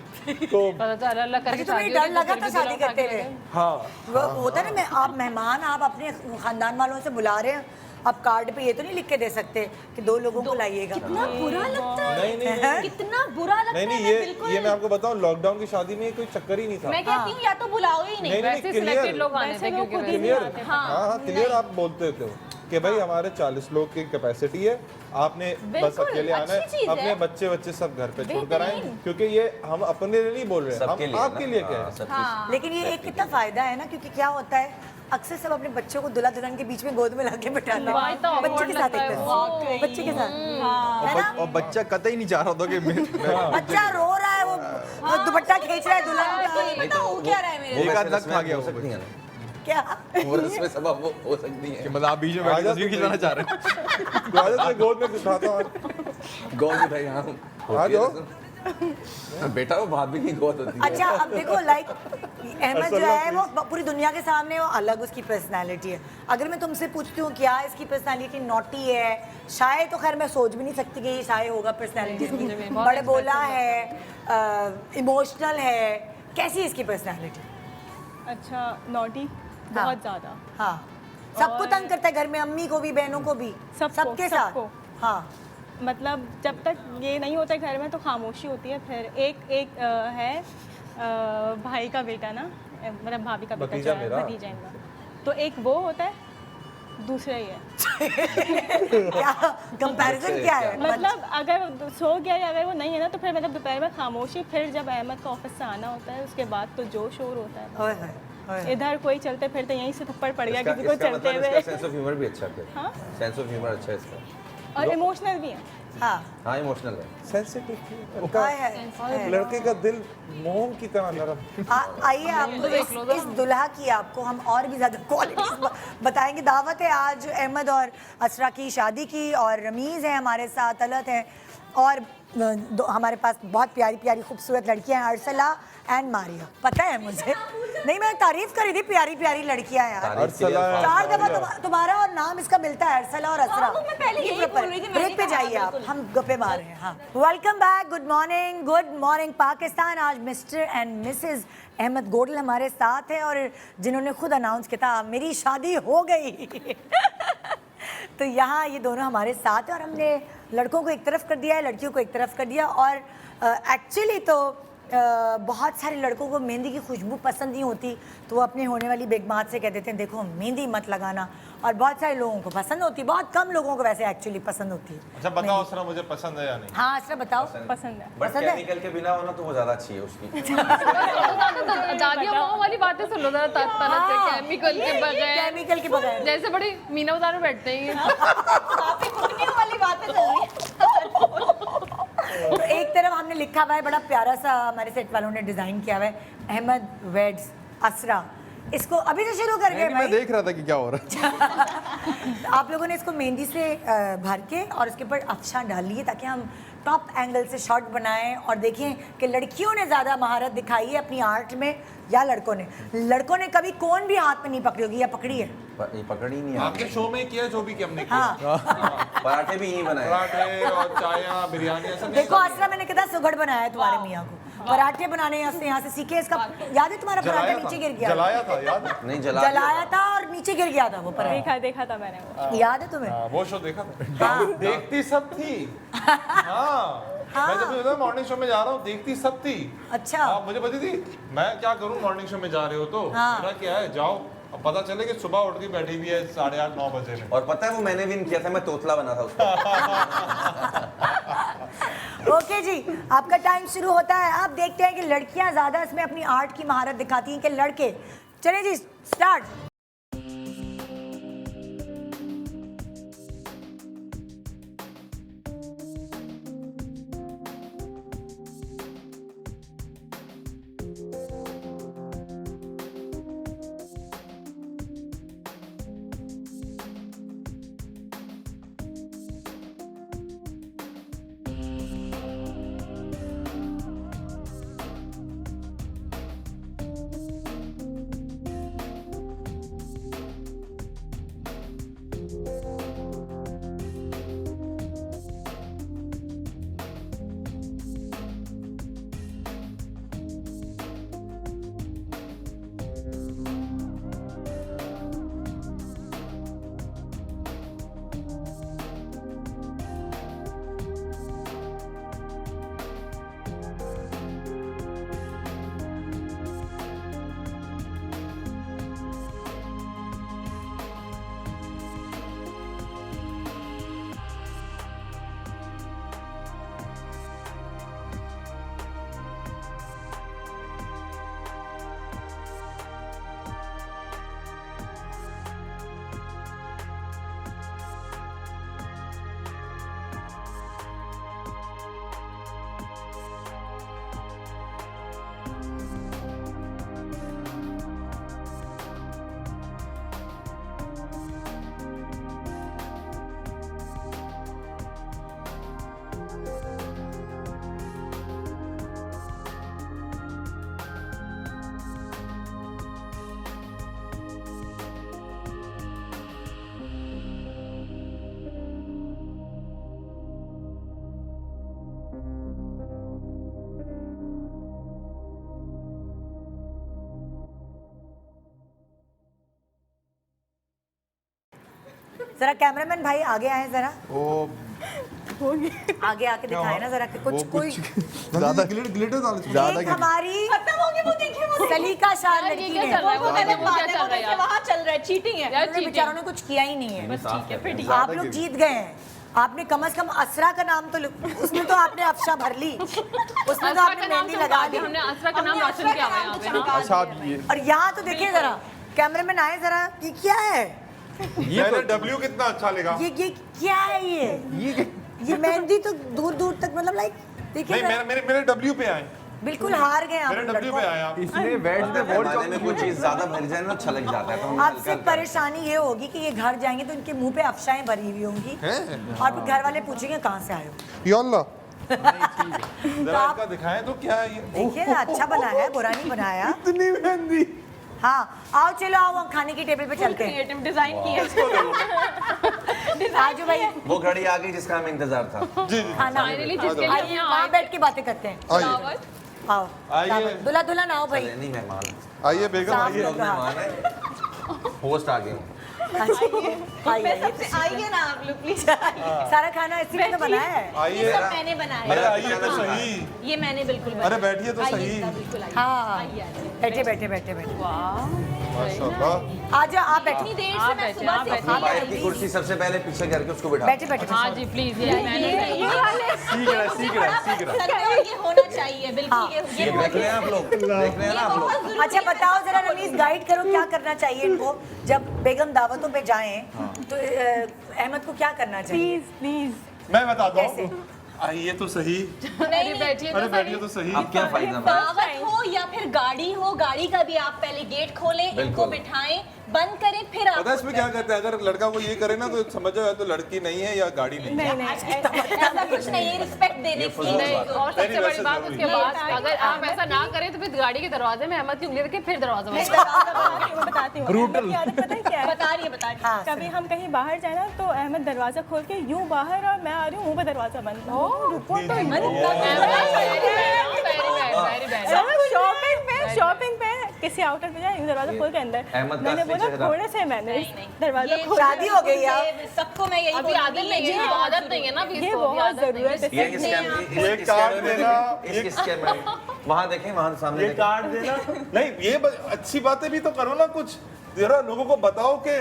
तो पता चला अल्लाह करके अच्छा, तुम्हें शादी डर होगी तो लगा फिर था भी शादी दूल्हा करते उठा के हुए? ले गए। हाँ वो होता है ना, मैं आप मेहमान, आप अपने खानदान वालों से बुला रहे हैं, आप कार्ड पे ये तो नहीं लिख के दे सकते कि 2 लोगों को लाइएगा। कितना बुरा लगता है, नहीं नहीं नहीं कितना बुरा लगता नहीं है। नहीं, मैं बिल्कुल ये मैं आपको बताऊं, लॉकडाउन की शादी में कोई चक्कर ही नहीं था। मैं कहती हूँ या तो बुलाओ ही नहीं। नहीं नहीं वैसे क्लियर सिलेक्टेड लोग आने वैसे थे लोग क्योंकि खुद ही वैसे- क्लियर हाँ, हाँ क्लियर आप बोलते थे कि भाई हमारे 40 लोग की कैपेसिटी है, आपने बस बिल्कुल, अकेले आना अच्छी चीज़ है, अपने है। बच्चे सब घर पे छोड़कर आए, बेहतरीन। क्योंकि ये हम अपने लिए नहीं बोल रहे हैं, सबके हम लिए आपके लिए ना, कह हाँ, रहे हैं। सबकी हाँ। लेकिन ये एक कितना फायदा है ना, क्योंकि क्या होता है अक्सर सब अपने बच्चों को दुल्हा दुल्हन के बीच में गोद में लाके बिठाते वही तो हैं, बच्चे awkward के साथ लगता है एक वो। तरह, बच्चे के साथ है ना। और बच्चा कतई नहीं चाह रहा था कि बच्चा रो रहा है, वो दुपट्टा खींच रहा है दुल्हन का। नहीं पता हो क्या रहा है मेरे एक वैसे आध लग रस्में खा गया हो वो सकती हैं ना, क्या वो रस्में सब अब वो हो सकती हैं। मतलब आप बीच में बैठ के आजा तस्वीर तो खिंचवाना चाह रहे हैं। तो आजा तुझे गोद में बिठाता हूँ। गौर उठाई हाँ आ जाओ। बेटा वो भाभी की गोद होती है। अच्छा अब देखो, लाइक अहमद जो है वो पूरी दुनिया के सामने वो अलग उसकी पर्सनालिटी है। अगर मैं तुमसे पूछती हूँ क्या इसकी पर्सनालिटी नॉटी है, शाय तो खैर मैं सोच भी नहीं सकती कि ये शाय होगा पर्सनालिटी इसकी, बड़े बोला है, इमोशनल है, कैसी है इसकी पर्सनालिटी? अच्छा नॉटी बहुत ज़्यादा। हाँ, सबको और- तंग करता है घर में, अम्मी को भी, बहनों को भी, सबके साथ। सबको। हाँ मतलब जब तक ये नहीं होता है घर में तो खामोशी होती है। फिर एक है भाई का बेटा ना, मतलब भाभी का बेटा भतीजा जो है, मेरा। भतीजा इनका, तो एक वो होता है, दूसरा ही है। क्या कंपैरिजन क्या है? मतलब अगर सो गया या अगर वो नहीं है ना तो फिर मतलब दोपहर में खामोशी, फिर जब अहमद का ऑफिस से आना होता है उसके बाद तो जो शोर होता है। ओए होए, ओए। इधर कोई चलते फिरते यहीं से थप्पड़ पड़ गया इसका किसी को इसका चलते मतलब हुए। इसका सेंस ऑफ ह्यूमर भी अच्छा है। हाँ? सेंस ऑफ ह्यूमर अच्छा है इसका। और इमोशनल भी है। हाँ हाँ इमोशनल है। सेंसिटिव हाय है लड़के का दिल मोम की तरह नरम। आइए आपको इस दुल्हा की आपको हम और भी ज़्यादा क्वालिटीज बताएंगे। दावत है आज अहमद और असरा की शादी की, और रमीज़ है हमारे साथ, तलत है, और हमारे पास बहुत प्यारी प्यारी खूबसूरत लड़कियां हैं, अरसला एंड मारिया। पता है मुझे, नहीं मैं तारीफ करी थी, प्यारी प्यारी लड़कियां हैं यार। अरसला 4 दफा तुम्हारा और नाम इसका मिलता है, अरसला और असरा। वो मैं पहले यही बोल रही थी, मैंने ब्रेक पे कहा जाइए आप, हम गप्पे मार रहे हैं। हाँ welcome back, good morning Pakistan. आज mister and Mrs Ahmad Godal हमारे साथ हैं, और जिन्होंने खुद अनाउंस किया था मेरी शादी हो गई तो यहाँ ये दोनों हमारे साथ हैं, और हमने लड़कों को एक तरफ कर दिया है, लड़कियों को एक तरफ कर दिया। और एक्चुअली तो बहुत सारे लड़कों को मेहंदी की खुशबू पसंद नहीं होती, तो वो अपने होने वाली बेगमात से कह देते हैं देखो मेहंदी मत लगाना, और बहुत सारे लोगों को पसंद होती है, बहुत कम लोगों को वैसे एक्चुअली पसंद होती है। अच्छा बताओ असरा मुझे पसंद है या नहीं? हाँ असरा बताओ। पसंद है। बट पसंद है? केमिकल के बिना होना तो वो ज्यादा अच्छी है उसकी। दादी और वाली बातें सुन लो जरा तरह से, केमिकल के बगैर, केमिकल के बगैर। जैसे बड़ी मीना बाजार में बैठते हैं। काफी कुकनियों वाली बातें चल रही है। तो एक तरफ हमने लिखा हुआ है, बड़ा प्यारा सा हमारे सेट वालों ने डिजाइन किया हुआ है, अहमद वेड्स असरा। इसको अभी से शुरू कर गए मैं भाई। देख रहा था कि क्या हो रहा है। आप लोगों ने इसको मेहंदी से भर के और उसके ऊपर अफशा डाल लिए, ताकि हम टॉप एंगल से शॉट बनाएं और देखें कि लड़कियों ने ज़्यादा महारत दिखाई है अपनी आर्ट में या लड़कों ने। लड़कों ने कभी कौन भी हाथ में नहीं पकड़ी होगी, या पकड़ी है? ये पकड़ी नहीं है। आपके शो में किया जो भी कि हमने किया। हाँ पराठे भी यही बनाए। पराठे और चाया बिरयानी ऐसा नहीं। देखो असरा, मैंने कितना सुगड़ बनाया है तुम्हारे मियाँ को, पराठे बनाने यहाँ से सीखे। इसका याद है तुम्हारा पराठा नीचे गिर गया? जलाया था याद है? नहीं जलाया था और नीचे गिर गया था वो पराठा, देखा था मैंने वो। याद है तुम्हें? हाँ, वो शो देखा था। देखती सब थी। हाँ मैं जब मॉर्निंग शो में जा रहा हूँ देखती सब थी। अच्छा हाँ मुझे पता थी मैं क्या करूँ, मॉर्निंग शो में जा रहे हो तो हाँ। मेरा क्या है, जाओ। अब पता चले कि सुबह उठ के बैठी हुई है 8:30-9 बजे में। और पता है वो मैंने विन किया था, मैं तोतला बना था उसका। ओके जी, आपका टाइम शुरू होता है। आप देखते हैं कि लड़कियां ज्यादा इसमें अपनी आर्ट की महारत दिखाती हैं कि लड़के। चलिए जी स्टार्ट। जरा कैमरामैन भाई आगे आए जरा, आगे आके दिखाए ना जरा कि कुछ कोई ज्यादा ग्लिटर ज्यादा एक हमारी खत्म हो गई वो, देखिए वो सलीका शार यार, लड़की ये क्या ने, चल रहा है? वो मैंने क्या चल रहा है यार? वहाँ चल रहा है, चीटिंग है। यार उन्होंने cheating। बेचारों ने कुछ किया ही नहीं है। बस ठीक है, फिर ठीक आप लोग जीत गए हैं। आपने कम से कम असरा का नाम तो उसमें तो आपने अफशा भर ली, उसमें तो आपने मेहंदी लगा दी। हमने असरा का नाम रोशन किया हुआ है यहाँ पे। अच्छा आप ये और यहाँ तो देखिए जरा, कैमरामैन आए जरा, ये क्या है? ये W कितना अच्छा लगा। ये क्या है ये? ये मेहंदी तो दूर दूर तक मतलब लाइक नहीं देखिए मेरे W पे आए, बिल्कुल हार गए आप मेरे W लड़कों। पे आए आप। इसलिए वेट पे बहुत पैमाने में कोई चीज़ ज़्यादा भर जाए ना अच्छा लग जाता है तो हमने अब हल्का सिर्फ हल्का परेशानी ये होगी कि ये घर जाएंगे तो इनके मुंह पे अफशाएं भरी हुई होंगी और फिर घर वाले पूछेंगे कहाँ से आए हो। यल्ला जरा इनका दिखाएं तो क्या है ये? देखिए ना, अच्छा बना है, बुरा नहीं बनाया। इतनी मेहंदी। हाँ आओ चलो आओ हम खाने की टेबल पे चलते हैं। क्रिएटिव डिजाइन किया आजो भाई वो घड़ी आ गई जिसका हमें इंतजार था। खाना फाइनली जिसके लिए आइए यहाँ वहाँ बैठ के बातें करते हैं। दावत आओ आइए। दुल्हा दुल्हन आओ भाई। नहीं मेहमान आइए बेगम साफ आइए। लग रहा है। मेहमान है होस्ट आ गए अच्छा, आइए आइए ना आप लोग प्लीज सारा खाना इसी ने तो बनाया है। आइए सब मैंने बनाया अरे है। आइए तो सही। ये मैंने बिल्कुल बनाया। अरे बैठिए तो आइए, सही। इतना बिल्कुल आइए। हाँ आइए, आइए। बैठे बैठे बैठे बैठे माशाल्लाह। आ जाओ आप इतनी बैठे देर से आप मैं बैठे, सुबह आप से बैठे। खा बाइक रही की थी। कुर्सी सबसे पहले पीछे करके उसको बिठा बैठे बैठे हाँ जी प्लीज ये मैंने ये वाले सीख रहा है सीख रहा है सीख रहा है। लगता है ये होना चाहिए बिल्कुल ये ये देख रहे हैं आप लोग देख रहे हैं ना आप लोग अच्छा बताओ जरा रमीज गाइड करो क्या करना चाहिए इनको जब बेगम दावतों पे जाएं तो अहमद को क्या करना चाहिए। प्लीज प्लीज मैं बताता कैसे? हूँ। आइए तो सही। अरे बैठिए अरे तो बैठिए सही तो सही। अब क्या फायदा दावत हो या फिर गाड़ी हो, गाड़ी का भी आप पहले गेट खोलें, इनको बिल्कुल। बिठाएं, बंद करें, फिर आप पता है इसमें क्या कहते हैं, अगर लड़का को ये करे ना तो समझ जाओ या तो लड़की नहीं है या गाड़ी नहीं है। नहीं नहीं ऐसा कुछ नहीं है, रिस्पेक्ट देने की फजूल नहीं बात है। और सबसे नहीं, बड़ी वैसे बात जरूरी उसके है। बाद अगर आप ऐसा ना करें तो फिर गाड़ी के दरवाजे में अहमद की उंगली रखे फिर दरवाजा बंद मैं बताती हूँ अहमद की आदत पता है क्या है। बता रही है हाँ कभी हम कहीं बाहर जाए ना तो अहमद दरवाजा खोल के यूं बाहर और मैं आ रही हूँ मुंह पे दरवाजा बंद। रुको तो वेरी बैड शॉपिंग पे किसी आउटर पे जाए यूं दरवाजा खोल के अंदर। अहमद का मैंने असली बोला चेहरा। थोड़े से मैंने दरवाजा ये खोल। शादी हो गई यार। सबको मैं यही अभी आदत नहीं है आदत नहीं है ना अभी ये इसको अभी बहुत आदत नहीं है। जरूरत ये है। किस कैमरे ये कार्ड देना, ये- इस कैमरे वहाँ देखें वहाँ सामने ये देखें कार्ड देना नहीं, ये अच्छी बातें भी तो करो ना कुछ। जरा लोगों को बताओ कि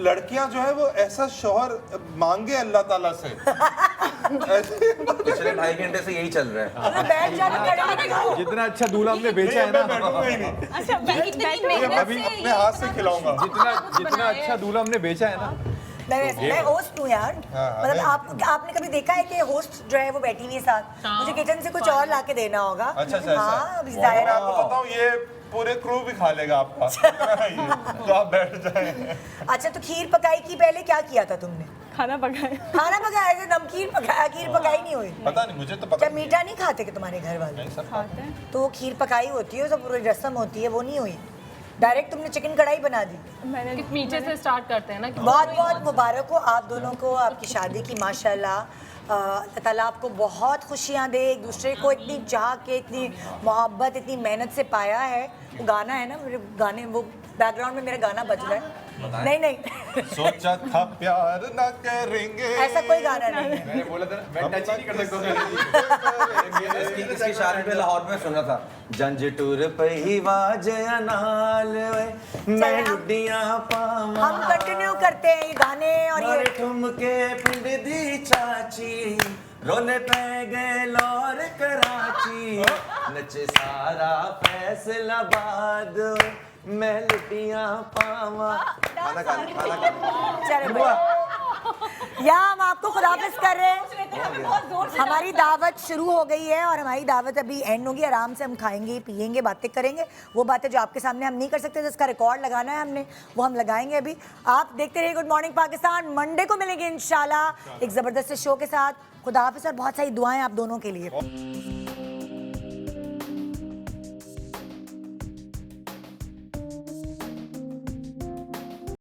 लड़कियां जो है वो ऐसा शौहर मांगे अल्लाह ताला से। ऐसे पिछले 2.5 घंटे से यही चल रहा है। अरे बैठ जाना पड़ेगा। जितना अच्छा दूल्हा हमने बेचा है मैं ना, बैठूंगा ही नहीं। अच्छा इतनी मैं मेहनत अभी से अपने ये हाथ से इतना खिलाऊंगा। जितना अच्छा दूल्हा हमने बेचा है ना, मैं होस्ट हूँ यार। हाँ, मतलब नहीं। आपने कभी देखा है कि होस्ट जो है वो बैठी हुई है साथ, मुझे किचन से कुछ और लाके देना होगा। अच्छा अच्छा हाँ अभी मैं जाहिर है। आपको बताऊं ये पूरे क्रू भी खा लेगा आपका। ये, तो आप बैठ जाए। अच्छा तो खीर पकाई की पहले क्या किया था तुमने? खाना पकाया। खाना पकाया ऐसे नमकीन पकाया, खीर पकाई नहीं हुई। पता नहीं मुझे तो पता क्या मीठा नहीं खाते कि तुम्हारे घर वाले? नहीं सब खाते हैं। तो वो खीर पकाई होती है, सब पूरी रस्म होती है, वो नहीं हुई। डायरेक्ट तुमने चिकन कढ़ाई बना दी। मैंने नीचे से स्टार्ट करते हैं ना कि बहुत बहुत मुबारक हो आप दोनों को आपकी शादी की, माशाल्लाह। अल्लाह ताला आपको बहुत खुशियाँ दे, एक दूसरे को इतनी चाह के, इतनी मोहब्बत, इतनी मेहनत से पाया है। वो गाना है ना, मेरे गाने, वो बैकग्राउंड में मेरा गाना बज रहा है। नहीं नहीं सोचा था प्यार ना करेंगे। ऐसा कोई गाना नहीं है। मैंने बोला था मैं टच ही नहीं कर सकता। इसकी शादी पे लाहौर में सुना था जंज टूर पही वाजया नाल वे मैं लुडियां पावा हम कंटिन्यू करते हैं ये गाने और ये मारे ठुमके पिंड दी चाची रोले पे गए लौर कराची नचे सारा फैसलाबाद मैं लुटियां पावा खाना खा चले भाई। या हम आपको खुदाफिज कर रहे हैं। हमारी दावत शुरू हो गई है और हमारी दावत अभी एंड होगी। आराम से हम खाएंगे, पियेंगे, बातें करेंगे। वो बातें जो आपके सामने हम नहीं कर सकते, जिसका रिकॉर्ड लगाना है हमने, वो हम लगाएंगे अभी। आप देखते रहिए गुड मॉर्निंग पाकिस्तान। मंडे को मिलेंगे इंशाल्लाह एक ज़बरदस्त शो के साथ। खुदा हाफिज़ और बहुत सारी दुआएं आप दोनों के लिए।